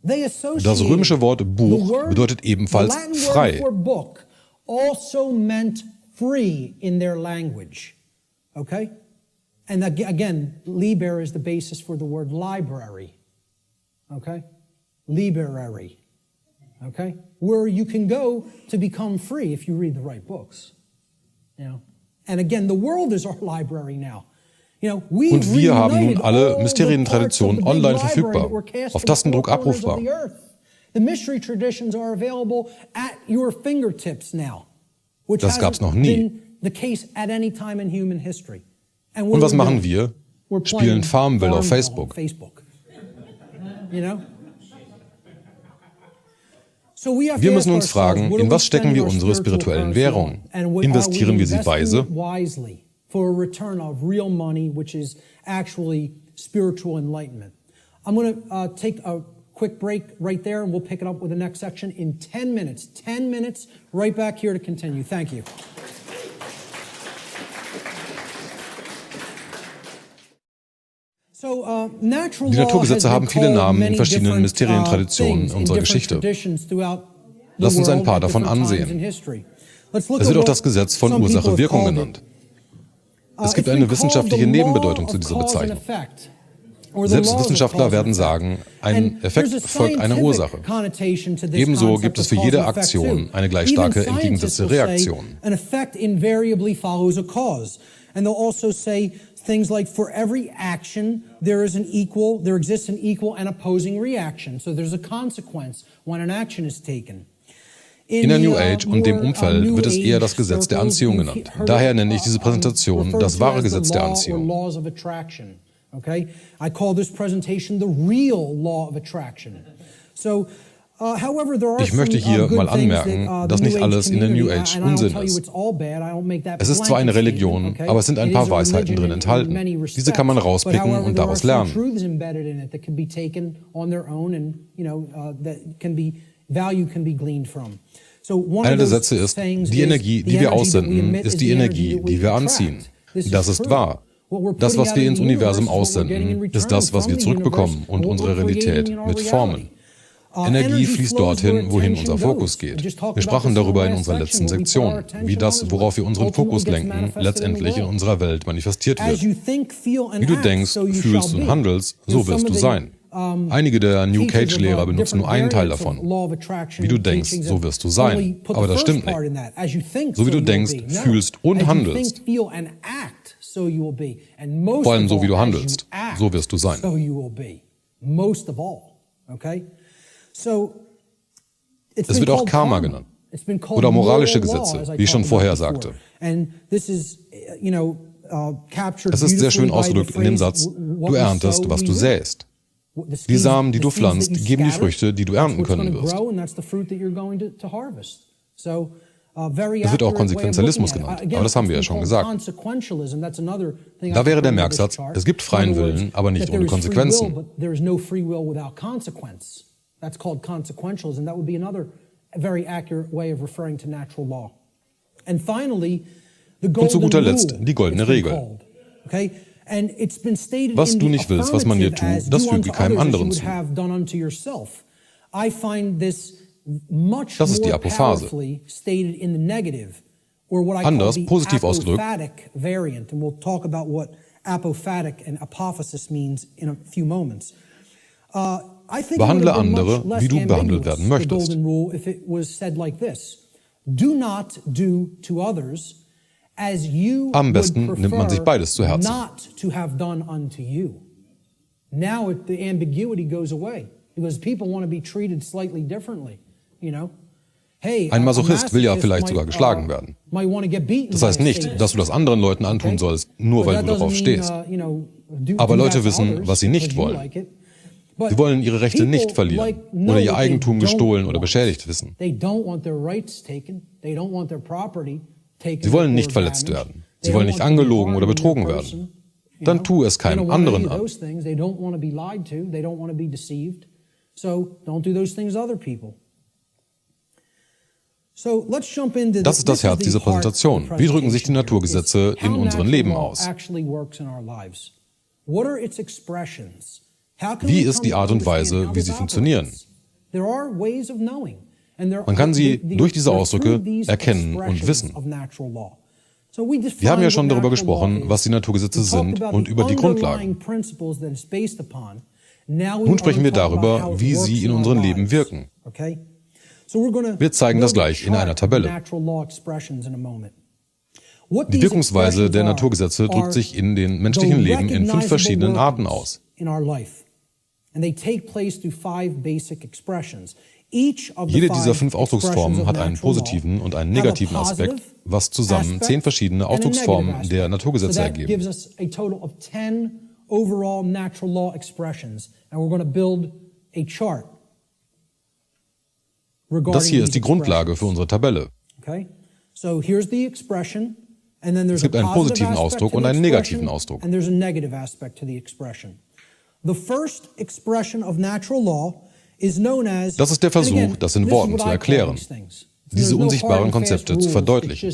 Das römische Wort Buch bedeutet ebenfalls frei. And again, liber is the basis for the word library. Okay? Liberary. Okay? Where you can go to become free if you read the right books. You know? And again, the world is our library now. Und wir haben nun alle Mysterientraditionen online verfügbar, auf Tastendruck abrufbar. Das gab's noch nie. Und was machen wir? Spielen Farmville auf Facebook. Wir müssen uns fragen, in was stecken wir unsere spirituellen Währungen? Investieren wir sie weise? For a return of real money, which is actually spiritual enlightenment. I'm going to take a quick break right there, and we'll pick it up with the next section in 10 minutes. 10 minutes, right back here to continue. Thank you. Die Naturgesetze haben viele Namen in verschiedenen Mysterientraditionen unserer Geschichte. Lass uns ein paar davon ansehen. Es wird auch das Gesetz von Ursache-Wirkung genannt. Es gibt eine wissenschaftliche Nebenbedeutung zu dieser Bezeichnung. Selbst Wissenschaftler werden sagen, ein Effekt folgt einer Ursache. Ebenso gibt es für jede Aktion eine gleich starke entgegengesetzte Reaktion. Things like for every action there exists an equal and opposing reaction. So there's a consequence when an action is taken. In der New Age und dem Umfeld wird es eher das Gesetz der Anziehung genannt. Daher nenne ich diese Präsentation das wahre Gesetz der Anziehung. Okay? I call this presentation the real law of attraction. So ich möchte hier mal anmerken, dass nicht alles in der New Age Unsinn ist. Es ist zwar eine Religion, aber es sind ein paar Weisheiten drin enthalten. Diese kann man rauspicken und daraus lernen. Einer der Sätze ist, die Energie, die wir aussenden, ist die Energie, die wir anziehen. Das ist wahr. Das, was wir ins Universum aussenden, ist das, was wir zurückbekommen und unsere Realität mit formen. Energie fließt dorthin, wohin unser Fokus geht. Wir sprachen darüber in unserer letzten Sektion, wie das, worauf wir unseren Fokus lenken, letztendlich in unserer Welt manifestiert wird. Wie du denkst, fühlst und handelst, so wirst du sein. Einige der New Age-Lehrer benutzen nur einen Teil davon. Wie du denkst, so wirst du sein. Aber das stimmt nicht. So wie du denkst, fühlst und handelst, vor allem so wie du handelst, so wirst du sein. Es wird auch Karma genannt oder moralische Gesetze, wie ich schon vorher sagte. Es ist sehr schön ausgedrückt in dem Satz, du erntest, was du säst. Die Samen, die du pflanzt, geben die Früchte, die du ernten können wirst. Es wird auch Konsequenzialismus genannt, aber das haben wir ja schon gesagt. Da wäre der Merksatz, es gibt freien Willen, aber nicht ohne Konsequenzen. That's called consequentialism. That would be another very accurate way of referring to natural law. And finally, the golden rule. Und zu guter Letzt die goldene Regel. Okay? And it's been stated was du nicht willst, was man dir tut, das füge keinem anderen zu. Das ist die Apophase. Anders, positiv ausgedrückt, variant, and we'll talk about what apophatic and apophasis means in a few moments. Behandle andere, wie du behandelt werden möchtest. Am besten nimmt man sich beides zu Herzen. Ein Masochist will ja vielleicht sogar geschlagen werden. Das heißt nicht, dass du das anderen Leuten antun sollst, nur weil du darauf stehst. Aber Leute wissen, was sie nicht wollen. Sie wollen ihre Rechte nicht verlieren oder ihr Eigentum gestohlen oder beschädigt wissen. Sie wollen nicht verletzt werden. Sie wollen nicht angelogen oder betrogen werden. Dann tu es keinem anderen an. Das ist das Herz dieser Präsentation. Wie drücken sich die Naturgesetze in unserem Leben aus? Wie ist die Art und Weise, wie sie funktionieren? Man kann sie durch diese Ausdrücke erkennen und wissen. Wir haben ja schon darüber gesprochen, was die Naturgesetze sind und über die Grundlagen. Nun sprechen wir darüber, wie sie in unserem Leben wirken. Wir zeigen das gleich in einer Tabelle. Die Wirkungsweise der Naturgesetze drückt sich in den menschlichen Leben in 5 verschiedenen Arten aus. Jede dieser 5 Ausdrucksformen hat einen positiven und einen negativen Aspekt, was zusammen 10 verschiedene Ausdrucksformen der Naturgesetze ergeben. Das hier ist die Grundlage für unsere Tabelle. Es gibt einen positiven Ausdruck und einen negativen Ausdruck. Das ist der Versuch, das in Worten zu erklären, diese unsichtbaren Konzepte zu verdeutlichen.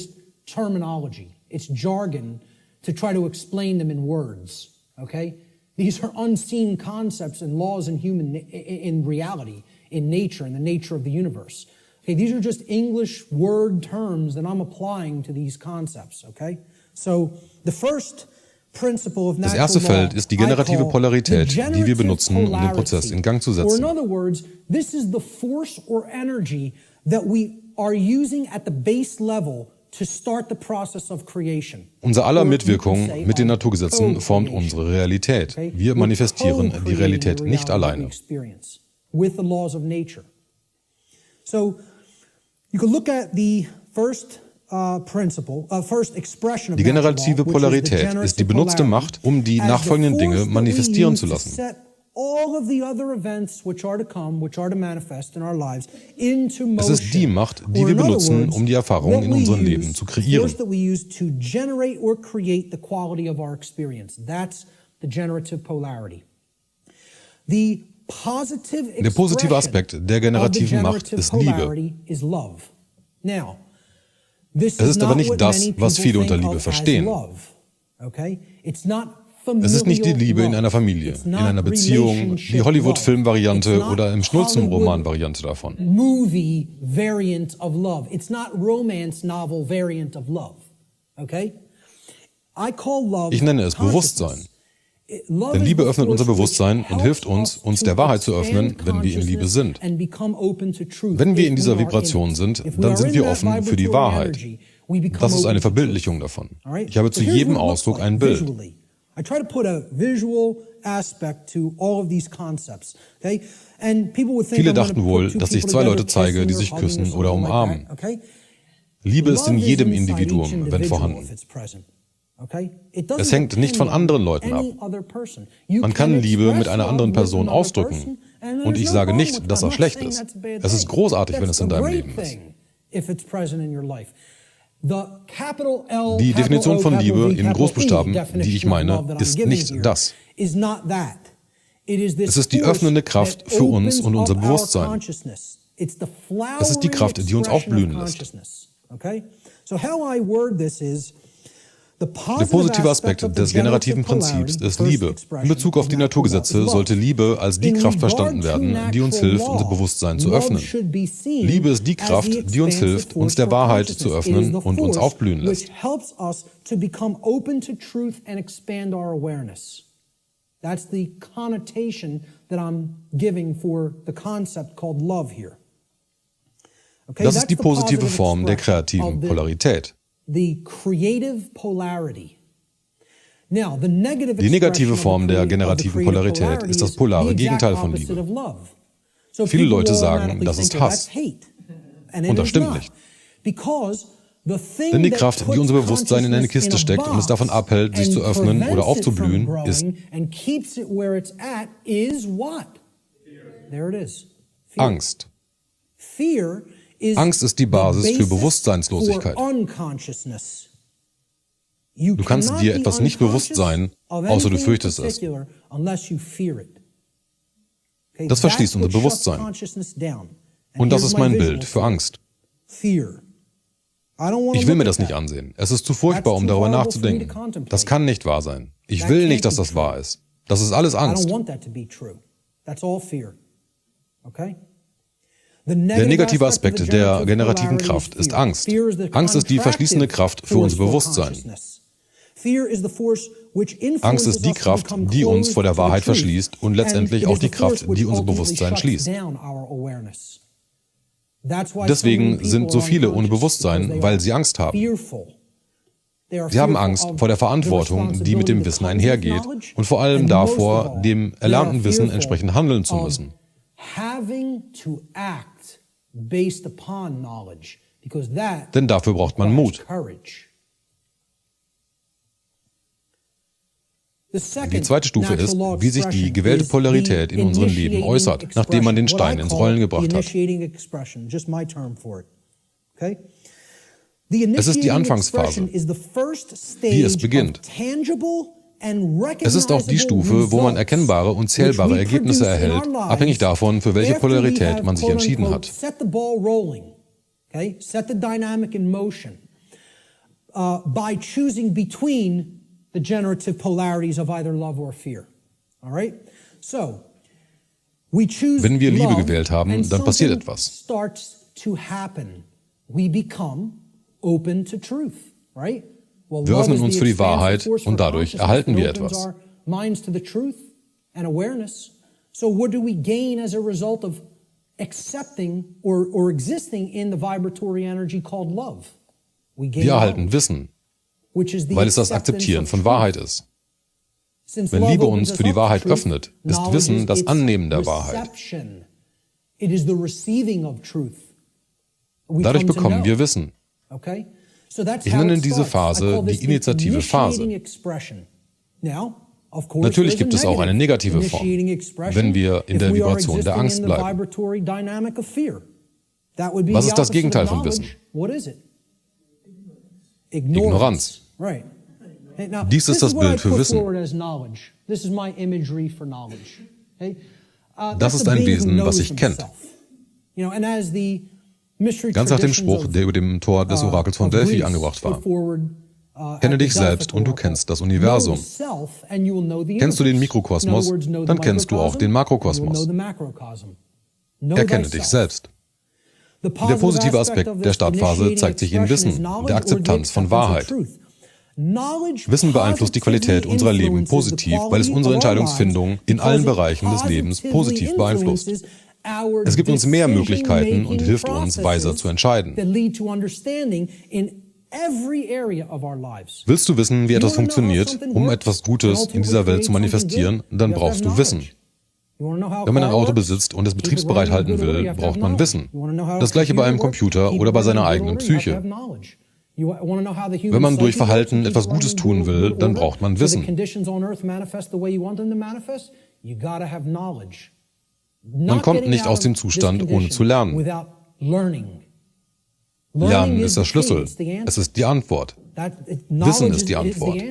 These are unseen concepts and laws in reality, in nature, in the nature of the universe. Okay, these are just English word terms that I'm applying to these concepts, okay? So the first principle of Das natural erste law Feld ist die generative I call Polarität, the die wir benutzen, um den generative Prozess in Gang zu polarity. Or in setzen. other words, this is the force or energy that we are using at the base level to start the process of creation. Unser aller Or you Mitwirkung can say mit den of Naturgesetzen formt co-creation. unsere Realität. Okay? Wir We're manifestieren die co-creating Realität the nicht reality that we alleine. experience with the laws of nature. So you can look at the first first expression of Die generative natural law, which is the Polarität ist die generative benutzte polarity, Macht, um die as the nachfolgenden Dinge force that we manifestieren use zu to lassen. set all of the other events which are to come, which are to manifest in our lives, into motion. Es ist die Macht, die Or wir in other benutzen, words, um die Erfahrungen in what we unserem use, Leben zu the force kreieren. that we use to generate or create the quality of our experience. That's the generative polarity. The positive Der positive expression Aspekt der of the generativen Macht generative ist Liebe. polarity is love. Now, this Es is ist aber not nicht what das, many was people viele unter think Liebe of as verstehen. love. Okay? It's not Es ist nicht die familial Liebe in love. einer Familie, It's in not einer Beziehung, die relationship Hollywood-Film-Variante love. It's oder im not Schnulzenroman-Variante davon. movie variant of love. It's not romance novel variant of love. Okay? I call love Ich nenne es consciousness. Bewusstsein. Love Denn is Liebe the öffnet unser force Bewusstsein which und hilft helps uns, us uns to der Wahrheit zu öffnen, expand wenn wir in Liebe sind. and become open to truth. Wenn wir in If dieser we are in Vibration it. sind, If we dann are sind in wir that offen für die vibratory Wahrheit. energy, we become Das ist open eine to truth. Verbildlichung davon. Alright? Ich habe zu So here's jedem what it looks Ausdruck like ein Bild. visually. I try to put a visual aspect to all of these concepts. Okay? And people would think Viele I'm gonna dachten put wohl, two dass ich people zwei Leute together zeige, kissing die or sich hugging or küssen something oder like umarmen. that, okay? Liebe ist in Love is jedem inside each Individuum, wenn individual vorhanden. if it's present. Okay? It doesn't Es hängt nicht von depend on anderen Leuten ab. any other person. You Man can kann Liebe mit express einer love anderen with Person another ausdrücken. person, and Und there's ich no sage problem nicht, with dass that. das I'm not schlecht saying ist. that's a bad Es ist thing. großartig, wenn es in That's a deinem great Leben ist. thing if it's present in your life. The capital L, Die capital Definition O, von capital Liebe V, in capital Großbuchstaben, E die ich definition of meine, love that I'm ist giving nicht here das. is not that. It is this Es ist die force öffnende Kraft that für uns und opens unser up our Bewusstsein. consciousness. It's the Es ist die flowering Kraft, die uns expression aufblühen of lässt. consciousness. Okay? So how I word this is Der positive Aspekt des generativen Prinzips ist Liebe. In Bezug auf die Naturgesetze sollte Liebe als die Kraft verstanden werden, die uns hilft, unser Bewusstsein zu öffnen. Liebe ist die Kraft, die uns hilft, uns der Wahrheit zu öffnen und uns aufblühen lässt. That's the connotation that I'm giving for the concept called love here. Okay, Das ist die that's the positive Form der expression kreativen of the Polarität. the creative polarity. Now, the negative Die negative expression Form der of the generativen creative Polarität polarity ist das is polare the exact Gegenteil von opposite Liebe. of love. So Viele people Leute will sagen, automatically das ist think, well, Hass. that's hate. And it Und das is stimmt not. nicht. Because the thing Denn die that Kraft, die puts unser Bewusstsein in eine consciousness Kiste steckt in a und es davon box abhält, sich and zu öffnen oder prevents it from aufzublühen, growing ist and keeps it where it's at is what? There it is. Fear. Angst. Fear is Angst ist die Basis the für basis Bewusstseinslosigkeit. for unconsciousness. Du kannst dir etwas nicht bewusst sein, außer du fürchtest es. Das verschließt unser Bewusstsein. Und das ist mein Bild für Angst. Ich will mir das nicht ansehen. Es ist zu furchtbar, um darüber nachzudenken. Das kann nicht wahr sein. Ich will nicht, dass das wahr ist. Das ist alles Angst. Der negative Aspekt der generativen Kraft ist Angst. Angst ist die verschließende Kraft für unser Bewusstsein. Angst ist die Kraft, die uns vor der Wahrheit verschließt und letztendlich auch die Kraft, die unser Bewusstsein schließt. Deswegen sind so viele ohne Bewusstsein, weil sie Angst haben. Sie haben Angst vor der Verantwortung, die mit dem Wissen einhergeht und vor allem davor, dem erlernten Wissen entsprechend handeln zu müssen. Denn dafür braucht man Mut. Die zweite Stufe ist, wie sich die gewählte Polarität in unserem Leben äußert, nachdem man den Stein ins Rollen gebracht hat. Es ist die Anfangsphase, wie es beginnt. Es ist auch die Stufe, wo man erkennbare und zählbare Ergebnisse erhält, abhängig davon, für welche Polarität man sich entschieden hat. Set the dynamic in motion by choosing between the generative polarities of either love or fear. All right? So, we choose Wenn wir Liebe love, gewählt haben, and dann passiert something etwas. starts to happen. We become open to truth, right? Well, Wir love öffnen is uns the für die expansive Wahrheit force for und dadurch consciousness erhalten that wir opens etwas. our minds to the truth and awareness. So what do we gain as a result of accepting or existing in the vibratory energy called love? We gain Wir erhalten knowledge, Wissen, which is the weil es das acceptance Akzeptieren of von truth. Wahrheit ist. Since Wenn love Liebe opens uns us für die up to Wahrheit truth, öffnet, ist knowledge Wissen is das its Annehmen der Wahrheit. reception. It is the receiving of truth. We Dadurch come to bekommen know. wir Wissen. Okay? So that's Ich how nenne it diese starts. I Phase call this die initiative the Phase. initiating expression. Now, of course, Natürlich there's gibt es a auch eine negative Form, initiating expression wenn wir in if der we are Vibration der existing Angst in the bleiben. vibratory dynamic of fear. That would be Was the ist das opposite Gegenteil of von knowledge. Wissen? What is it? Ignoranz. Right. Hey, now, Dies ist this das what I Bild für put Wissen. forward as knowledge. This is my imagery for knowledge. Okay? Das That's ist a ein being who Wesen, was knows sich kennt. himself. You know, and as the mystery Ganz nach dem traditions Spruch, of, der über dem Tor des Orakels von of Delphi Greece angebracht war. put forward, Kenne at dich the selbst und du Delphic kennst das Oracle. Universum. Know the self and you will know the Kennst du den universe. Mikrokosmos, In other words, know the dann kennst du auch den microcosm, Makrokosmos. you will know the macrocosm. Know Erkenne thyself. dich selbst. The Der positive aspect of Aspekt der this Startphase initiating zeigt sich in expression is Wissen, knowledge der or the Akzeptanz von acceptance of Wahrheit. truth. Knowledge Wissen beeinflusst die Qualität unserer Leben positiv, weil es unsere Entscheidungsfindung in allen Bereichen des Lebens positiv beeinflusst. Es gibt uns mehr Möglichkeiten und hilft uns, weiser zu entscheiden. Willst du wissen, wie etwas funktioniert, um etwas Gutes in dieser Welt zu manifestieren, dann brauchst du Wissen. Wenn man ein Auto besitzt und es betriebsbereit halten will, braucht man Wissen. Das gleiche bei einem Computer oder bei seiner eigenen Psyche. Wenn man durch Verhalten etwas Gutes tun will, dann braucht man Wissen. Man kommt nicht aus dem Zustand, ohne zu lernen. Lernen ist der Schlüssel. Es ist die Antwort. Wissen ist die Antwort.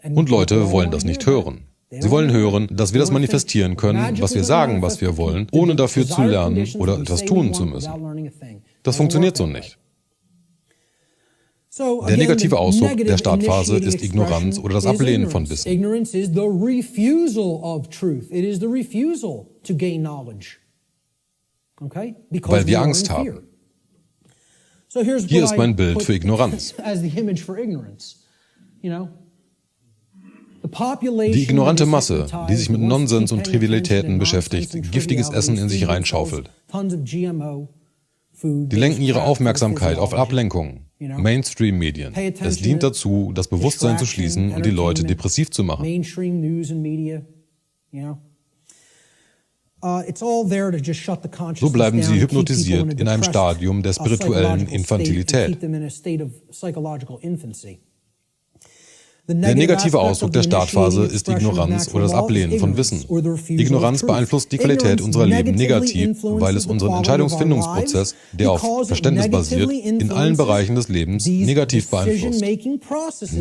Und Leute wollen das nicht hören. Sie wollen hören, dass wir das manifestieren können, was wir sagen, was wir wollen, ohne dafür zu lernen oder etwas tun zu müssen. Das funktioniert so nicht. Der negative Ausdruck der Startphase ist Ignoranz oder das Ablehnen von Wissen. Ignorance is the refusal of truth. It is the refusal to gain knowledge. Okay? Because Weil wir we are Angst in fear. haben. So here's Hier what ist I mein Bild put für Ignoranz. as the image for ignorance. You know? The population Die ignorante that is Masse, hypnotized, die sich mit wants to Nonsens keep und paying Trivialitäten attention to beschäftigt, nonsense and giftiges Essen in sich trivialities, reinschaufelt. tons of GMO food, Die lenken ihre crap for the Aufmerksamkeit auf physiology. Ablenkung. Mainstream-Medien. Es dient dazu, das Bewusstsein zu schließen und die Leute depressiv zu machen. Mainstream news and media, you know. It's all there to just shut the consciousness So bleiben sie down and keep hypnotisiert people in einem depressed, Stadium der spirituellen psychological state and Infantilität. keep them in a state of psychological infancy. Der negative Ausdruck der Startphase ist Ignoranz oder das Ablehnen von Wissen. Ignoranz beeinflusst die Qualität unserer Leben negativ, weil es unseren Entscheidungsfindungsprozess, der auf Verständnis basiert, in allen Bereichen des Lebens negativ beeinflusst.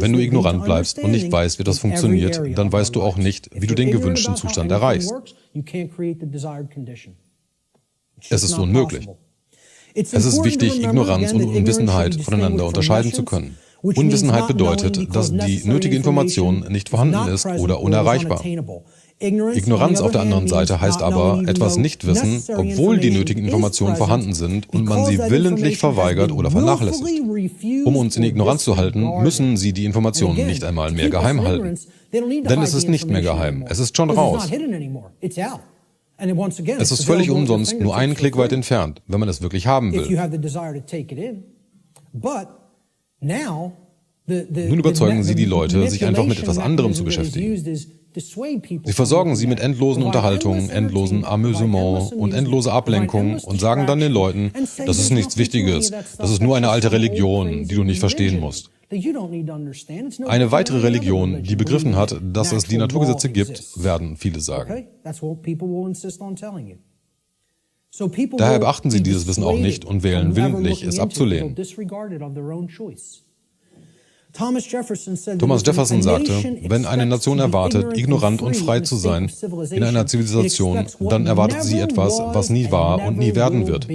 Wenn du ignorant bleibst und nicht weißt, wie das funktioniert, dann weißt du auch nicht, wie du den gewünschten Zustand erreichst. Es ist unmöglich. Es ist wichtig, Ignoranz und Unwissenheit voneinander unterscheiden zu können. Unwissenheit bedeutet, dass die nötige Information nicht vorhanden ist oder unerreichbar. Ignoranz auf der anderen Seite heißt aber, etwas nicht wissen, obwohl die nötigen Informationen vorhanden sind und man sie willentlich verweigert oder vernachlässigt. Um uns in Ignoranz zu halten, müssen sie die Informationen nicht einmal mehr geheim halten. Denn es ist nicht mehr geheim, es ist schon raus. Es ist völlig umsonst nur einen Klick weit entfernt, wenn man es wirklich haben will. Nun überzeugen sie die Leute, sich einfach mit etwas anderem zu beschäftigen. Sie versorgen sie mit endlosen Unterhaltungen, endlosen Amüsement und endlose Ablenkung und sagen dann den Leuten, das ist nichts Wichtiges, das ist nur eine alte Religion, die du nicht verstehen musst. Eine weitere Religion, die begriffen hat, dass es die Naturgesetze gibt, werden viele sagen. Daher beachten sie dieses Wissen auch nicht und wählen willentlich, es abzulehnen. Thomas Jefferson sagte, wenn eine Nation erwartet, ignorant und frei zu sein in einer Zivilisation, dann erwartet sie etwas, was nie war und nie werden wird.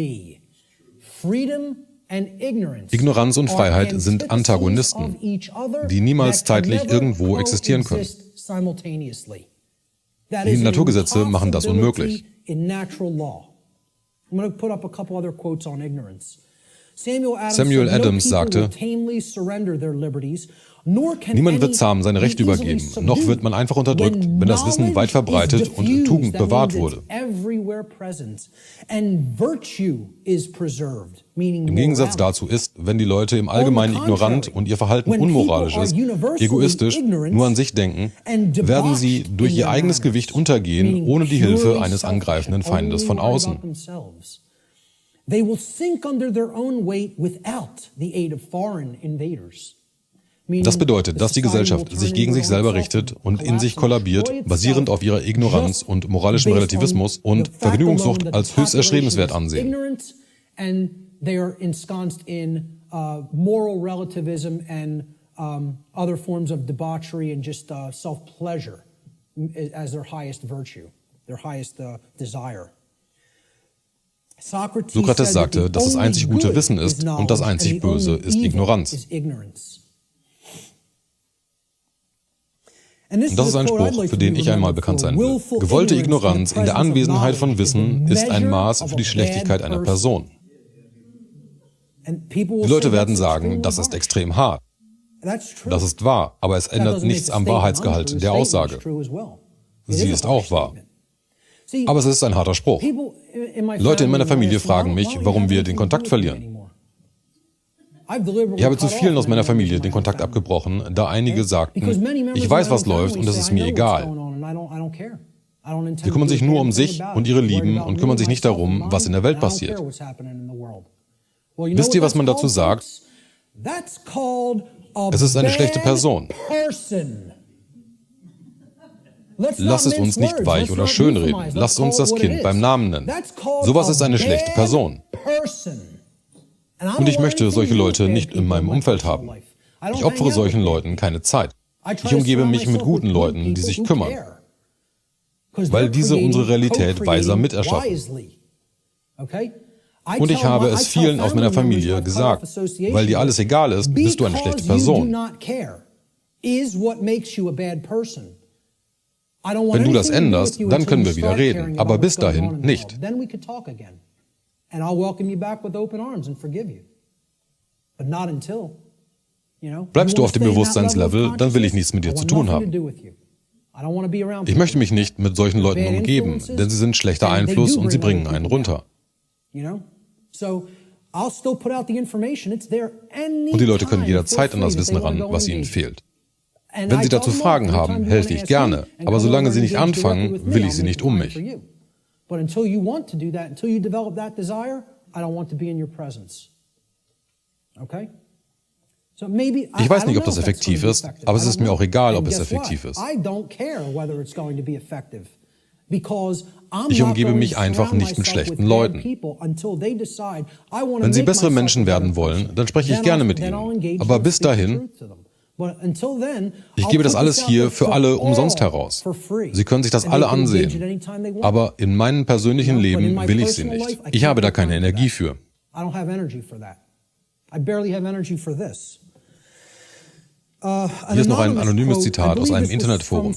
Ignoranz und Freiheit sind Antagonisten, die niemals zeitlich irgendwo existieren können. Die Naturgesetze machen das unmöglich. Samuel Adams sagte, niemand wird zahm seine Rechte übergeben, noch wird man einfach unterdrückt, wenn das Wissen weit verbreitet und Tugend bewahrt wurde. Im Gegensatz dazu ist, wenn die Leute im Allgemeinen ignorant und ihr Verhalten unmoralisch ist, egoistisch, nur an sich denken, werden sie durch ihr eigenes Gewicht untergehen, ohne die Hilfe eines angreifenden Feindes von außen. They will sink under their own weight without the aid of foreign invaders. Das bedeutet, dass die Gesellschaft sich gegen sich selber richtet und in sich kollabiert, basierend auf ihrer Ignoranz und moralischem Relativismus und Vergnügungssucht als höchst erstrebenswert ansehen. They are ensconced in moral relativism and other forms of debauchery and just self-pleasure as their highest virtue, their highest desire. Sokrates sagte, dass das einzig gute Wissen ist und das einzig Böse ist Ignoranz. Und das ist ein Spruch, für den ich einmal bekannt sein will. Gewollte Ignoranz in der Anwesenheit von Wissen ist ein Maß für die Schlechtigkeit einer Person. Die Leute werden sagen, das ist extrem hart. Das ist wahr, aber es ändert nichts am Wahrheitsgehalt der Aussage. Sie ist auch wahr. Aber es ist ein harter Spruch. Leute in meiner Familie fragen mich, warum wir den Kontakt verlieren. Ich habe zu vielen aus meiner Familie den Kontakt abgebrochen, da einige sagten, ich weiß, was läuft und es ist mir egal. Sie kümmern sich nur um sich und ihre Lieben und kümmern sich nicht darum, was in der Welt passiert. Wisst ihr, was man dazu sagt? Es ist eine schlechte Person. Lasst es uns nicht weich oder schönreden. Lasst uns das Kind beim Namen nennen. Sowas ist eine schlechte Person. Und ich möchte solche Leute nicht in meinem Umfeld haben. Ich opfere solchen Leuten keine Zeit. Ich umgebe mich mit guten Leuten, die sich kümmern, weil diese unsere Realität weiser miterschaffen. Und ich habe es vielen aus meiner Familie gesagt, weil dir alles egal ist, bist du eine schlechte Person. Wenn du das änderst, dann können wir wieder reden, aber bis dahin nicht. Bleibst du auf dem Bewusstseinslevel, dann will ich nichts mit dir zu tun haben. Ich möchte mich nicht mit solchen Leuten umgeben, denn sie sind schlechter Einfluss und sie bringen einen runter. Und die Leute können jederzeit an das Wissen ran, was ihnen fehlt. Wenn sie dazu Fragen haben, helfe ich gerne, aber solange sie nicht anfangen, will ich sie nicht um mich. Ich weiß nicht, ob das effektiv ist, aber es ist mir auch egal, ob es effektiv ist. Ich umgebe mich einfach nicht mit schlechten Leuten. Wenn sie bessere Menschen werden wollen, dann spreche ich gerne mit ihnen. Aber bis dahin, ich gebe das alles hier für alle umsonst heraus. Sie können sich das alle ansehen. Aber in meinem persönlichen Leben will ich sie nicht. Ich habe da keine Energie für. Hier ist noch ein anonymes Zitat aus einem Internetforum.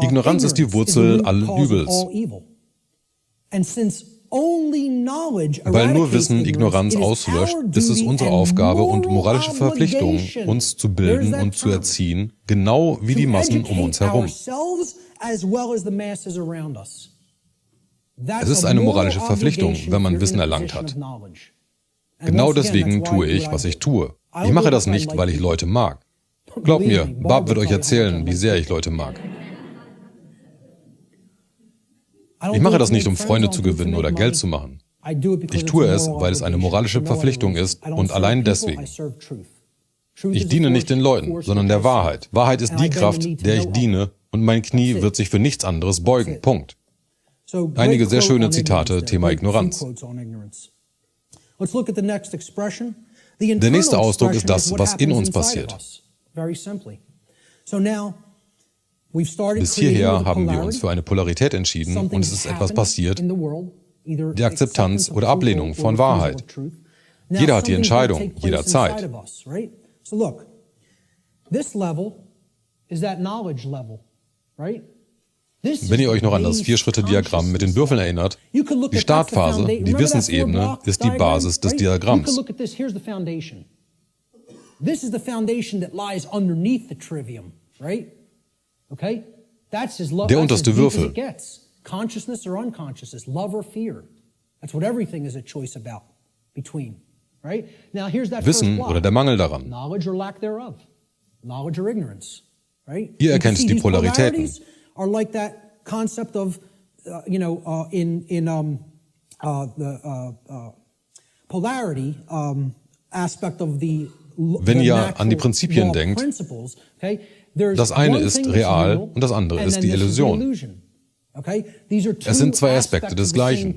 Ignoranz ist die Wurzel allen Übels. Weil nur Wissen Ignoranz auslöscht, ist es unsere Aufgabe und moralische Verpflichtung, uns zu bilden und zu erziehen, genau wie die Massen um uns herum. Es ist eine moralische Verpflichtung, wenn man Wissen erlangt hat. Genau deswegen tue ich, was ich tue. Ich mache das nicht, weil ich Leute mag. Glaubt mir, Barb wird euch erzählen, wie sehr ich Leute mag. Ich mache das nicht, um Freunde zu gewinnen oder Geld zu machen. Ich tue es, weil es eine moralische Verpflichtung ist und allein deswegen. Ich diene nicht den Leuten, sondern der Wahrheit. Wahrheit ist die Kraft, der ich diene, und mein Knie wird sich für nichts anderes beugen. Punkt. Einige sehr schöne Zitate, Thema Ignoranz. Der nächste Ausdruck ist das, was in uns passiert. Bis hierher haben wir uns für eine Polarität entschieden und es ist etwas passiert, die Akzeptanz oder Ablehnung von Wahrheit. Jeder hat die Entscheidung, jederzeit. This level is that knowledge level, right? Wenn ihr euch noch an das 4-Schritte-Diagramm mit den Würfeln erinnert, die Startphase, die Wissensebene, ist die Basis des Diagramms. This is the foundation that lies underneath the trivium, right? Okay? That's as Der unterste Würfel. Consciousness or unconsciousness, love or fear. That's what everything is a choice about, between, right? Now here's that Wissen oder der Mangel daran. Knowledge or lack thereof. Knowledge or ignorance, right? Ihr erkennt die Polaritäten. Are like that concept of, polarity aspect of the. Wenn ihr an die Prinzipien denkt, das eine ist real und das andere ist die Illusion. Es sind zwei Aspekte des Gleichen.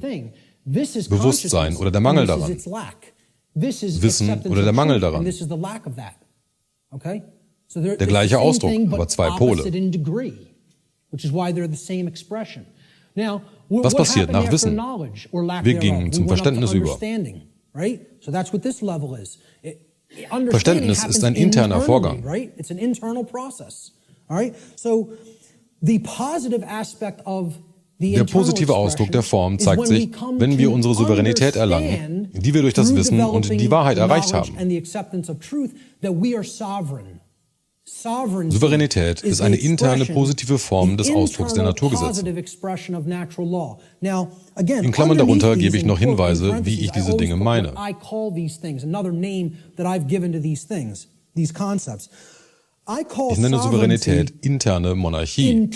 Bewusstsein oder der Mangel daran. Wissen oder der Mangel daran. Der gleiche Ausdruck, aber zwei Pole. Was passiert nach Wissen? Wir gingen zum Verständnis über. Verständnis ist ein interner Vorgang. Der positive Ausdruck der Form zeigt sich, wenn wir unsere Souveränität erlangen, die wir durch das Wissen und die Wahrheit erreicht haben. Souveränität ist eine interne positive Form des Ausdrucks der Naturgesetze. In Klammern darunter gebe ich noch Hinweise, wie ich diese Dinge meine. Ich nenne Souveränität interne Monarchie.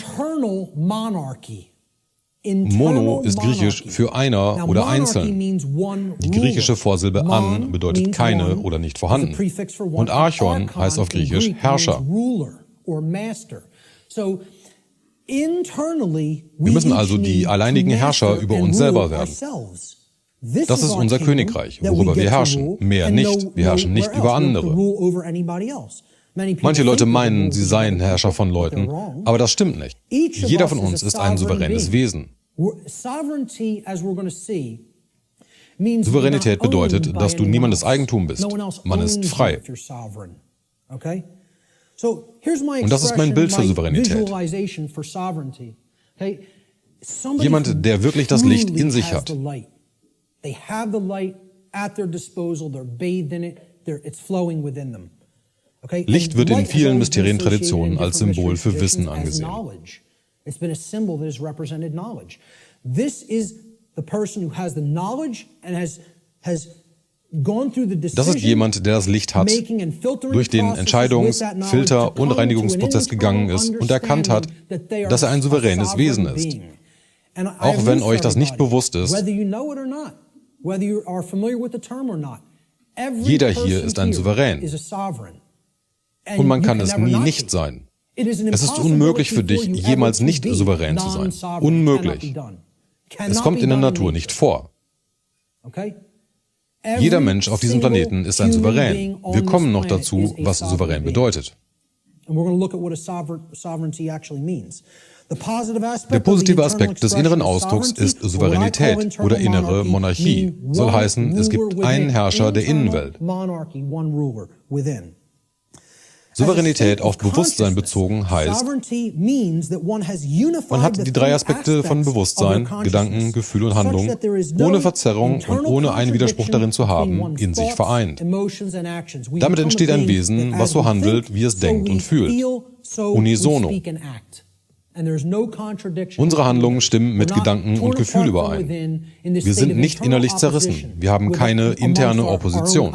Mono ist griechisch für einer oder einzeln. Die griechische Vorsilbe an bedeutet keine oder nicht vorhanden. Und Archon heißt auf Griechisch Herrscher. Wir müssen also die alleinigen Herrscher über uns selber werden. Das ist unser Königreich, worüber wir herrschen. Mehr nicht. Wir herrschen nicht über andere. Manche Leute meinen, sie seien Herrscher von Leuten, aber das stimmt nicht. Jeder von uns ist ein souveränes Wesen. Souveränität bedeutet, dass du niemandes Eigentum bist. Man ist frei. Und das ist mein Bild für Souveränität. Jemand, der wirklich das Licht in sich hat. Licht wird in vielen Mysterientraditionen als Symbol für Wissen angesehen. Das ist jemand, der das Licht hat, durch den Entscheidungs-, Filter- und Reinigungsprozess gegangen ist und erkannt hat, dass er ein souveränes Wesen ist. Auch wenn euch das nicht bewusst ist, jeder hier ist ein Souverän. Und man kann es nie nicht sein. Es ist unmöglich für dich, jemals nicht souverän zu sein. Unmöglich. Es kommt in der Natur nicht vor. Jeder Mensch auf diesem Planeten ist ein Souverän. Wir kommen noch dazu, was souverän bedeutet. Der positive Aspekt des inneren Ausdrucks ist Souveränität oder innere Monarchie. Soll heißen, es gibt einen Herrscher der Innenwelt. Souveränität auf Bewusstsein bezogen heißt, man hat die drei Aspekte von Bewusstsein, Gedanken, Gefühl und Handlung, ohne Verzerrung und ohne einen Widerspruch darin zu haben, in sich vereint. Damit entsteht ein Wesen, was so handelt, wie es denkt und fühlt. Unisono. Unsere Handlungen stimmen mit Gedanken und Gefühl überein. Wir sind nicht innerlich zerrissen. Wir haben keine interne Opposition.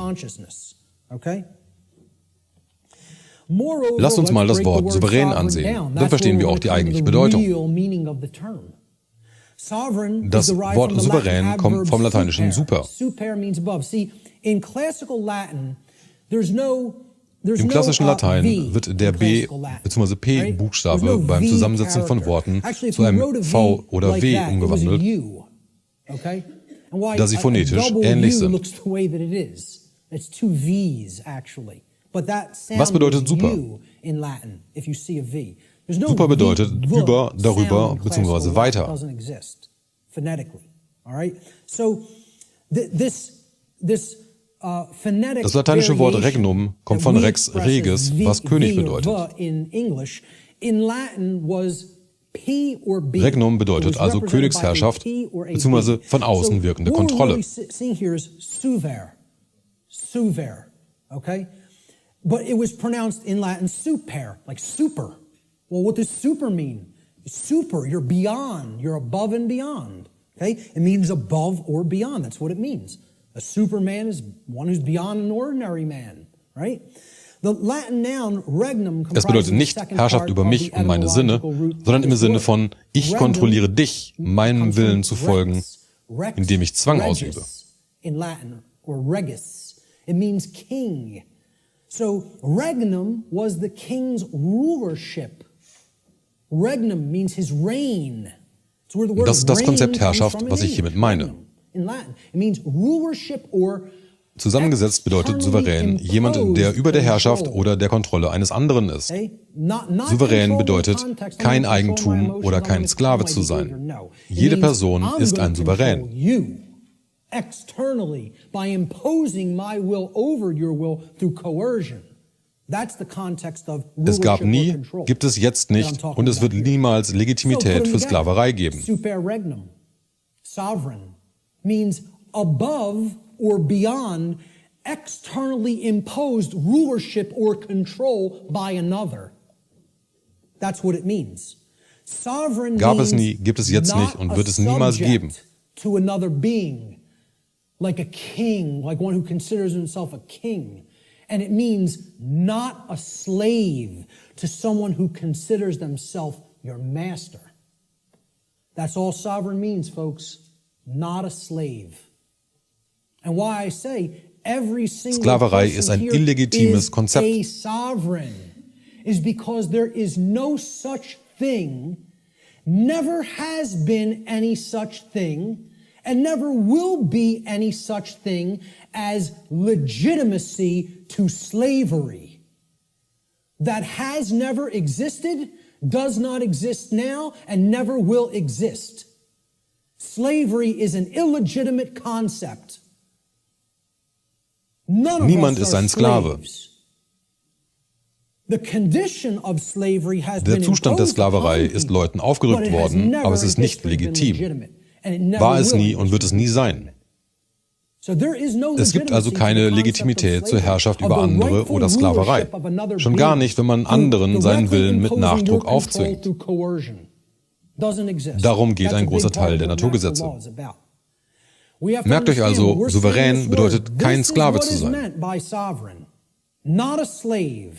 Lasst uns mal das Wort souverän ansehen, dann verstehen wir auch die eigentliche Bedeutung. Das Wort souverän kommt vom lateinischen super. Im klassischen Latein wird der B- bzw. P-Buchstabe beim Zusammensetzen von Worten zu einem V oder W umgewandelt, da sie phonetisch ähnlich sind. Was bedeutet super? Super bedeutet über, darüber bzw. weiter. Das lateinische Wort regnum kommt von rex regis, was König bedeutet. Regnum bedeutet also Königsherrschaft bzw. von außen wirkende Kontrolle. Okay? But it was pronounced in Latin super, like super. Well, what does super mean? Super, you're beyond, you're above and beyond. Okay? It means above or beyond. That's what it means. A superman is one who's beyond an ordinary man, right? The Latin noun regnum Es bedeutet nicht Herrschaft über mich und meine Sinne, sondern im Sinne von ich kontrolliere dich, meinem Willen zu folgen, indem ich Zwang ausübe. In Latin, or regis. It means king. So regnum was the king's rulership. Regnum means his reign. Das ist das Konzept Herrschaft, was ich hiermit meine. In Latin, it means rulership or Zusammengesetzt bedeutet souverän jemand, der über der Herrschaft oder der Kontrolle eines anderen ist. Souverän bedeutet, kein Eigentum oder kein Sklave zu sein. Jede Person ist ein Souverän. Externally, by imposing my will over your will through coercion. That's the context of rulership. Es gab nie, gibt es jetzt nicht und es wird niemals Legitimität für Sklaverei geben. Super regnum, sovereign, means above or beyond externally imposed rulership or control by another. That's what it means. Sovereign gab es nie, gibt es jetzt nicht und wird es niemals geben. To another being. Like a king, like one who considers himself a king. And it means not a slave to someone who considers themselves your master. That's all sovereign means, folks. Not a slave. And why I say every single Sklaverei ist ein illegitimes Konzept. a sovereign is because there is no such thing, never has been any such thing, and never will be any such thing as legitimacy to slavery. That has never existed, does not exist now, and never will exist. Slavery is an illegitimate concept. None of Niemand us ist are ein Sklave. slaves. The condition of slavery has Der been Zustand der imposed Sklaverei upon ist people, Leuten but aufgedrückt it has worden, never aber es ist nicht been legitim. legitimate, and it never War es will nie be und wird es nie sein. legitimate. So there is no Es gibt also legitimacy keine to the concept Legitimität of zur slavery, Herrschaft of über the andere rightful oder Sklaverei. rulership of another Schon gar being nicht, wenn man through anderen seinen directly Willen mit imposing Nachdruck your control aufzwingt. through coercion. Doesn't exist. Darum geht That's ein a großer big part Teil of der what Naturgesetze. natural law is about. We have to Merkt euch understand, also, we're souverän saying this bedeutet, word. kein This is Sklave what zu is sein. meant by sovereign, not a slave.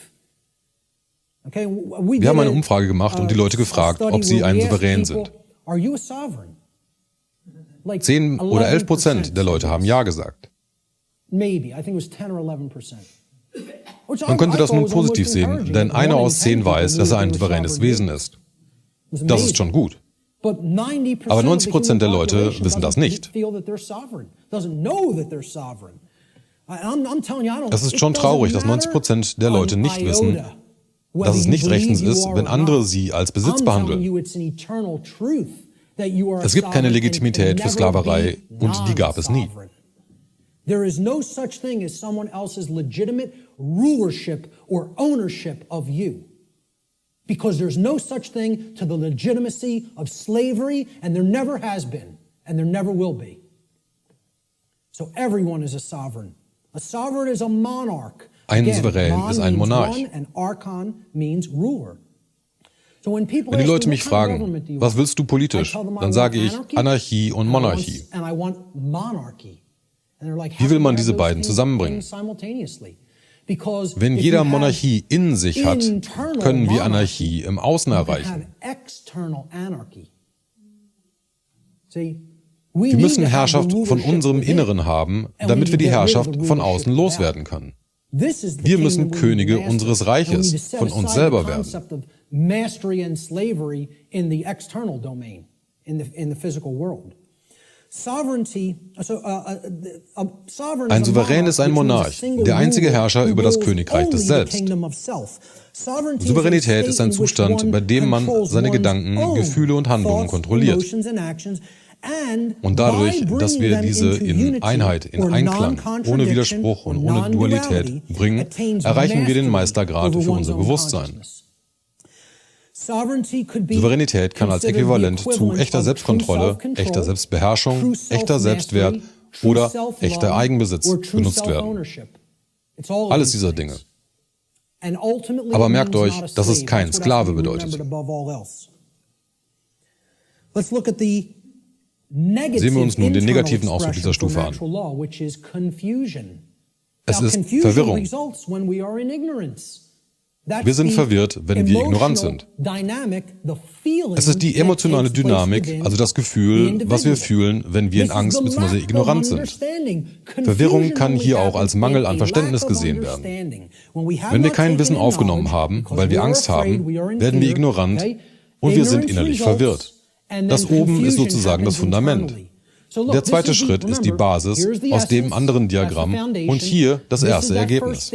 Okay, we Wir haben did eine Umfrage gemacht und die Leute gefragt, ob sie ein Souverän sind. Are you a sovereign? Like 10 oder 11% der Leute haben Ja gesagt. Maybe, I think it was 10 or 11%. Man könnte das nun positiv sehen, denn einer aus 10 weiß, dass er ein souveränes Wesen ist. Das ist schon gut. Aber 90% der Leute wissen das nicht. Es ist schon traurig, dass 90% der Leute nicht wissen, dass es nicht rechtens ist, wenn andere sie als Besitz behandeln. Es gibt keine Legitimität für Sklaverei und die gab es nie. There is no such thing as someone else's legitimate rulership or ownership of you. Because there's no such thing to the legitimacy of slavery, and there never has been, and there never will be. So everyone is a sovereign. A sovereign is a monarch. Ein Souverän ist ein Monarch. And archon means ruler. So when people Wenn die ask Leute me, mich what kind of fragen, government do you was want? willst du politisch, I tell them I dann sage want ich anarchy, Anarchie und Monarchie. and I want monarchy. And they're like, Wie how will can man you have diese those beiden things zusammenbringen? simultaneously? Because Wenn if jeder you have Monarchie in sich hat, internal können wir monarchy, Anarchie im Außen you can erreichen. have external anarchy. See, we Wir need müssen to have Herrschaft the von rulership unserem within, Inneren haben, and we damit wir need die to get rid of Herrschaft the von rulership außen without. loswerden können. This is the Wir kingdom müssen we need to Könige master. unseres And we Reiches, need to set von uns aside selber the werden. concept of mastery and slavery in the external domain, in the physical world. Sovereignty, Ein Souverän ist ein Monarch, der einzige Herrscher über das Königreich des Selbst. Souveränität ist ein Zustand, bei dem man seine Gedanken, Gefühle und Handlungen kontrolliert. Und dadurch, dass wir diese in Einheit, in Einklang, ohne Widerspruch und ohne Dualität bringen, erreichen wir den Meistergrad für unser Bewusstsein. Souveränität kann als Äquivalent zu echter Selbstkontrolle, echter Selbstbeherrschung, echter Selbstwert oder echter Eigenbesitz benutzt werden. Alles dieser Dinge. Aber merkt euch, dass es kein Sklave bedeutet. Sehen wir uns nun den negativen Ausdruck dieser Stufe an. Es ist Verwirrung. Wir sind verwirrt, wenn wir ignorant sind. Es ist die emotionale Dynamik, also das Gefühl, was wir fühlen, wenn wir in Angst bzw. ignorant sind. Verwirrung kann hier auch als Mangel an Verständnis gesehen werden. Wenn wir kein Wissen aufgenommen haben, weil wir Angst haben, werden wir ignorant und wir sind innerlich verwirrt. Das oben ist sozusagen das Fundament. Der zweite Schritt ist die Basis aus dem anderen Diagramm und hier das erste Ergebnis.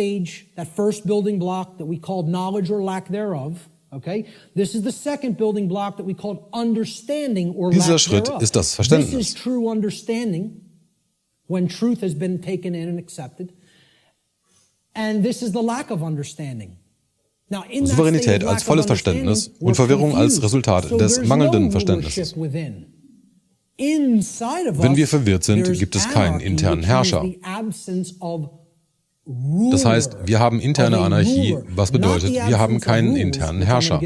Dieser Schritt ist das Verständnis. Souveränität als volles Verständnis und Verwirrung als Resultat des mangelnden Verständnisses. Wenn wir verwirrt sind, gibt es keinen internen Herrscher. Das heißt, wir haben interne Anarchie, was bedeutet, wir haben keinen internen Herrscher.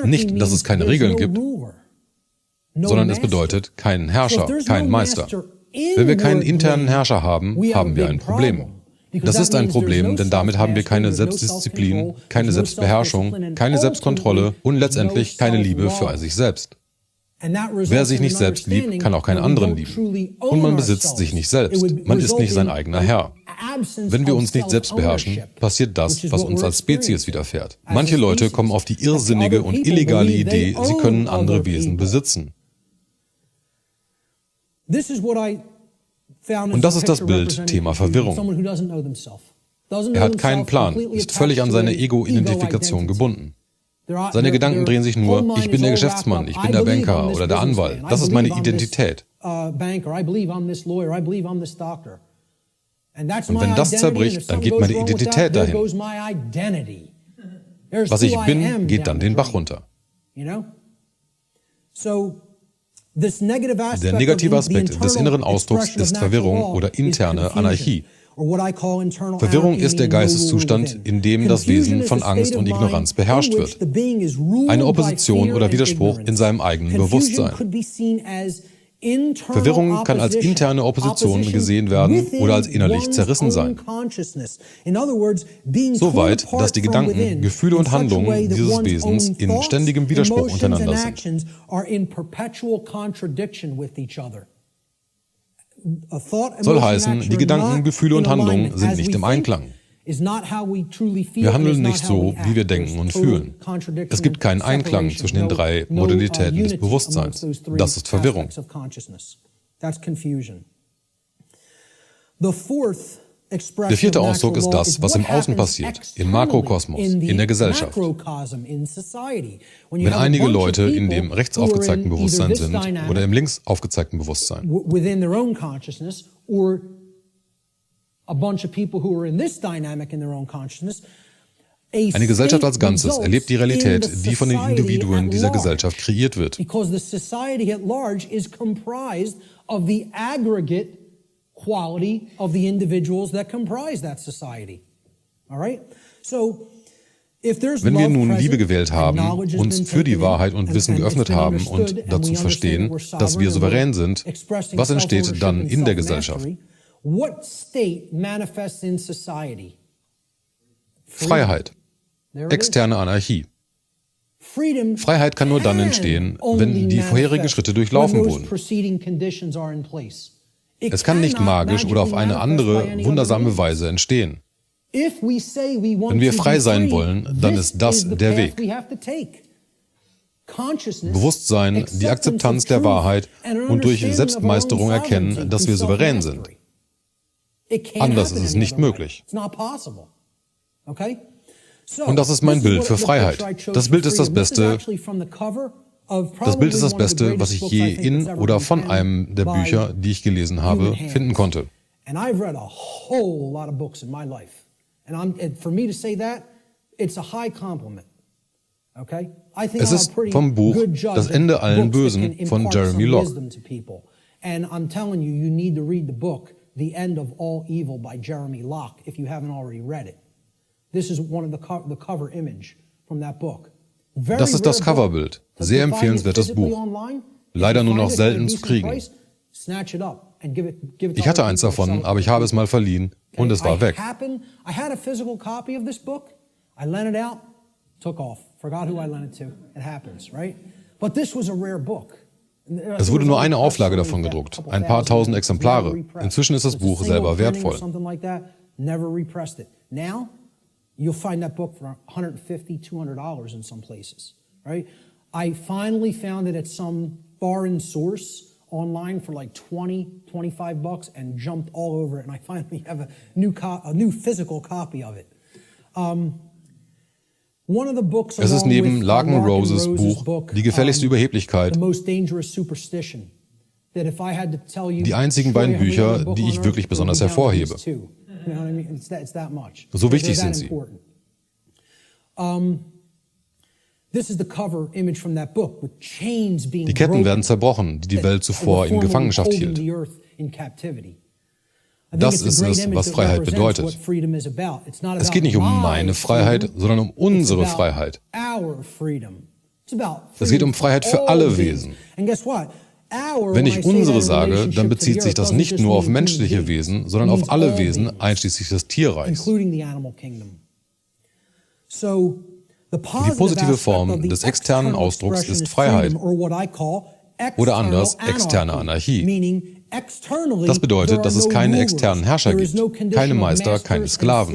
Nicht, dass es keine Regeln gibt, sondern es bedeutet keinen Herrscher, keinen Meister. Wenn wir keinen internen Herrscher haben, haben wir ein Problem. Das ist ein Problem, denn damit haben wir keine Selbstdisziplin, keine Selbstbeherrschung, keine Selbstkontrolle und letztendlich keine Liebe für sich selbst. Wer sich nicht selbst liebt, kann auch keinen anderen lieben. Und man besitzt sich nicht selbst. Man ist nicht sein eigener Herr. Wenn wir uns nicht selbst beherrschen, passiert das, was uns als Spezies widerfährt. Manche Leute kommen auf die irrsinnige und illegale Idee, sie können andere Wesen besitzen. Und das ist das Bild, Thema Verwirrung. Er hat keinen Plan, ist völlig an seine Ego-Identifikation gebunden. Seine Gedanken drehen sich nur, ich bin der Geschäftsmann, ich bin der Banker oder der Anwalt. Das ist meine Identität. Und wenn das zerbricht, dann geht meine Identität dahin. Was ich bin, geht dann den Bach runter. Der negative Aspekt des inneren Ausdrucks ist Verwirrung oder interne Anarchie. Verwirrung ist der Geisteszustand, in dem das Wesen von Angst und Ignoranz beherrscht wird. Eine Opposition oder Widerspruch in seinem eigenen Bewusstsein. Verwirrung kann als interne Opposition gesehen werden oder als innerlich zerrissen sein. Soweit, dass die Gedanken, Gefühle und Handlungen dieses Wesens in ständigem Widerspruch untereinander sind. Soll heißen, die Gedanken, Gefühle und Handlungen sind nicht im Einklang. Wir handeln nicht so, wie wir denken und fühlen. Es gibt keinen Einklang zwischen den drei Modalitäten des Bewusstseins. Das ist Verwirrung. Der vierte Ausdruck ist das, was im Außen passiert, im Makrokosmos, in der Gesellschaft. Wenn einige Leute in dem rechts aufgezeigten Bewusstsein sind oder im links aufgezeigten Bewusstsein. Eine Gesellschaft als Ganzes erlebt die Realität, die von den Individuen dieser Gesellschaft kreiert wird. Quality of the individuals that comprise that society. All right? So, wenn wir nun Liebe gewählt haben, uns für die Wahrheit und Wissen geöffnet haben und dazu verstehen, dass wir souverän sind, was entsteht dann in der Gesellschaft? Freiheit. Externe Anarchie. Freiheit kann nur dann entstehen, wenn die vorherigen Schritte durchlaufen wurden. Es kann nicht magisch oder auf eine andere, wundersame Weise entstehen. Wenn wir frei sein wollen, dann ist das der Weg. Bewusstsein, die Akzeptanz der Wahrheit und durch Selbstmeisterung erkennen, dass wir souverän sind. Anders ist es nicht möglich. Und das ist mein Bild für Freiheit. Das Bild ist das Beste Das Bild ist das Beste, was ich je in oder von einem der Bücher, die ich gelesen habe, finden konnte. And I've read a whole lot of books in my life. And for me to say that, it's a high compliment. Okay? Es ist vom Buch Das Ende allen Bösen von Jeremy Locke. And I'm telling you, you need to read the book The End of All Evil by Jeremy Locke if you haven't already read it. This is one of the cover image from that book. Das ist das Coverbild. Sehr empfehlenswertes Buch. Leider nur noch selten zu kriegen. Ich hatte eins davon, aber ich habe es mal verliehen und es war weg. I had a physical copy of this book. I lent it out, took off. Forgot who I lent it to. It happens, right? But this was a rare book. Es wurde nur eine Auflage davon gedruckt, ein paar tausend Exemplare. Inzwischen ist das Buch selber wertvoll. Now, you'll find that book for $150, $200 in some places, right? I finally found it at some foreign source online for like $20, $25 and jumped all over it, and I finally have a new physical copy of it. Es ist neben Larken Roses Buch Die gefährlichste Überheblichkeit die einzigen beiden Bücher, die ich wirklich besonders hervorhebe. So wichtig sind sie. Die Ketten werden zerbrochen, die die Welt zuvor in Gefangenschaft hielt. Das ist es, was Freiheit bedeutet. Es geht nicht um meine Freiheit, sondern um unsere Freiheit. Es geht um Freiheit für alle Wesen. Wenn ich unsere sage, dann bezieht sich das nicht nur auf menschliche Wesen, sondern auf alle Wesen, einschließlich des Tierreichs. Die positive Form des externen Ausdrucks ist Freiheit oder anders externe Anarchie. Das bedeutet, dass es keine externen Herrscher gibt, keine Meister, keine Sklaven.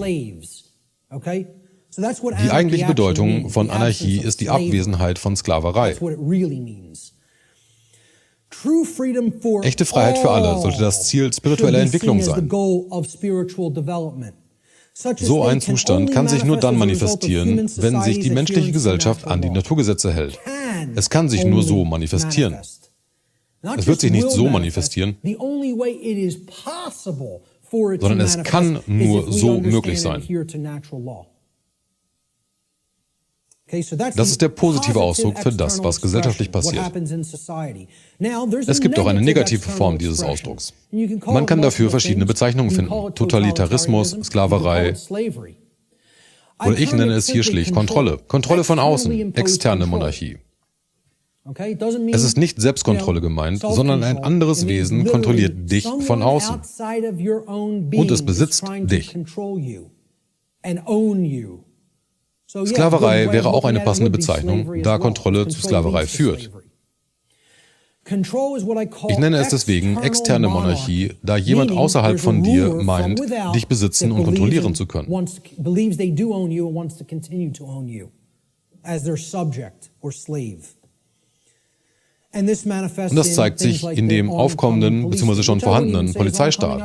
Die eigentliche Bedeutung von Anarchie ist die Abwesenheit von Sklaverei. Echte Freiheit für alle sollte das Ziel spiritueller Entwicklung sein. So ein Zustand kann sich nur dann manifestieren, wenn sich die menschliche Gesellschaft an die Naturgesetze hält. Es kann sich nur so manifestieren. Es wird sich nicht so manifestieren, sondern es kann nur so möglich sein. Das ist der positive Ausdruck für das, was gesellschaftlich passiert. Es gibt auch eine negative Form dieses Ausdrucks. Man kann dafür verschiedene Bezeichnungen finden. Totalitarismus, Sklaverei. Oder ich nenne es hier schlicht Kontrolle. Kontrolle von außen, externe Monarchie. Es ist nicht Selbstkontrolle gemeint, sondern ein anderes Wesen kontrolliert dich von außen. Und es besitzt dich. Sklaverei wäre auch eine passende Bezeichnung, da Kontrolle zu Sklaverei führt. Ich nenne es deswegen externe Monarchie, da jemand außerhalb von dir meint, dich besitzen und kontrollieren zu können. Und das zeigt sich in dem aufkommenden bzw. schon vorhandenen Polizeistaat.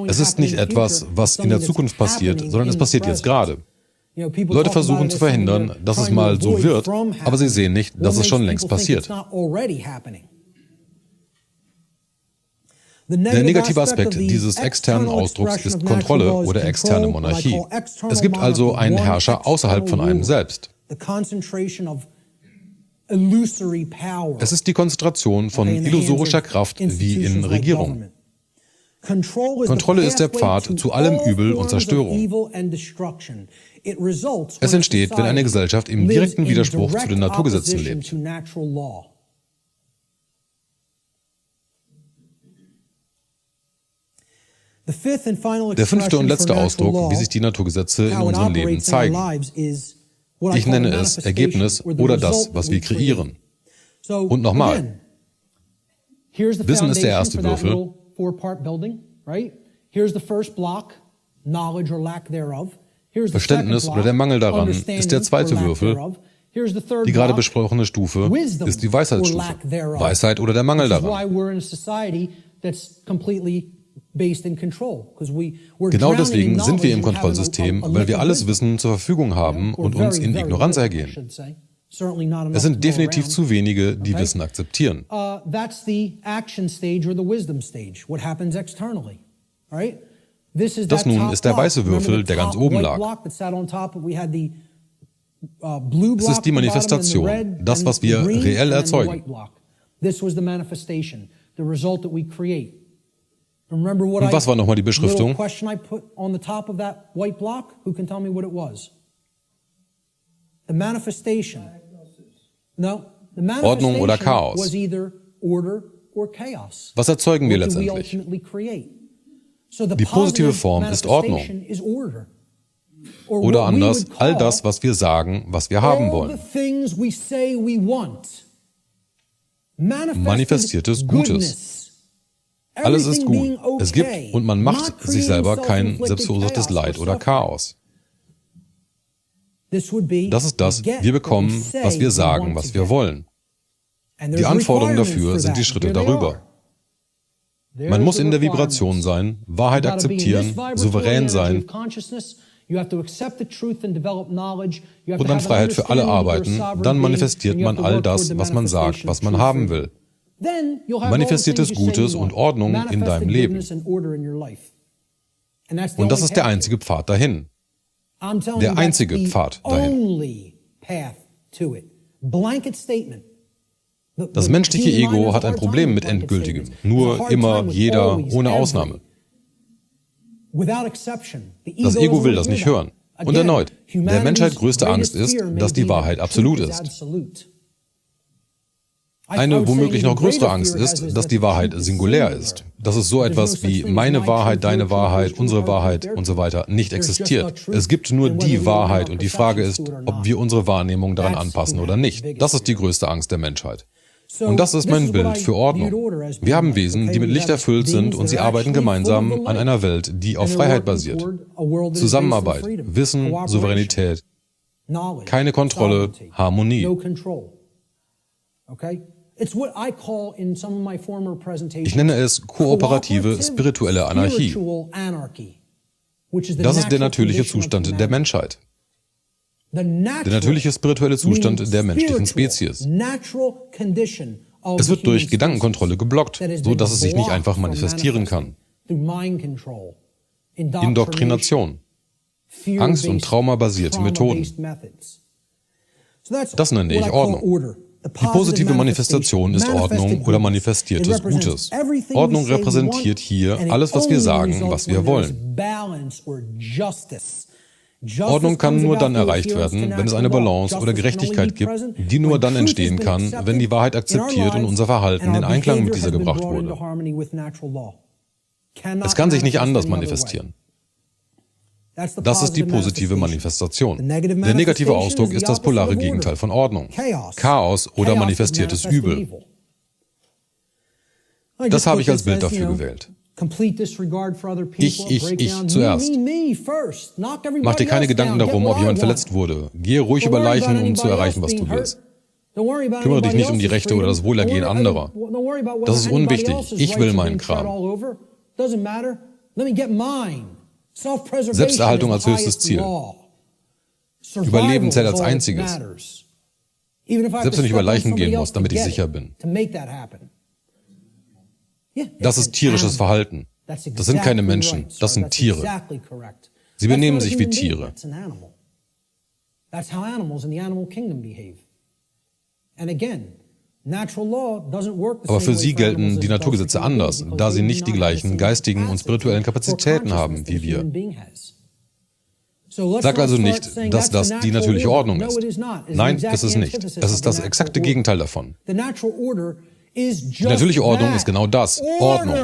Es ist nicht etwas, was in der Zukunft passiert, sondern es passiert jetzt gerade. Leute versuchen zu verhindern, dass es mal so wird, aber sie sehen nicht, dass es schon längst passiert. Der negative Aspekt dieses externen Ausdrucks ist Kontrolle oder externe Monarchie. Es gibt also einen Herrscher außerhalb von einem selbst. Es ist die Konzentration von illusorischer Kraft wie in Regierungen. Kontrolle ist der Pfad zu allem Übel und Zerstörung. Es entsteht, wenn eine Gesellschaft im direkten Widerspruch zu den Naturgesetzen lebt. Der fünfte und letzte Ausdruck, wie sich die Naturgesetze in unserem Leben zeigen. Ich nenne es Ergebnis oder das, was wir kreieren. Und nochmal, Wissen ist der erste Würfel. Verständnis oder der Mangel daran ist der zweite Würfel. Die gerade besprochene Stufe ist die Weisheitsstufe. Weisheit oder der Mangel daran. Genau deswegen sind wir im Kontrollsystem, weil wir alles Wissen zur Verfügung haben und uns in Ignoranz ergehen. Es sind definitiv zu wenige, die Wissen akzeptieren. Das nun ist der weiße Würfel, der ganz oben lag. Es ist die Manifestation, das, was wir reell erzeugen. Und was war nochmal die Beschriftung? Ordnung oder Chaos. Was erzeugen wir letztendlich? Die positive Form ist Ordnung. Oder anders, all das, was wir sagen, was wir haben wollen. Manifestiertes Gutes. Alles ist gut. Es gibt und man macht sich selber kein selbstverursachtes Leid oder Chaos. Das ist das, wir bekommen, was wir sagen, was wir wollen. Die Anforderungen dafür sind die Schritte darüber. Man muss in der Vibration sein, Wahrheit akzeptieren, souverän sein und an Freiheit für alle arbeiten. Dann manifestiert man all das, was man sagt, was man haben will. Manifestiertes Gutes und Ordnung in deinem Leben. Und das ist der einzige Pfad dahin. Der einzige Pfad dahin. Das menschliche Ego hat ein Problem mit Endgültigem. Nur, immer, jeder, ohne Ausnahme. Das Ego will das nicht hören. Und erneut, der Menschheit größte Angst ist, dass die Wahrheit absolut ist. Eine womöglich noch größere Angst ist, dass die Wahrheit singulär ist. Dass es so etwas wie meine Wahrheit, deine Wahrheit, unsere Wahrheit und so weiter nicht existiert. Es gibt nur die Wahrheit und die Frage ist, ob wir unsere Wahrnehmung daran anpassen oder nicht. Das ist die größte Angst der Menschheit. Und das ist mein Bild für Ordnung. Wir haben Wesen, die mit Licht erfüllt sind und sie arbeiten gemeinsam an einer Welt, die auf Freiheit basiert. Zusammenarbeit, Wissen, Souveränität, keine Kontrolle, Harmonie. Ich nenne es kooperative spirituelle Anarchie. Das ist der natürliche Zustand der Menschheit. Der natürliche spirituelle Zustand der menschlichen Spezies. Es wird durch Gedankenkontrolle geblockt, so dass es sich nicht einfach manifestieren kann. Indoktrination. Angst- und traumabasierte Methoden. Das nenne ich Ordnung. Die positive Manifestation ist Ordnung oder manifestiertes Gutes. Ordnung repräsentiert hier alles, was wir sagen, was wir wollen. Ordnung kann nur dann erreicht werden, wenn es eine Balance oder Gerechtigkeit gibt, die nur dann entstehen kann, wenn die Wahrheit akzeptiert und unser Verhalten in Einklang mit dieser gebracht wurde. Es kann sich nicht anders manifestieren. Das ist die positive Manifestation. Der negative Ausdruck ist das polare Gegenteil von Ordnung. Chaos oder manifestiertes Übel. Das habe ich als Bild dafür gewählt. Ich zuerst. Mach dir keine Gedanken darum, ob jemand verletzt wurde. Gehe ruhig über Leichen, um zu erreichen, was du willst. Kümmere dich nicht um die Rechte oder das Wohlergehen anderer. Das ist unwichtig. Ich will meinen Kram. Selbsterhaltung als höchstes Ziel. Überleben zählt als einziges. Selbst wenn ich über Leichen gehen muss, damit ich sicher bin. Das ist tierisches Verhalten. Das sind keine Menschen, das sind Tiere. Sie benehmen sich wie Tiere. Aber für sie gelten die Naturgesetze anders, da sie nicht die gleichen geistigen und spirituellen Kapazitäten haben wie wir. Sag also nicht, dass das die natürliche Ordnung ist. Nein, ist es nicht. Es ist das exakte Gegenteil davon. Die natürliche Ordnung ist genau das, Ordnung.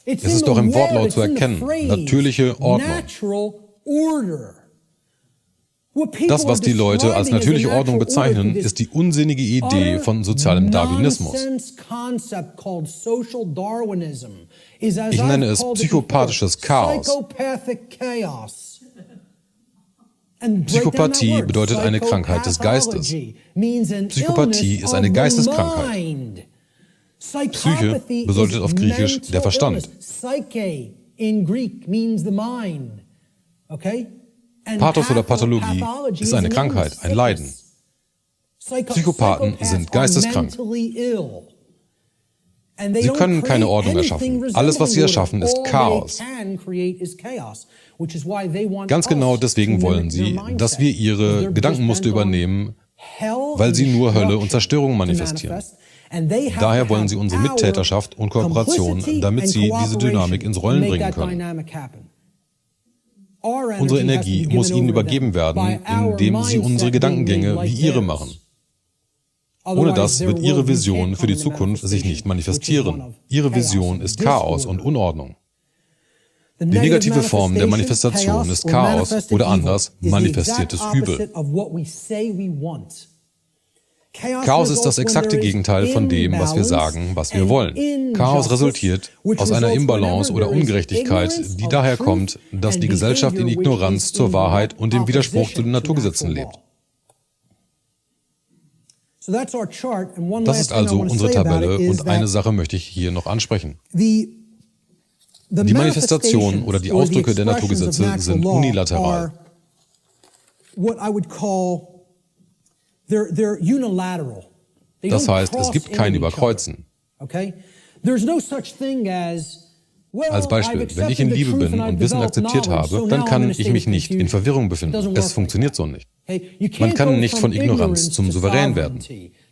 Es ist doch im Wortlaut zu erkennen, natürliche Ordnung. Das, was die Leute als natürliche Ordnung bezeichnen, ist die unsinnige Idee von sozialem Darwinismus. Ich nenne es psychopathisches Chaos. Psychopathie bedeutet eine Krankheit des Geistes. Psychopathie ist eine Geisteskrankheit. Psyche bedeutet auf Griechisch der Verstand. Psyche in Greek means the mind. Okay? Pathos oder Pathologie ist eine Krankheit, ein Leiden. Psychopathen sind geisteskrank. Sie können keine Ordnung erschaffen. Alles, was sie erschaffen, ist Chaos. Ganz genau deswegen wollen sie, dass wir ihre Gedankenmuster übernehmen, weil sie nur Hölle und Zerstörung manifestieren. Daher wollen sie unsere Mittäterschaft und Kooperation, damit sie diese Dynamik ins Rollen bringen können. Unsere Energie muss ihnen übergeben werden, indem sie unsere Gedankengänge wie ihre machen. Ohne das wird ihre Vision für die Zukunft sich nicht manifestieren. Ihre Vision ist Chaos und Unordnung. Die negative Form der Manifestation ist Chaos oder anders, manifestiertes Übel. Chaos ist das exakte Gegenteil von dem, was wir sagen, was wir wollen. Chaos resultiert aus einer Imbalance oder Ungerechtigkeit, die daher kommt, dass die Gesellschaft in Ignoranz zur Wahrheit und im Widerspruch zu den Naturgesetzen lebt. Das ist also unsere Tabelle und eine Sache möchte ich hier noch ansprechen. Die Manifestationen oder die Ausdrücke der Naturgesetze sind unilateral. Das heißt, es gibt kein Überkreuzen. Als Beispiel, wenn ich in Liebe bin und Wissen akzeptiert habe, dann kann ich mich nicht in Verwirrung befinden. Es funktioniert so nicht. Man kann nicht von Ignoranz zum Souverän werden.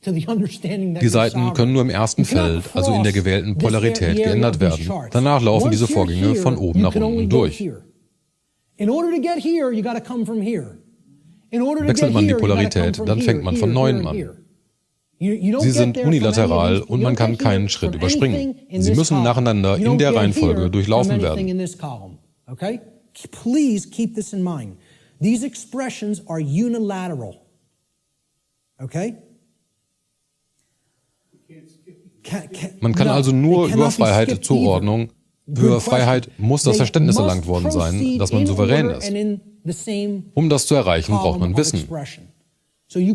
Die Seiten können nur im ersten Feld, also in der gewählten Polarität, geändert werden. Danach laufen diese Vorgänge von oben nach unten durch. Wechselt man die Polarität, dann fängt man von neuem an. Sie sind unilateral und man kann keinen Schritt überspringen. Sie müssen nacheinander in der Reihenfolge durchlaufen werden. Please keep this in mind. These expressions are unilateral. Okay? Man kann also nur über Freiheit zur Ordnung. Über Freiheit muss das Verständnis erlangt worden sein, dass man souverän ist. Um das zu erreichen, braucht man Wissen. Um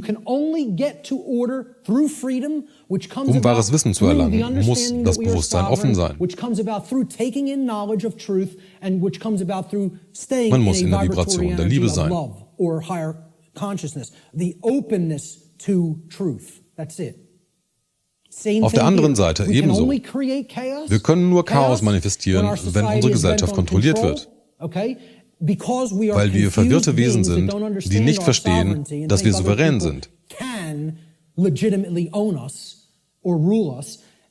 wahres Wissen zu erlangen, muss das Bewusstsein offen sein. Man muss in der Vibration der Liebe sein. Auf der anderen Seite ebenso. Wir können nur Chaos manifestieren, wenn unsere Gesellschaft kontrolliert wird. Weil wir verwirrte Wesen sind, die nicht verstehen, dass wir souverän sind.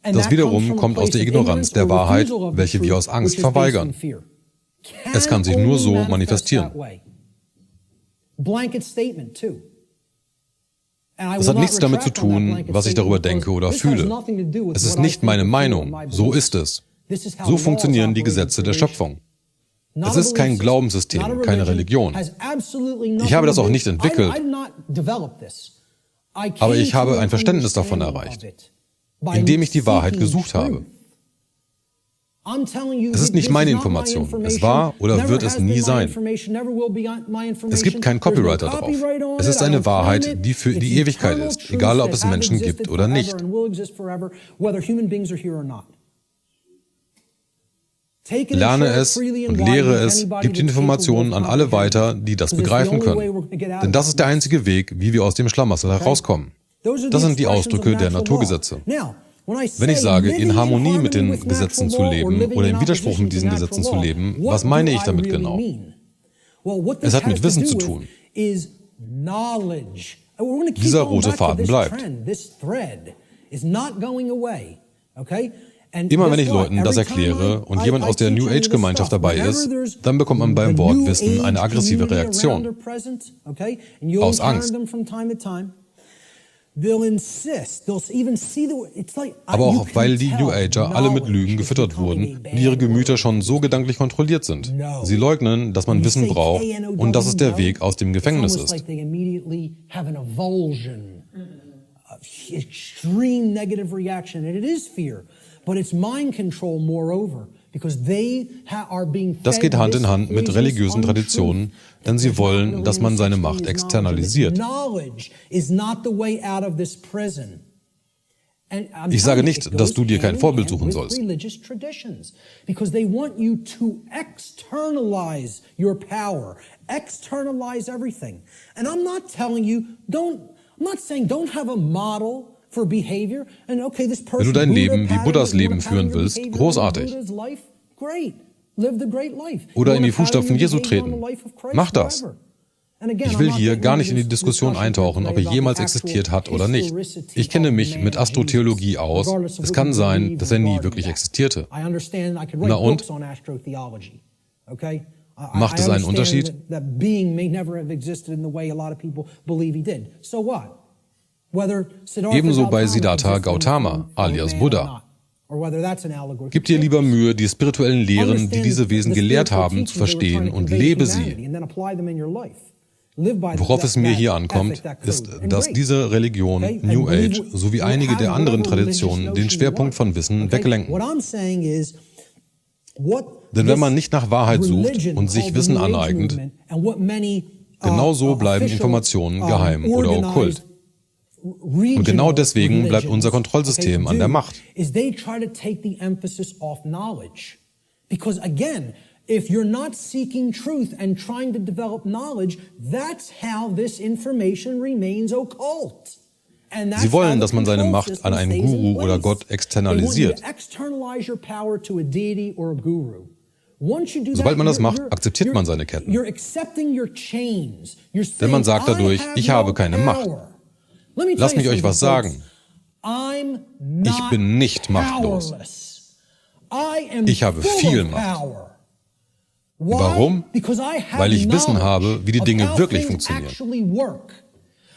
Das wiederum kommt aus der Ignoranz der Wahrheit, welche wir aus Angst verweigern. Es kann sich nur so manifestieren. Es hat nichts damit zu tun, was ich darüber denke oder fühle. Es ist nicht meine Meinung, so ist es. So funktionieren die Gesetze der Schöpfung. Es ist kein Glaubenssystem, keine Religion. Ich habe das auch nicht entwickelt, aber ich habe ein Verständnis davon erreicht, indem ich die Wahrheit gesucht habe. Es ist nicht meine Information. Es war oder wird es nie sein. Es gibt kein Copyright darauf. Es ist eine Wahrheit, die für die Ewigkeit ist, egal ob es Menschen gibt oder nicht. Lerne es und lehre es, gib die Informationen an alle weiter, die das begreifen können. Denn das ist der einzige Weg, wie wir aus dem Schlamassel herauskommen. Das sind die Ausdrücke der Naturgesetze. Wenn ich sage, in Harmonie mit den Gesetzen zu leben oder im Widerspruch mit diesen Gesetzen zu leben, was meine ich damit genau? Es hat mit Wissen zu tun. Dieser rote Faden bleibt. Immer wenn ich Leuten das erkläre und jemand aus der New Age Gemeinschaft dabei ist, dann bekommt man beim Wort Wissen eine aggressive Reaktion. Aus Angst. Aber auch weil die New Ager alle mit Lügen gefüttert wurden und ihre Gemüter schon so gedanklich kontrolliert sind. Sie leugnen, dass man Wissen braucht und dass es der Weg aus dem Gefängnis ist. Extreme negative reaction, and it is fear, but it's mind control moreover, because they are being fed. Das geht Hand in Hand mit religiösen Traditionen, denn sie wollen, dass man seine Macht externalisiert. Ich sage nicht, dass du dir kein Vorbild suchen sollst. Because they want you to externalize your power, externalize everything. And I'm not telling you, I'm not saying don't have a model for behavior. And okay, this person, wenn du dein Leben wie Buddhas Leben führen willst, großartig. Oder in die Fußstapfen Jesu treten. Mach das. Ich will hier gar nicht in die Diskussion eintauchen, ob er jemals existiert hat oder nicht. Ich kenne mich mit Astrotheologie aus. Es kann sein, dass er nie wirklich existierte. Na und? Macht es einen Unterschied? Ebenso bei Siddhartha Gautama, alias Buddha. Gib dir lieber Mühe, die spirituellen Lehren, die diese Wesen gelehrt haben, zu verstehen und lebe sie. Worauf es mir hier ankommt, ist, dass diese Religion, New Age, sowie einige der anderen Traditionen den Schwerpunkt von Wissen weglenken. Denn wenn man nicht nach Wahrheit sucht und sich Wissen aneignet, genau so bleiben Informationen geheim oder okkult. Und genau deswegen bleibt unser Kontrollsystem an der Macht. If you're not seeking truth and trying to develop knowledge, that's how this information remains occult. Sie wollen, dass man seine Macht an einen Guru oder Gott externalisiert. Sobald man das macht, akzeptiert man seine Ketten. Denn man sagt dadurch, ich habe keine Macht. Lasst mich euch was sagen. Ich bin nicht machtlos. Ich habe viel Macht. Warum? Weil ich Wissen habe, wie die Dinge wirklich funktionieren.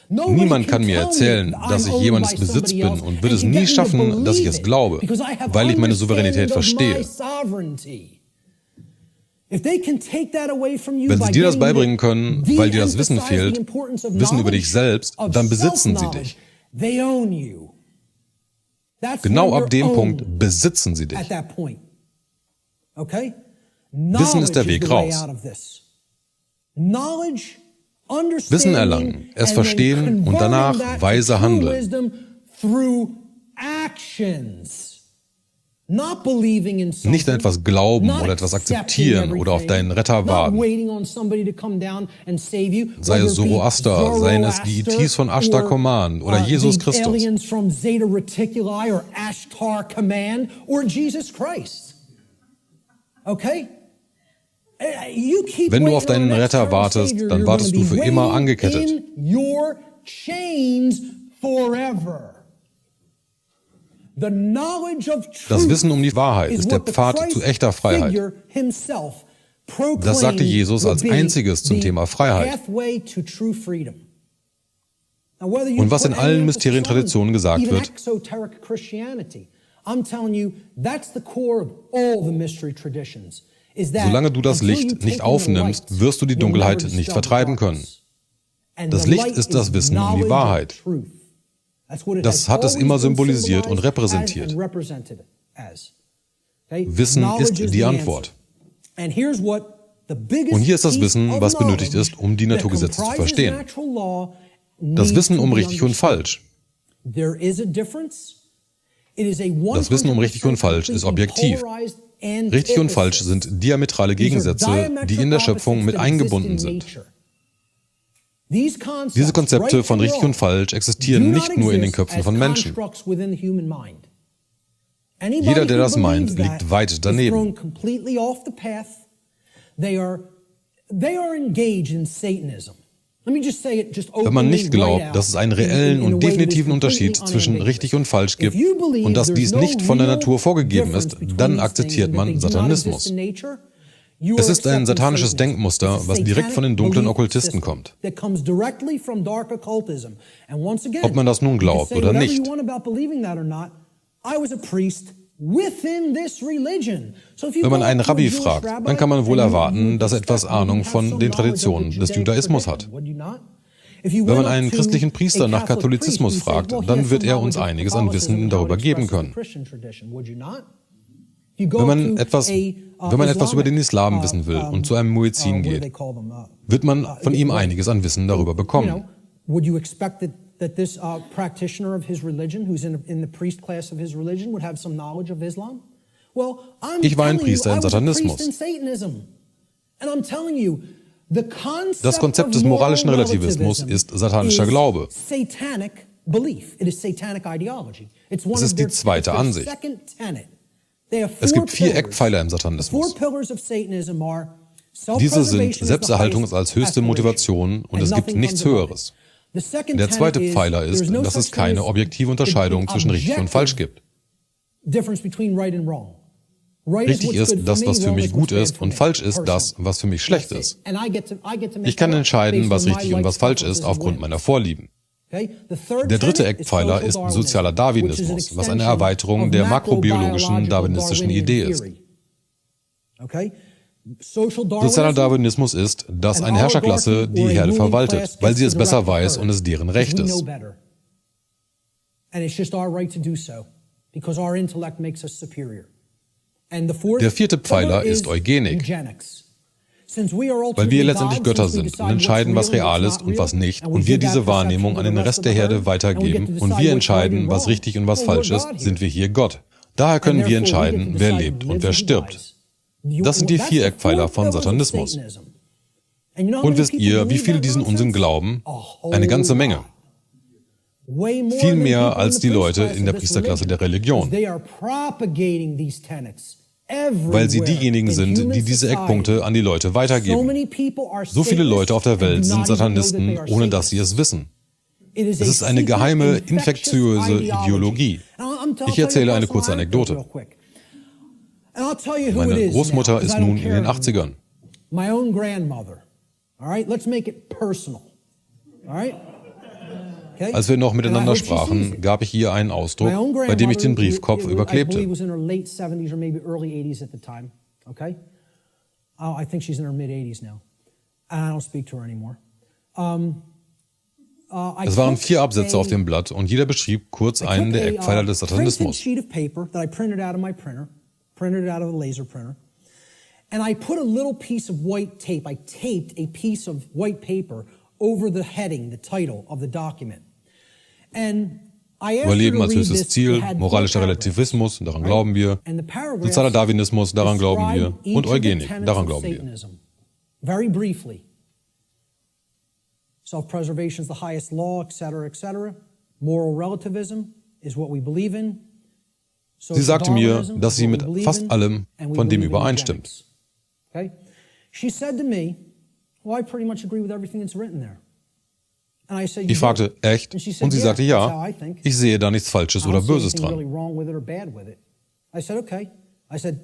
Niemand kann mir erzählen, dass ich jemandes Besitz bin und wird es nie schaffen, dass ich es glaube, weil ich meine Souveränität verstehe. Wenn sie dir das beibringen können, weil dir das Wissen fehlt, Wissen über dich selbst, dann besitzen sie dich. Genau ab dem Punkt besitzen sie dich. Wissen ist der Weg raus. Wissen erlangen, es verstehen und danach weise handeln. Nicht an etwas glauben oder etwas akzeptieren oder auf deinen Retter warten. Sei es Zoroaster, seien es die ETs von Ashtar Command oder Jesus Christus. Wenn du auf deinen Retter wartest, dann wartest du für immer angekettet. Das Wissen um die Wahrheit ist der Pfad zu echter Freiheit. Das sagte Jesus als einziges zum Thema Freiheit. Und was in allen Mysterientraditionen gesagt wird, solange du das Licht nicht aufnimmst, wirst du die Dunkelheit nicht vertreiben können. Das Licht ist das Wissen um die Wahrheit. Das hat es immer symbolisiert und repräsentiert. Wissen ist die Antwort. Und hier ist das Wissen, was benötigt ist, um die Naturgesetze zu verstehen. Das Wissen um richtig und falsch. Das Wissen um richtig und falsch ist objektiv. Richtig und falsch sind diametrale Gegensätze, die in der Schöpfung mit eingebunden sind. Diese Konzepte von richtig und falsch existieren nicht nur in den Köpfen von Menschen. Jeder, der das meint, liegt weit daneben. Wenn man nicht glaubt, dass es einen reellen und definitiven Unterschied zwischen richtig und falsch gibt und dass dies nicht von der Natur vorgegeben ist, dann akzeptiert man Satanismus. Es ist ein satanisches Denkmuster, was direkt von den dunklen Okkultisten kommt. Ob man das nun glaubt oder nicht. Wenn man einen Rabbi fragt, dann kann man wohl erwarten, dass er etwas Ahnung von den Traditionen des Judaismus hat. Wenn man einen christlichen Priester nach Katholizismus fragt, dann wird er uns einiges an Wissen darüber geben können. Wenn man etwas über den Islam wissen will und zu einem Muezzin geht, wird man von ihm einiges an Wissen darüber bekommen. that this practitioner of his religion, who's in the priest class of his religion, would have some knowledge of Islam? Well, I'm Ich war ein telling you, Priester I in was a priest Satanismus. in Satanism. And I'm telling you, the concept Das Konzept des of moral moralischen Relativismus ist satanischer is Glaube. satanic belief. It is satanic ideology. It's one Es of ist die their, zweite it's their Ansicht. second tenet. They have Es four gibt 4 pillars. Eckpfeiler im The four Satanismus. pillars of Satanism are Diese sind self-preservation is the Selbsterhaltung highest als höchste aspiration, Motivation und and es gibt nothing nichts comes above it. Höheres. The second Der zweite tenet is, Pfeiler there is ist, no dass such es keine thing as objektive Unterscheidung zwischen richtig und falsch gibt. difference between right and wrong. Right Richtig what's ist good das, for was me, für wrong mich is what's gut bad ist for und me, falsch ist das, personally. was für mich schlecht That's ist. it. And I get to make Ich kann that up entscheiden, based was on my richtig und was likes, falsch ist, preferences, and aufgrund whims. meiner Vorlieben. Okay? The third Der dritte tenet is Eckpfeiler social ist Darwinism, sozialer which is an Darwinismus, was eine extension Erweiterung of der makrobiologischen macrobiological darwinistischen Idee ist. theory. Okay? Social Sozialer Darwinism Darwinismus ist, dass eine Herrscherklasse die Herde verwaltet, weil sie es besser weiß und es deren Recht ist. And it's just our right to do so, because our intellect makes us superior. And the fourth Der vierte Pfeiler pillar ist Eugenik, eugenics. Since we are weil ultimately wir letztendlich God, Götter since we sind und decide entscheiden, was what's real and real what's ist not und was real, nicht, and we und wir give that diese Wahrnehmung perception an to den the Rest der rest of the Herde herd, weitergeben and we get to und decide wir what's entscheiden, right and was wrong. richtig und was Well, falsch we're ist, God here. sind wir hier Gott. Daher And können wir therefore, we get to entscheiden, wer decide lebt who und lives wer and who stirbt. dies. Das sind die That's 4 the Eckpfeiler four von pillars of Satanismus. Satanism. And you know how Und many wisst people ihr, wie believe viele that diesen Unsinn nonsense? glauben? A whole Eine ganze Menge. lot. Way more Viel than mehr people in als the die priest Leute class in der of this Priesterklasse der Religion. because they are propagating these tenets Weil sie everywhere diejenigen in sind, human die diese society. Eckpunkte an die Leute So weitergeben. many people are So viele Leute auf der Satanists Welt and sind do not even know that Satanisten, they are ohne dass sie es Satanists. wissen. It is Es ist a eine secret, geheime, infectious infektiöse Ideologie. Ich erzähle eine kurze Anekdote. Meine Großmutter ist nun in den 80ern. My own grandmother. All right, let's make it personal. All right? Okay? Als wir noch miteinander And I hope she sees sprachen, it. gab ich ihr einen My Ausdruck, own bei dem ich den grandmother, Briefkopf I believe überklebte. was in her late 70s or maybe early 80s at the time. Okay? Oh, I think she's in her mid 80s now. And I don't speak to her anymore. Es waren 4 Absätze auf dem Blatt und jeder beschrieb kurz einen der Eckpfeiler des printed Satanismus. sheet of paper that I printed out of my printer, printed it out of a laser printer, and I put a little piece of white tape. I taped a piece of white paper over the heading, the title of the document. And I asked her Überleben to als read höchstes this. Ziel, It had moralischer 4 paragraphs, Relativismus, daran right? glauben wir, And the paragraphs sozialer Darwinismus, daran glauben wir, describe und each of the Eugenik, tenets daran of glauben wir. Satanism. Very briefly. Self-preservation is the highest law, etc., etc. Moral relativism is what we believe in. Sie sagte mir, dass sie mit fast allem von dem übereinstimmt. Okay? She said to me, well, I pretty much agree with everything that's written there. And I said, Ich "You do?" fragte, echt? And she said, Und sie "Yeah, sagte, that's how ja, I think. ich sehe da nichts Falsches I oder don't see Böses anything really dran. wrong with it or bad with it. I said, okay. I said,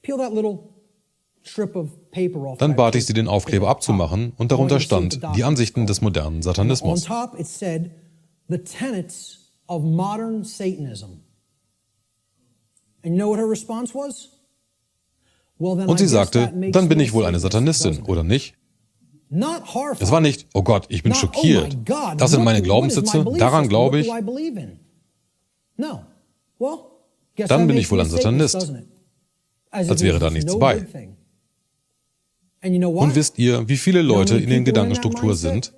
peel that little strip of paper off. Dann that bat ich sheet. sie, den Aufkleber abzumachen, und darunter stand die Ansichten des modernen On Satanismus. top it said, the tenets of modern Satanism. And you know what her response was? Well, then Und I sie guess sagte, that makes dann bin me ich wohl eine Satanist, Satanistin, doesn't it? oder nicht? Not horrified. Es war nicht, oh Gott, ich bin Not, schockiert. oh my God, Das sind meine what is my Glaubenssitze, belief daran system? glaube What ich. do I believe in? No. Well, guess Dann that bin makes ich wohl me ein a Satanist, Satanist. doesn't it? As Als if wäre it's da nichts no bei. good thing. And you know what? Und wisst ihr, wie viele Leute in den Gedankenstruktur sind?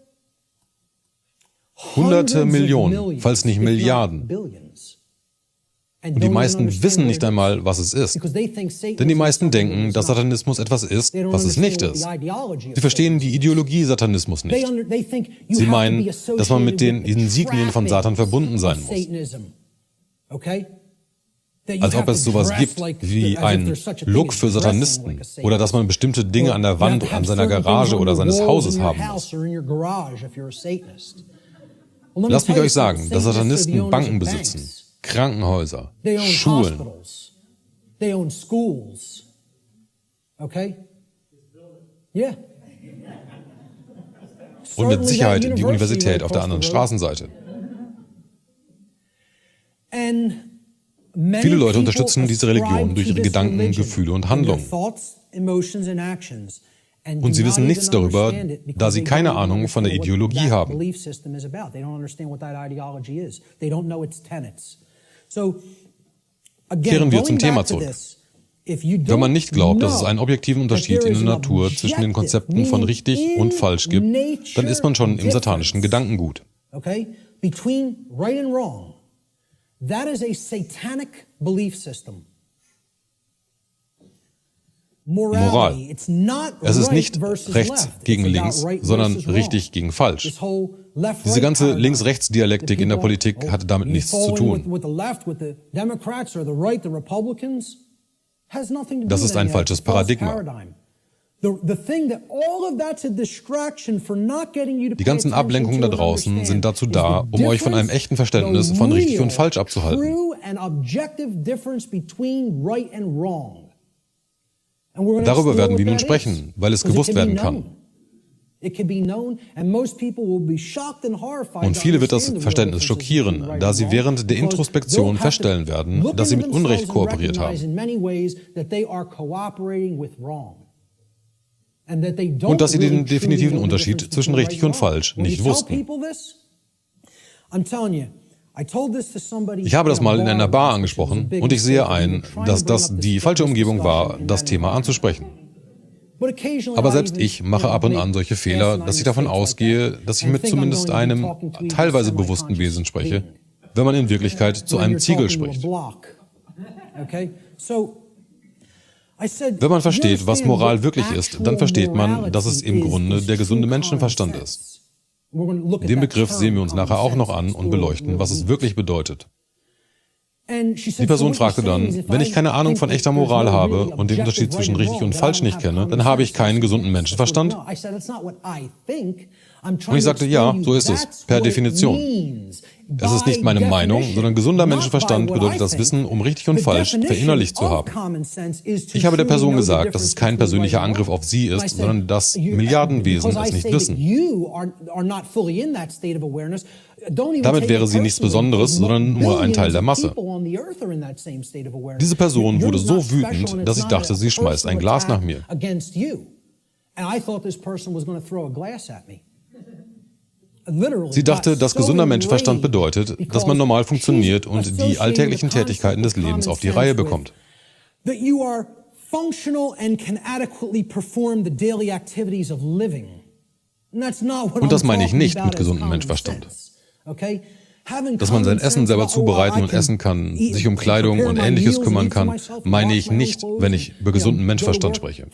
Hunderte Millionen, falls nicht Milliarden. Und die meisten wissen nicht einmal, was es ist. Denn die meisten denken, dass Satanismus etwas ist, was es nicht ist. Sie verstehen die Ideologie Satanismus nicht. Sie meinen, dass man mit den Insignien von Satan verbunden sein muss. Als ob es sowas gibt wie einen Look für Satanisten oder dass man bestimmte Dinge an der Wand an seiner Garage oder seines Hauses haben muss. Lasst mich euch sagen, dass Satanisten Banken besitzen, Krankenhäuser, Schulen. They own schools. Okay? Yeah. Und mit Sicherheit die Universität auf der anderen Straßenseite. Viele Leute unterstützen diese Religion durch ihre Gedanken, Gefühle und Handlungen. Und sie wissen nichts darüber, da sie keine Ahnung von der Ideologie haben. Kehren wir zum Thema zurück. Wenn man nicht glaubt, dass es einen objektiven Unterschied in der Natur zwischen den Konzepten von richtig und falsch gibt, dann ist man schon im satanischen Gedankengut. between right and wrong, that is a satanic belief system. Moral. Es ist nicht rechts gegen links, sondern richtig gegen falsch. Diese ganze Links-Rechts-Dialektik in der Politik hatte damit nichts zu tun. Das ist ein falsches Paradigma. Die ganzen Ablenkungen da draußen sind dazu da, um euch von einem echten Verständnis von richtig und falsch abzuhalten. Darüber werden wir nun sprechen, weil es gewusst werden kann. Und viele wird das Verständnis schockieren, da sie während der Introspektion feststellen werden, dass sie mit Unrecht kooperiert haben. Und dass sie den definitiven Unterschied zwischen richtig und falsch nicht wussten. Ich habe das mal in einer Bar angesprochen und ich sehe ein, dass das die falsche Umgebung war, das Thema anzusprechen. Aber selbst ich mache ab und an solche Fehler, dass ich davon ausgehe, dass ich mit zumindest einem teilweise bewussten Wesen spreche, wenn man in Wirklichkeit zu einem Ziegel spricht. Wenn man versteht, was Moral wirklich ist, dann versteht man, dass es im Grunde der gesunde Menschenverstand ist. Den Begriff sehen wir uns nachher auch noch an und beleuchten, was es wirklich bedeutet. Die Person fragte dann, wenn ich keine Ahnung von echter Moral habe und den Unterschied zwischen richtig und falsch nicht kenne, dann habe ich keinen gesunden Menschenverstand? Und ich sagte, ja, so ist es, per Definition. Es ist nicht meine Meinung, sondern gesunder Menschenverstand bedeutet das Wissen, um richtig und falsch verinnerlicht zu haben. Ich habe der Person gesagt, dass es kein persönlicher Angriff auf sie ist, sondern dass Milliarden Wesen es nicht wissen. Damit wäre sie nichts Besonderes, sondern nur ein Teil der Masse. Diese Person wurde so wütend, dass ich dachte, sie schmeißt ein Glas nach mir. Sie dachte, dass gesunder Menschenverstand bedeutet, dass man normal funktioniert und die alltäglichen Tätigkeiten des Lebens auf die Reihe bekommt. Und das meine ich nicht mit gesundem Menschenverstand. Dass man sein Essen selber zubereiten und essen kann, sich um Kleidung und Ähnliches kümmern kann, meine ich nicht, wenn ich über gesunden Menschenverstand spreche.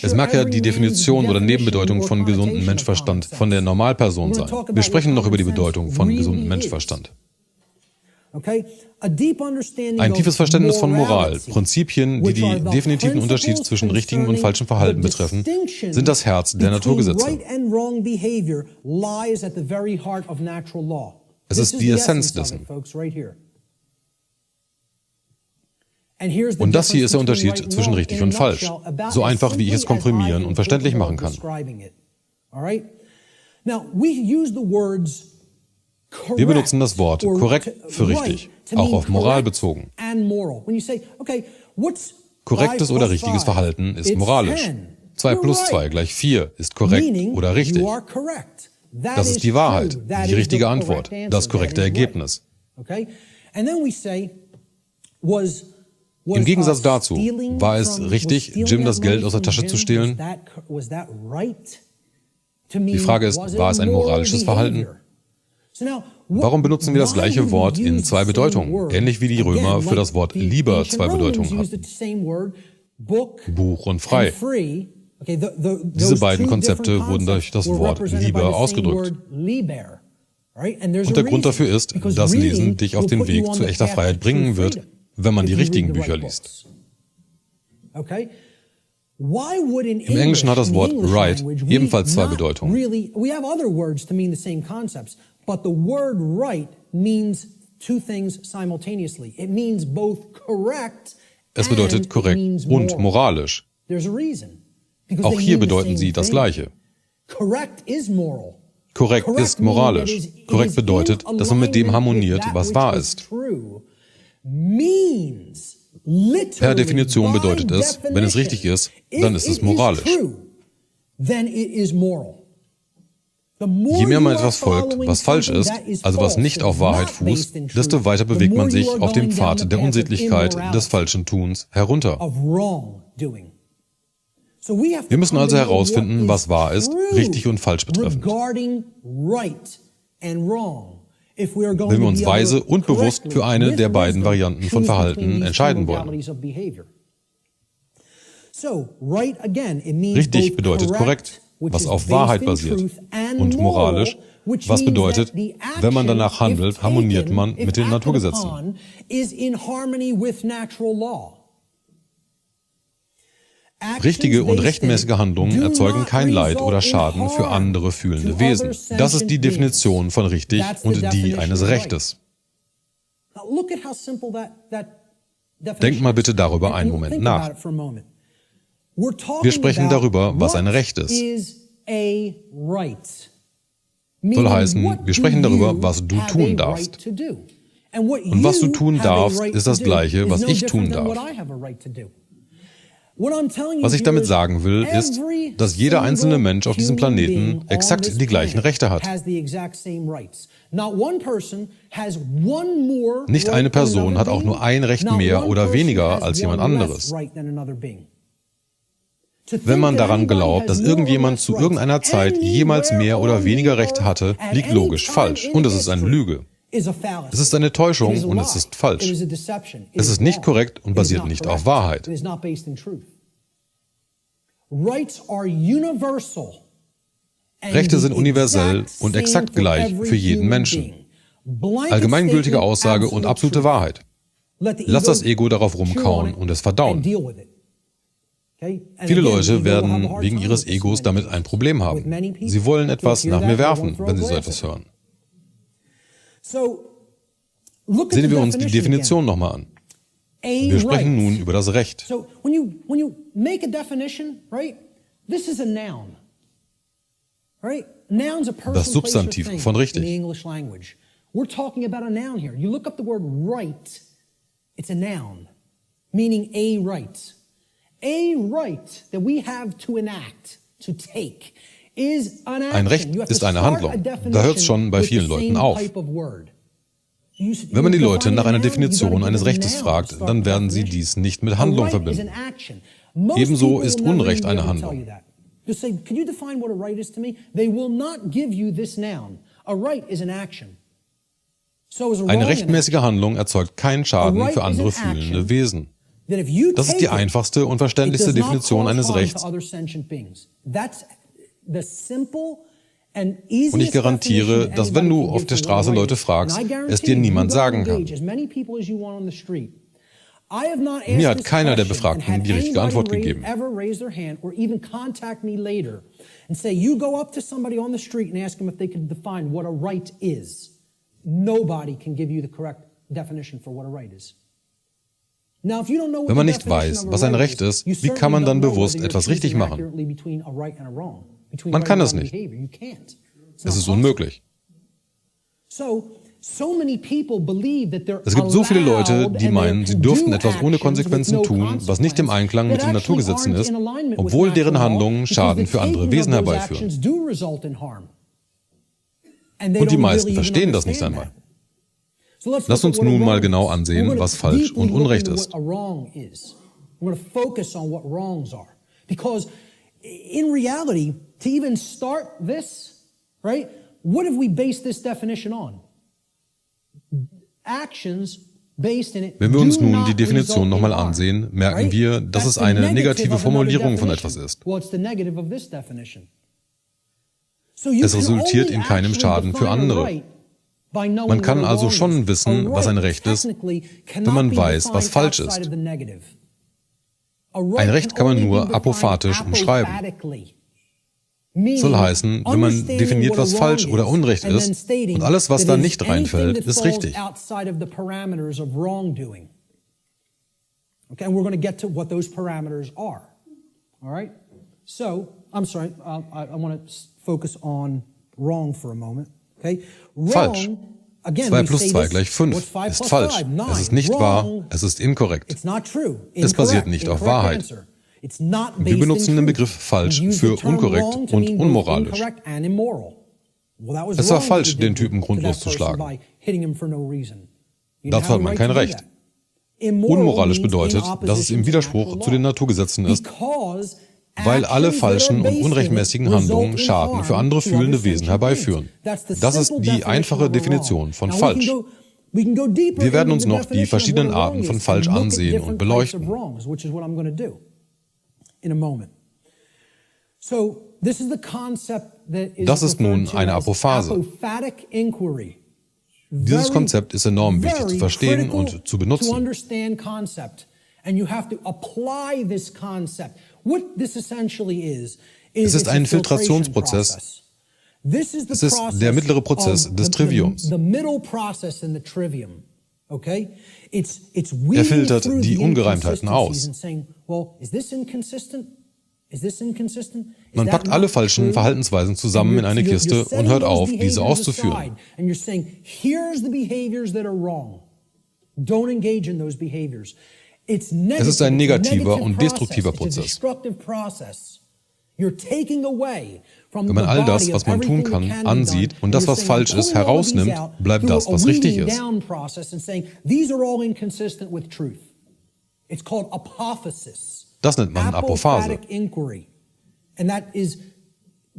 Es mag ja die Definition oder Nebenbedeutung von gesundem Menschenverstand von der Normalperson sein. Wir sprechen noch über die Bedeutung von gesundem Menschenverstand. Ein tiefes Verständnis von Moral, Prinzipien, die den definitiven Unterschied zwischen richtigem und falschem Verhalten betreffen, sind das Herz der Naturgesetze. Es ist die Essenz dessen. Und das hier ist der Unterschied zwischen richtig und falsch. So einfach, wie ich es komprimieren und verständlich machen kann. Wir benutzen das Wort korrekt für richtig, auch auf Moral bezogen. Korrektes oder richtiges Verhalten ist moralisch. 2 plus 2 gleich 4 ist korrekt oder richtig. Das ist die Wahrheit, die richtige Antwort, das korrekte Ergebnis. Im Gegensatz dazu, war es richtig, Jim das Geld aus der Tasche zu stehlen? Die Frage ist, war es ein moralisches Verhalten? Warum benutzen wir das gleiche Wort in 2 Bedeutungen, ähnlich wie die Römer für das Wort lieber 2 Bedeutungen hatten? Buch und frei. Diese beiden Konzepte wurden durch das Wort lieber ausgedrückt. Und der Grund dafür ist, dass Lesen dich auf den Weg zu echter Freiheit bringen wird, wenn man die richtigen Bücher liest. Im Englischen hat das Wort right ebenfalls 2 Bedeutungen. But the word right means 2 things simultaneously. It means both correct. Es bedeutet korrekt und moralisch. Auch hier bedeuten sie das Gleiche. Korrekt ist moralisch. Korrekt bedeutet, dass man mit dem harmoniert, was wahr ist. Per Definition bedeutet es, wenn es richtig ist, dann ist es moralisch. Je mehr man etwas folgt, was falsch ist, also was nicht auf Wahrheit fußt, desto weiter bewegt man sich auf dem Pfad der Unsittlichkeit, des falschen Tuns herunter. Wir müssen also herausfinden, was wahr ist, richtig und falsch betreffend. Wenn wir uns weise und bewusst für eine der beiden Varianten von Verhalten entscheiden wollen. Richtig bedeutet korrekt, was auf Wahrheit basiert, und moralisch, was bedeutet, wenn man danach handelt, harmoniert man mit den Naturgesetzen. Richtige und rechtmäßige Handlungen erzeugen kein Leid oder Schaden für andere fühlende Wesen. Das ist die Definition von richtig und die eines Rechtes. Denkt mal bitte darüber einen Moment nach. Wir sprechen darüber, was ein Recht ist. Soll heißen, wir sprechen darüber, was du tun darfst. Und was du tun darfst, ist das Gleiche, was ich tun darf. Was ich damit sagen will, ist, dass jeder einzelne Mensch auf diesem Planeten exakt die gleichen Rechte hat. Nicht eine Person hat auch nur ein Recht mehr oder weniger als jemand anderes. Wenn man daran glaubt, dass irgendjemand zu irgendeiner Zeit jemals mehr oder weniger Rechte hatte, liegt logisch falsch. Und es ist eine Lüge. Es ist eine Täuschung und es ist falsch. Es ist nicht korrekt und basiert nicht auf Wahrheit. Rechte sind universell und exakt gleich für jeden Menschen. Allgemeingültige Aussage und absolute Wahrheit. Lass das Ego darauf rumkauen und es verdauen. Viele Leute werden wegen ihres Egos damit ein Problem haben. Sie wollen etwas nach mir werfen, wenn sie so etwas hören. Sehen wir uns die Definition nochmal an. Wir sprechen nun über das Recht. Das Substantiv von richtig. We're talking about a noun here. You look up the word right, it's a noun, meaning a right. A right that we have to enact, to take, is an action. Ein Recht ist eine Handlung. Da hört es schon bei vielen Leuten auf. Wenn man die Leute nach einer Definition eines Rechtes fragt, dann werden sie dies nicht mit Handlung verbinden. Ebenso ist Unrecht eine Handlung. Eine rechtmäßige Handlung erzeugt keinen Schaden für andere fühlende Wesen. Das ist die einfachste und verständlichste Definition eines Rechts. Und ich garantiere, dass wenn du auf der Straße Leute fragst, es dir niemand sagen kann. Mir hat keiner der Befragten die richtige Antwort gegeben. Wenn man nicht weiß, was ein Recht ist, wie kann man dann bewusst etwas richtig machen? Man kann es nicht. Es ist unmöglich. Es gibt so viele Leute, die meinen, sie dürften etwas ohne Konsequenzen tun, was nicht im Einklang mit den Naturgesetzen ist, obwohl deren Handlungen Schaden für andere Wesen herbeiführen. Und die meisten verstehen das nicht einmal. Lass uns nun mal genau ansehen, was falsch und Unrecht ist. In reality, to even start this, right? What have we based this definition on? Actions based in it. Wenn wir uns nun die Definition nochmal ansehen, merken wir, dass es eine negative Formulierung von etwas ist. Es resultiert in keinem Schaden für andere. Man kann also schon wissen, was ein Recht ist, wenn man weiß, was falsch ist. Ein Recht kann man nur apophatisch umschreiben. Soll heißen, wenn man definiert, was falsch oder Unrecht ist, und alles, was da nicht reinfällt, ist richtig. Okay, and we're going to get to what those parameters are. All right? So, I'm sorry, I want to focus on wrong for a moment. Okay? Falsch. 2 plus 2 gleich 5 ist falsch. Es ist nicht wahr, es ist inkorrekt. Es basiert nicht auf Wahrheit. Wir benutzen den Begriff falsch für unkorrekt und unmoralisch. Es war falsch, den Typen grundlos zu schlagen. Dazu hat man kein Recht. Unmoralisch bedeutet, dass es im Widerspruch zu den Naturgesetzen ist, weil alle falschen und unrechtmäßigen Handlungen Schaden für andere fühlende Wesen herbeiführen. Das ist die einfache Definition von falsch. Wir werden uns noch die verschiedenen Arten von falsch ansehen und beleuchten. Das ist nun eine Apophase. Dieses Konzept ist enorm wichtig zu verstehen und zu benutzen. Es ist ein Filtrationsprozess. Es ist der mittlere Prozess des Triviums. Er filtert die Ungereimtheiten aus. Man packt alle falschen Verhaltensweisen zusammen in eine Kiste und hört auf, diese auszuführen. Es ist ein negativer und destruktiver Prozess. Wenn man all das, was man tun kann, ansieht und das, was falsch ist, herausnimmt, bleibt das, was richtig ist. Das nennt man Apophase. And that is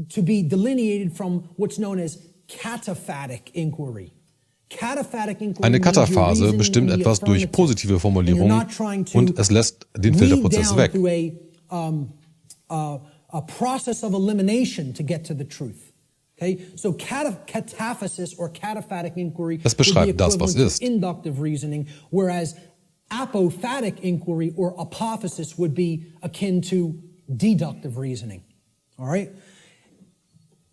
to be delineated from what's known as cataphatic inquiry. Eine Kataphase bestimmt etwas durch positive Formulierungen und es lässt den Filterprozess weg. A process of elimination to get to the truth. Okay? So cataphasis or cataphatic inquiry es beschreibt das, was ist. Inductive reasoning, whereas apophatic inquiry or apophasis would be akin to deductive reasoning. All right?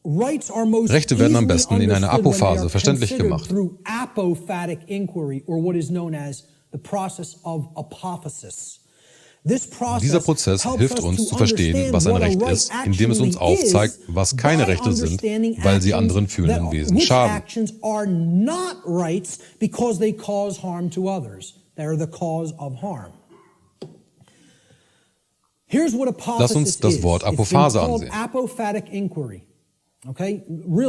Rechte werden am besten in einer Apophase verständlich gemacht. Dieser Prozess hilft uns zu verstehen, was ein Recht ist, indem es uns aufzeigt, was keine Rechte sind, weil sie anderen fühlenden Wesen schaden. Lass uns das Wort Apophase ansehen.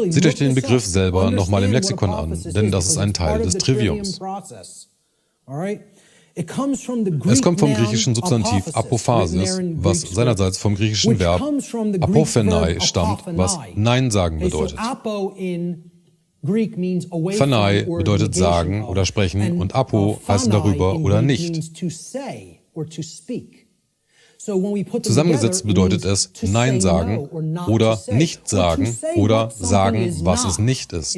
Seht euch den Begriff selber nochmal im Lexikon an, denn das ist ein Teil des Triviums. Es kommt vom griechischen Substantiv Apophasis, was seinerseits vom griechischen Verb apophenai stammt, was Nein sagen bedeutet. Phanai bedeutet sagen oder sprechen und apo heißt darüber oder nicht. Zusammengesetzt bedeutet es Nein sagen oder nicht sagen oder sagen, was es nicht ist.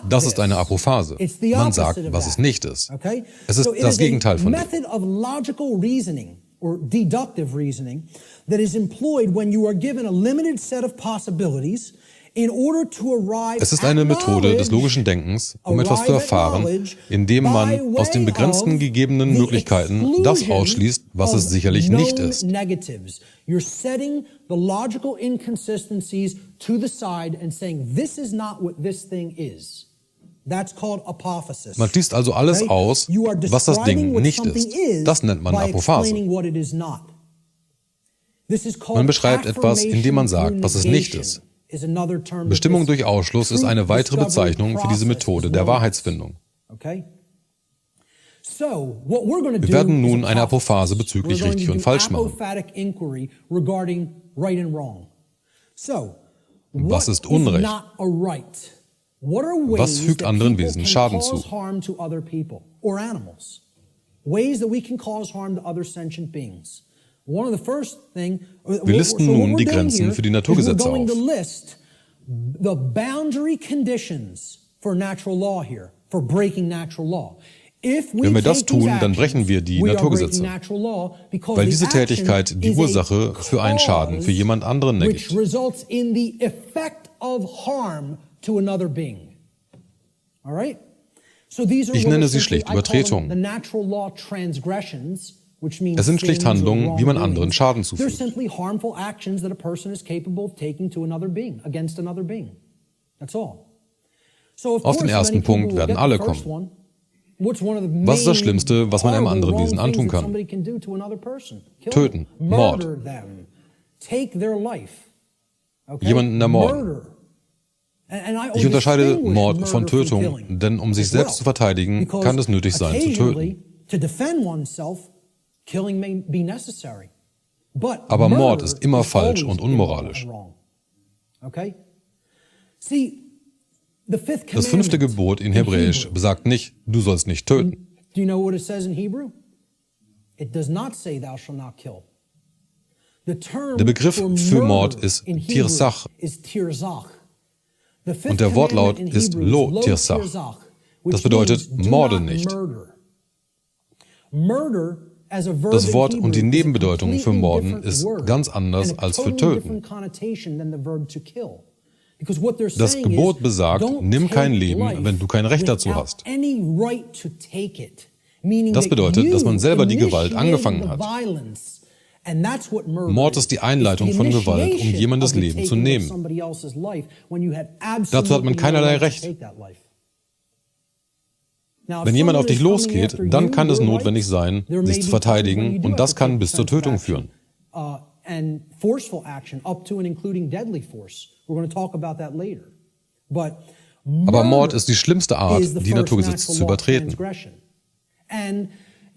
Das ist eine Apophase. Man sagt, was es nicht ist. Es ist das Gegenteil von dem. Or deductive reasoning that is employed when you are given a limited set of possibilities in order to arrive. Es ist eine Methode des logischen Denkens, um etwas zu erfahren, indem man aus den begrenzten gegebenen Möglichkeiten das ausschließt, was es sicherlich nicht ist. You're setting the logical inconsistencies to the side and saying this is not what this thing is. That's called apophasis. Man schließt also alles aus, was das Ding nicht ist. Das nennt man Apophase. Man beschreibt etwas, indem man sagt, was es nicht ist. Bestimmung durch Ausschluss ist eine weitere Bezeichnung für diese Methode der Wahrheitsfindung. Wir werden nun eine Apophase bezüglich richtig und falsch machen. Was ist Unrecht? Was fügt anderen Wesen Schaden zu? Wir listen nun die Grenzen für die Naturgesetze auf. Wenn wir das tun, dann brechen wir die Naturgesetze, weil diese Tätigkeit die Ursache für einen Schaden für jemand anderen ergibt. Ich nenne sie schlicht Übertretungen. Es sind schlicht Handlungen, wie man anderen Schaden zufügt. Auf den ersten Punkt werden alle kommen. Was ist das Schlimmste, was man einem anderen Wesen antun kann? Töten, Mord. Jemanden ermorden. Ich unterscheide Mord von Tötung, denn um sich selbst zu verteidigen, kann es nötig sein, zu töten. To defend oneself, killing may be necessary. But Aber Mord ist immer falsch und unmoralisch. Okay? See, the fifth Das 5. commandment Gebot in Hebräisch Hebrew. besagt nicht, du sollst nicht töten. Do you know what it says in Hebrew? It does not say thou shalt not kill. The term Der Begriff for für Mord murder ist in Hebrew Tirsach. is tirzach. The fifth Und der Wortlaut commandment in ist Hebrew is lo tirzach. which Das bedeutet, means, do morde not nicht. murder. Murder as a verb Das Wort in und die Hebrew is a Nebenbedeutung für completely morden different ist word ganz anders and a als für totally töten. different connotation than the verb to kill. Because what they're Das saying Gebot is, besagt, don't nimm kein take Leben, life wenn du kein Recht dazu without hast. any right to take it. Meaning Das that bedeutet, dass man you selber die Gewalt initiated angefangen the hat. violence. And that's what murder Mord ist die Einleitung is. von It's the Gewalt, um initiation jemandes of the Leben zu taking of nehmen. somebody else's life when you had Dazu hat man absolutely no keinerlei right to Recht. take that life. Now, if Wenn jemand auf someone dich is coming losgeht, after dann you, kann es your notwendig rights, sein, there may sich zu be times when verteidigen, you do und have das to take kann bis zur defensive Tötung action, führen. And forceful action up to and including deadly force. We're going to talk about that later. But Aber Mord ist die schlimmste Art, is the die first Naturgesetze natural zu law of übertreten. transgression. And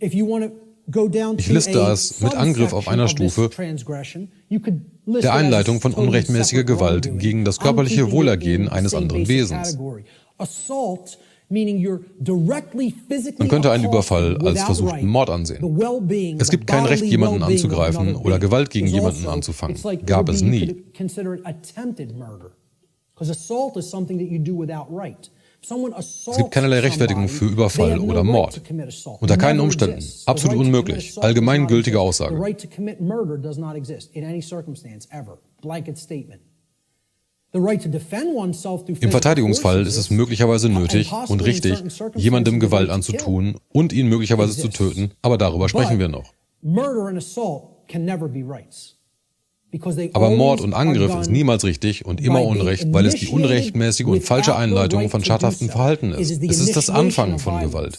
if you want to go down Ich to liste a es mit Angriff auf einer subsection of Stufe this transgression, you could list der it as Einleitung von totally unrechtmäßiger separate Gewalt wrongdoing. gegen das I'm körperliche keeping it Wohlergehen in the eines same anderen basic Wesens. category. Assault, meaning you're directly physically Man könnte einen assaulting Überfall als without versuchten right Mord the ansehen. well-being, Es the gibt kein Recht, bodily jemanden well-being of anzugreifen another oder being. Gewalt gegen There's jemanden also, anzufangen. it's like Gab it would es be, you nie. could consider it attempted murder. Because assault is something that you do without right. Es gibt keinerlei Rechtfertigung für Überfall oder Mord. Unter keinen Umständen. Absolut unmöglich. Allgemeingültige Aussage. Im Verteidigungsfall ist es möglicherweise nötig und richtig, jemandem Gewalt anzutun und ihn möglicherweise zu töten, aber darüber sprechen wir noch. Aber Mord und Angriff ist niemals richtig und immer Unrecht, weil es die unrechtmäßige und falsche Einleitung von schadhaftem Verhalten ist. Es ist das Anfangen von Gewalt.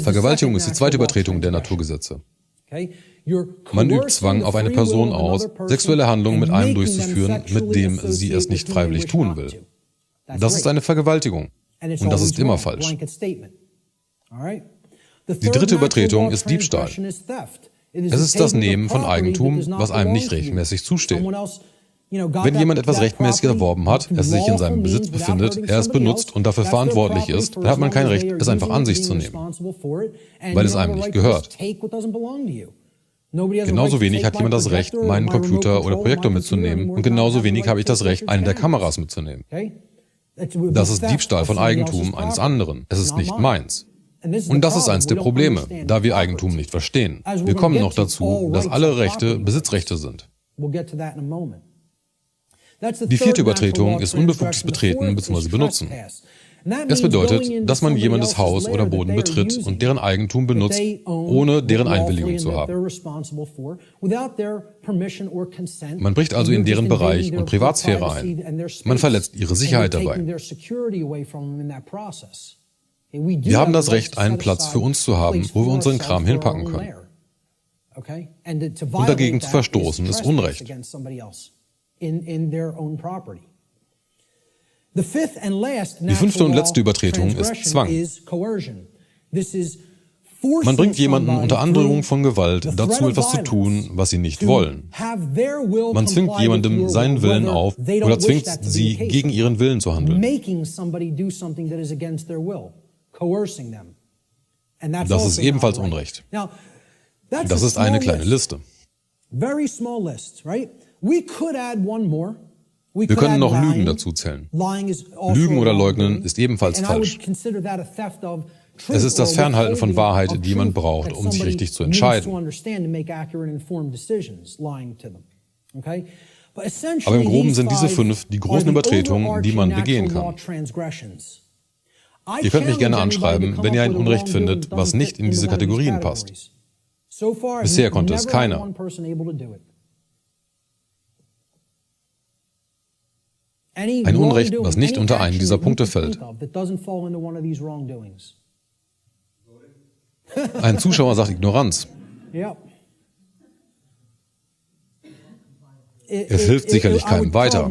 Vergewaltigung ist die zweite Übertretung der Naturgesetze. Man übt Zwang auf eine Person aus, sexuelle Handlungen mit einem durchzuführen, mit dem sie es nicht freiwillig tun will. Das ist eine Vergewaltigung. Und das ist immer falsch. Die dritte Übertretung ist Diebstahl. Es ist das Nehmen von Eigentum, was einem nicht rechtmäßig zusteht. Wenn jemand etwas rechtmäßig erworben hat, es sich in seinem Besitz befindet, er es benutzt und dafür verantwortlich ist, dann hat man kein Recht, es einfach an sich zu nehmen, weil es einem nicht gehört. Genauso wenig hat jemand das Recht, meinen Computer oder Projektor mitzunehmen, und genauso wenig habe ich das Recht, eine der Kameras mitzunehmen. Das ist Diebstahl von Eigentum eines anderen. Es ist nicht meins. Und das ist eines der Probleme, da wir Eigentum nicht verstehen. Wir kommen noch dazu, dass alle Rechte Besitzrechte sind. Die vierte Übertretung ist unbefugtes Betreten bzw. Benutzen. Es bedeutet, dass man jemandes Haus oder Boden betritt und deren Eigentum benutzt, ohne deren Einwilligung zu haben. Man bricht also in deren Bereich und Privatsphäre ein. Man verletzt ihre Sicherheit dabei. Wir haben das Recht, einen Platz für uns zu haben, wo wir unseren Kram hinpacken können. Und dagegen zu verstoßen, ist Unrecht. Die fünfte und letzte Übertretung ist Zwang. Man bringt jemanden unter Androhung von Gewalt dazu, etwas zu tun, was sie nicht wollen. Man zwingt jemandem seinen Willen auf oder zwingt sie, gegen ihren Willen zu handeln. Das ist ebenfalls Unrecht. Das ist eine kleine Liste. Wir können noch Lügen dazu zählen. Lügen oder Leugnen ist ebenfalls falsch. Es ist das Fernhalten von Wahrheit, die man braucht, um sich richtig zu entscheiden. Aber im Groben sind diese 5 die großen Übertretungen, die man begehen kann. Ihr könnt mich gerne anschreiben, wenn ihr ein Unrecht findet, was nicht in diese Kategorien passt. Bisher konnte es keiner. Ein Unrecht, was nicht unter einen dieser Punkte fällt. Ein Zuschauer sagt Ignoranz. Es hilft sicherlich keinem weiter.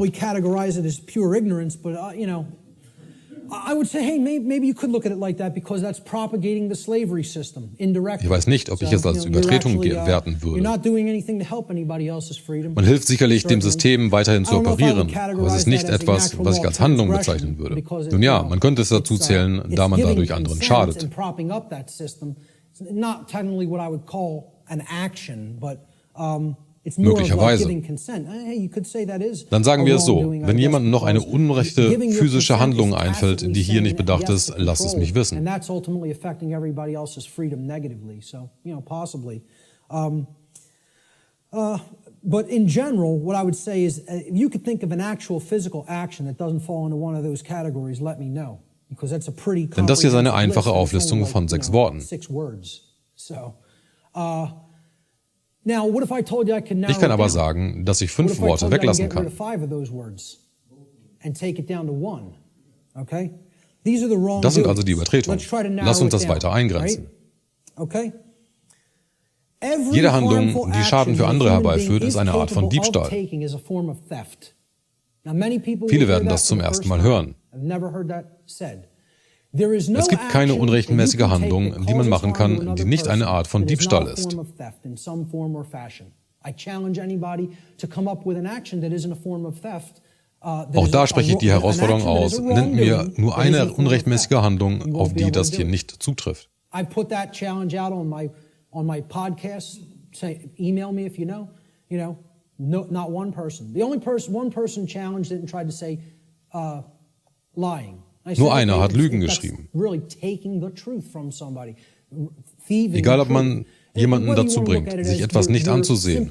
I would say, hey, maybe you could look at it like that because that's propagating the slavery system indirectly. Ich weiß nicht, ob ich es als Übertretung werten You're würde. not doing anything to help anybody else's freedom. Man hilft sicherlich, dem System weiterhin zu operieren, aber es ist nicht etwas, was ich als Handlung bezeichnen würde. Nun ja, man könnte es dazu zählen, da man dadurch anderen schadet. Not technically what I would call an action, but Möglicherweise. Dann sagen wir es so, wenn jemandem noch eine unrechte physische Handlung einfällt, die hier nicht bedacht ist, lasst es mich wissen. But in general, what I would say is, if you could think of an actual physical action that doesn't fall into one of those categories, let me know. Denn das hier ist eine einfache Auflistung von 6 Worten. Ich kann aber sagen, dass ich 5 Worte weglassen kann. Das sind also die Übertretungen. Lass uns das weiter eingrenzen. Jede Handlung, die Schaden für andere herbeiführt, ist eine Art von Diebstahl. Viele werden das zum ersten Mal hören. Es gibt keine unrechtmäßige Handlung, die man machen kann, die nicht eine Art von Diebstahl ist. Auch da spreche ich die Herausforderung aus, nennt mir nur eine unrechtmäßige Handlung, auf die das hier nicht zutrifft. On my podcast, email me if you know, no, not one person. The only person, one person challenged it and tried to say, lying. Nur einer hat Lügen geschrieben. Egal, ob man jemanden dazu bringt, sich etwas nicht anzusehen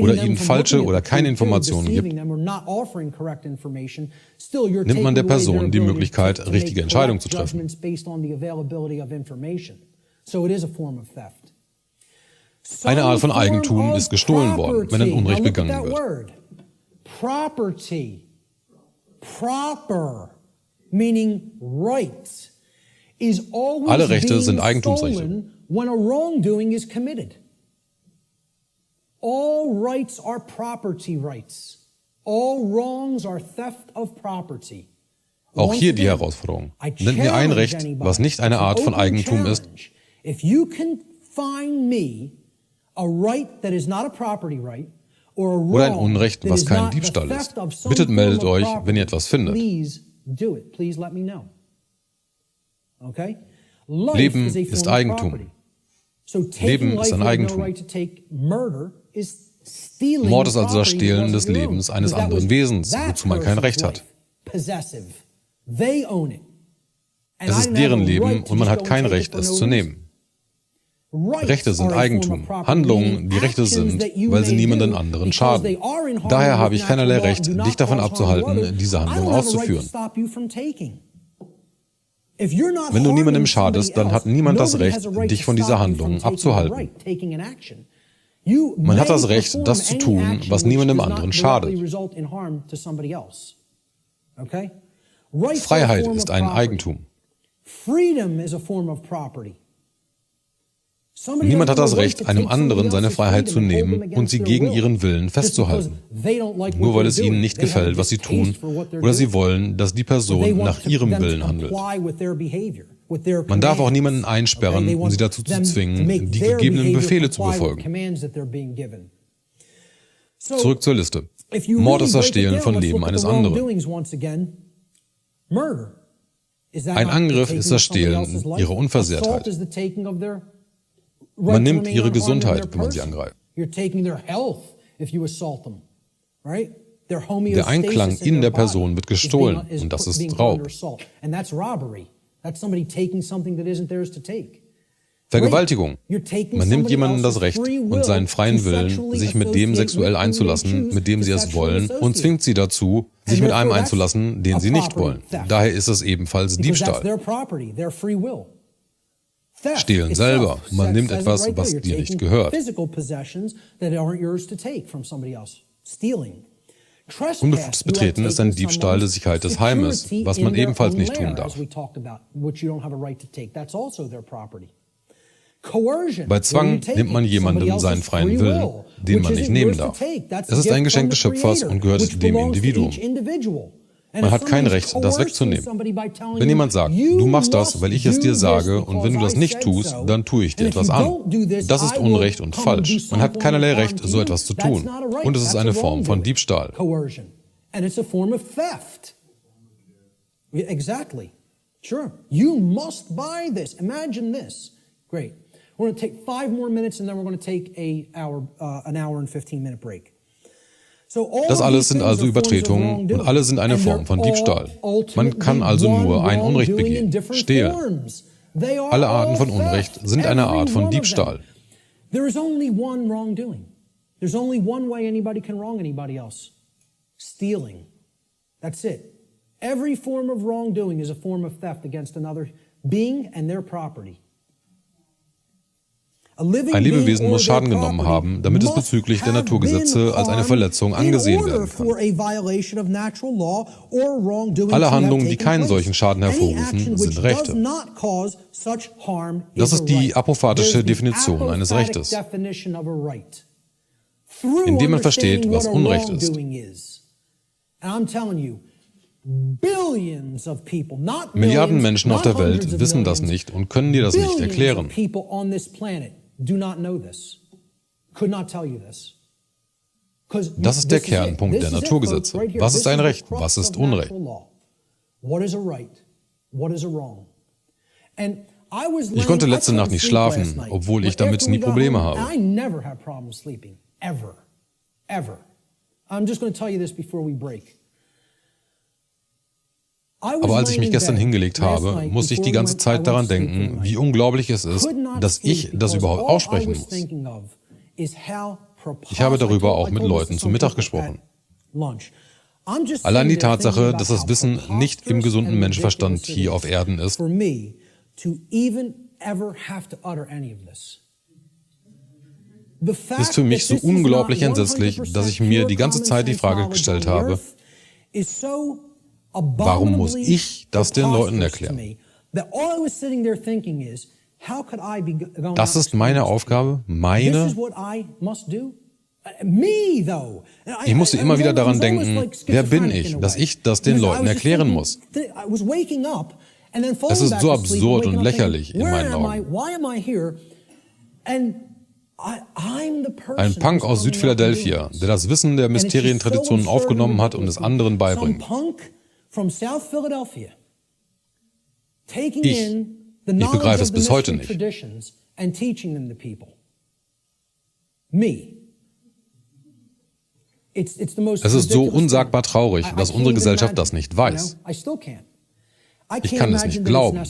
oder ihnen falsche oder keine Informationen gibt, nimmt man der Person die Möglichkeit, richtige Entscheidungen zu treffen. Eine Art von Eigentum ist gestohlen worden, wenn ein Unrecht begangen wird. Alle Rechte sind Eigentumsrechte. All rights are property rights. All wrongs are theft of property. Auch hier die Herausforderung. Nennt mir ein Recht, was nicht eine Art von Eigentum ist. Oder ein Unrecht, was kein Diebstahl ist. Bitte meldet euch, wenn ihr etwas findet. Leben ist Eigentum. Leben ist ein Eigentum. Mord ist also das Stehlen des Lebens eines anderen Wesens, wozu man kein Recht hat. Es ist deren Leben und man hat kein Recht, es zu nehmen. Rechte sind Eigentum. Handlungen, die Rechte sind, weil sie niemanden anderen schaden. Daher habe ich keinerlei Recht, dich davon abzuhalten, diese Handlung auszuführen. Wenn du niemandem schadest, dann hat niemand das Recht, dich von dieser Handlung abzuhalten. Man hat das Recht, das zu tun, was niemandem anderen schadet. Freiheit ist ein Eigentum. Niemand hat das Recht, einem anderen seine Freiheit zu nehmen und sie gegen ihren Willen festzuhalten. Nur weil es ihnen nicht gefällt, was sie tun, oder sie wollen, dass die Person nach ihrem Willen handelt. Man darf auch niemanden einsperren, um sie dazu zu zwingen, die gegebenen Befehle zu befolgen. Zurück zur Liste. Mord ist das Stehlen von Leben eines anderen. Ein Angriff ist das Stehlen ihrer Unversehrtheit. Man nimmt ihre Gesundheit, wenn man sie angreift. Der Einklang in der Person wird gestohlen und das ist Raub. Vergewaltigung. Man nimmt jemandem das Recht und seinen freien Willen, sich mit dem sexuell einzulassen, mit dem sie es wollen, und zwingt sie dazu, sich mit einem einzulassen, den sie nicht wollen. Daher ist es ebenfalls Diebstahl. Stehlen selber. Man nimmt etwas, was dir nicht gehört. Unbefugtes Betreten ist ein Diebstahl der Sicherheit des Heimes, was man ebenfalls nicht tun darf. Bei Zwang nimmt man jemandem seinen freien Willen, den man nicht nehmen darf. Es ist ein Geschenk des Schöpfers und gehört dem Individuum. Man hat kein Recht, das wegzunehmen. Wenn jemand sagt, du machst das, weil ich es dir sage, und wenn du das nicht tust, dann tue ich dir etwas an. Das ist Unrecht und falsch. Man hat keinerlei Recht, so etwas zu tun. Und es ist eine Form von Diebstahl. And it's a form of theft. Exactly. Sure. You must buy this. Imagine this. Great. We're going to take 5 more minutes and then we're going to take an hour and 15-minute break. Das alles sind also Übertretungen und alle sind eine Form von Diebstahl. Man kann also nur ein Unrecht begehen, stehlen. Alle Arten von Unrecht sind eine Art von Diebstahl. There is only one wrongdoing. There's only one way anybody can wrong anybody else. Stealing. That's it. Every form of wrongdoing is a form of theft against another being and their property. Ein Lebewesen muss Schaden genommen haben, damit es bezüglich der Naturgesetze als eine Verletzung angesehen werden kann. Alle Handlungen, die keinen solchen Schaden hervorrufen, sind Rechte. Das ist die apophatische Definition eines Rechtes, indem man versteht, was Unrecht ist. Milliarden Menschen auf der Welt wissen das nicht und können dir das nicht erklären. Das ist der Kernpunkt der Naturgesetze. Was ist ein Recht? Was ist Unrecht? Ich konnte letzte Nacht nicht schlafen, obwohl ich damit nie Probleme habe. Aber als ich mich gestern hingelegt habe, musste ich die ganze Zeit daran denken, wie unglaublich es ist, dass ich das überhaupt aussprechen muss. Ich habe darüber auch mit Leuten zu Mittag gesprochen. Allein die Tatsache, dass das Wissen nicht im gesunden Menschenverstand hier auf Erden ist, ist für mich so unglaublich entsetzlich, dass ich mir die ganze Zeit die Frage gestellt habe, warum muss ich das den Leuten erklären? Das ist meine Aufgabe, meine. Ich musste immer wieder daran denken, wer bin ich, dass ich das den Leuten erklären muss. Es ist so absurd und lächerlich in meinen Augen. Ein Punk aus Südphiladelphia, der das Wissen der Mysterientraditionen aufgenommen hat und es anderen beibringt. Ich begreife es bis heute nicht. Es ist so unsagbar traurig, dass unsere Gesellschaft das nicht weiß. Ich kann es nicht glauben.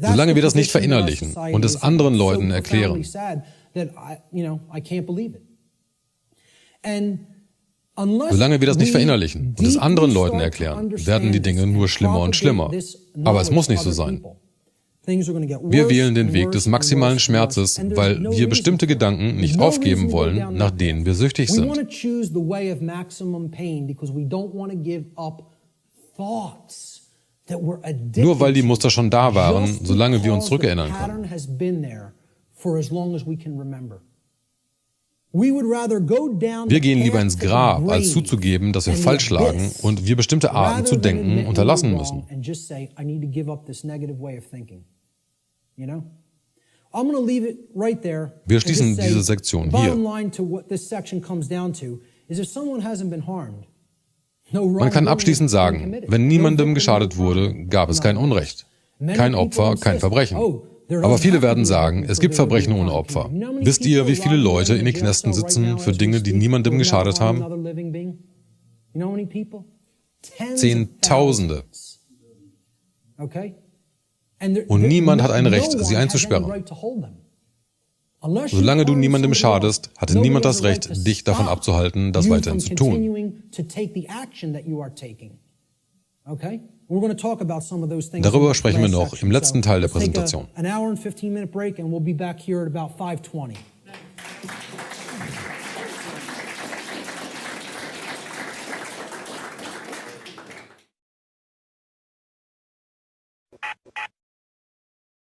Solange wir das nicht verinnerlichen und es anderen Leuten erklären. Solange wir das nicht verinnerlichen und es anderen Leuten erklären, werden die Dinge nur schlimmer und schlimmer. Aber es muss nicht so sein. Wir wählen den Weg des maximalen Schmerzes, weil wir bestimmte Gedanken nicht aufgeben wollen, nach denen wir süchtig sind. Nur weil die Muster schon da waren, solange wir uns zurückerinnern können. Wir gehen lieber ins Grab, als zuzugeben, dass wir falsch lagen und wir bestimmte Arten zu denken unterlassen müssen. Wir schließen diese Sektion hier. Man kann abschließend sagen, wenn niemandem geschadet wurde, gab es kein Unrecht. Kein Opfer, kein Verbrechen. Aber viele werden sagen, es gibt Verbrechen ohne Opfer. Wisst ihr, wie viele Leute in den Knästen sitzen für Dinge, die niemandem geschadet haben? Zehntausende. Und niemand hat ein Recht, sie einzusperren. Solange du niemandem schadest, hatte niemand das Recht, dich davon abzuhalten, das weiterhin zu tun. Darüber sprechen wir noch im letzten Teil der Präsentation.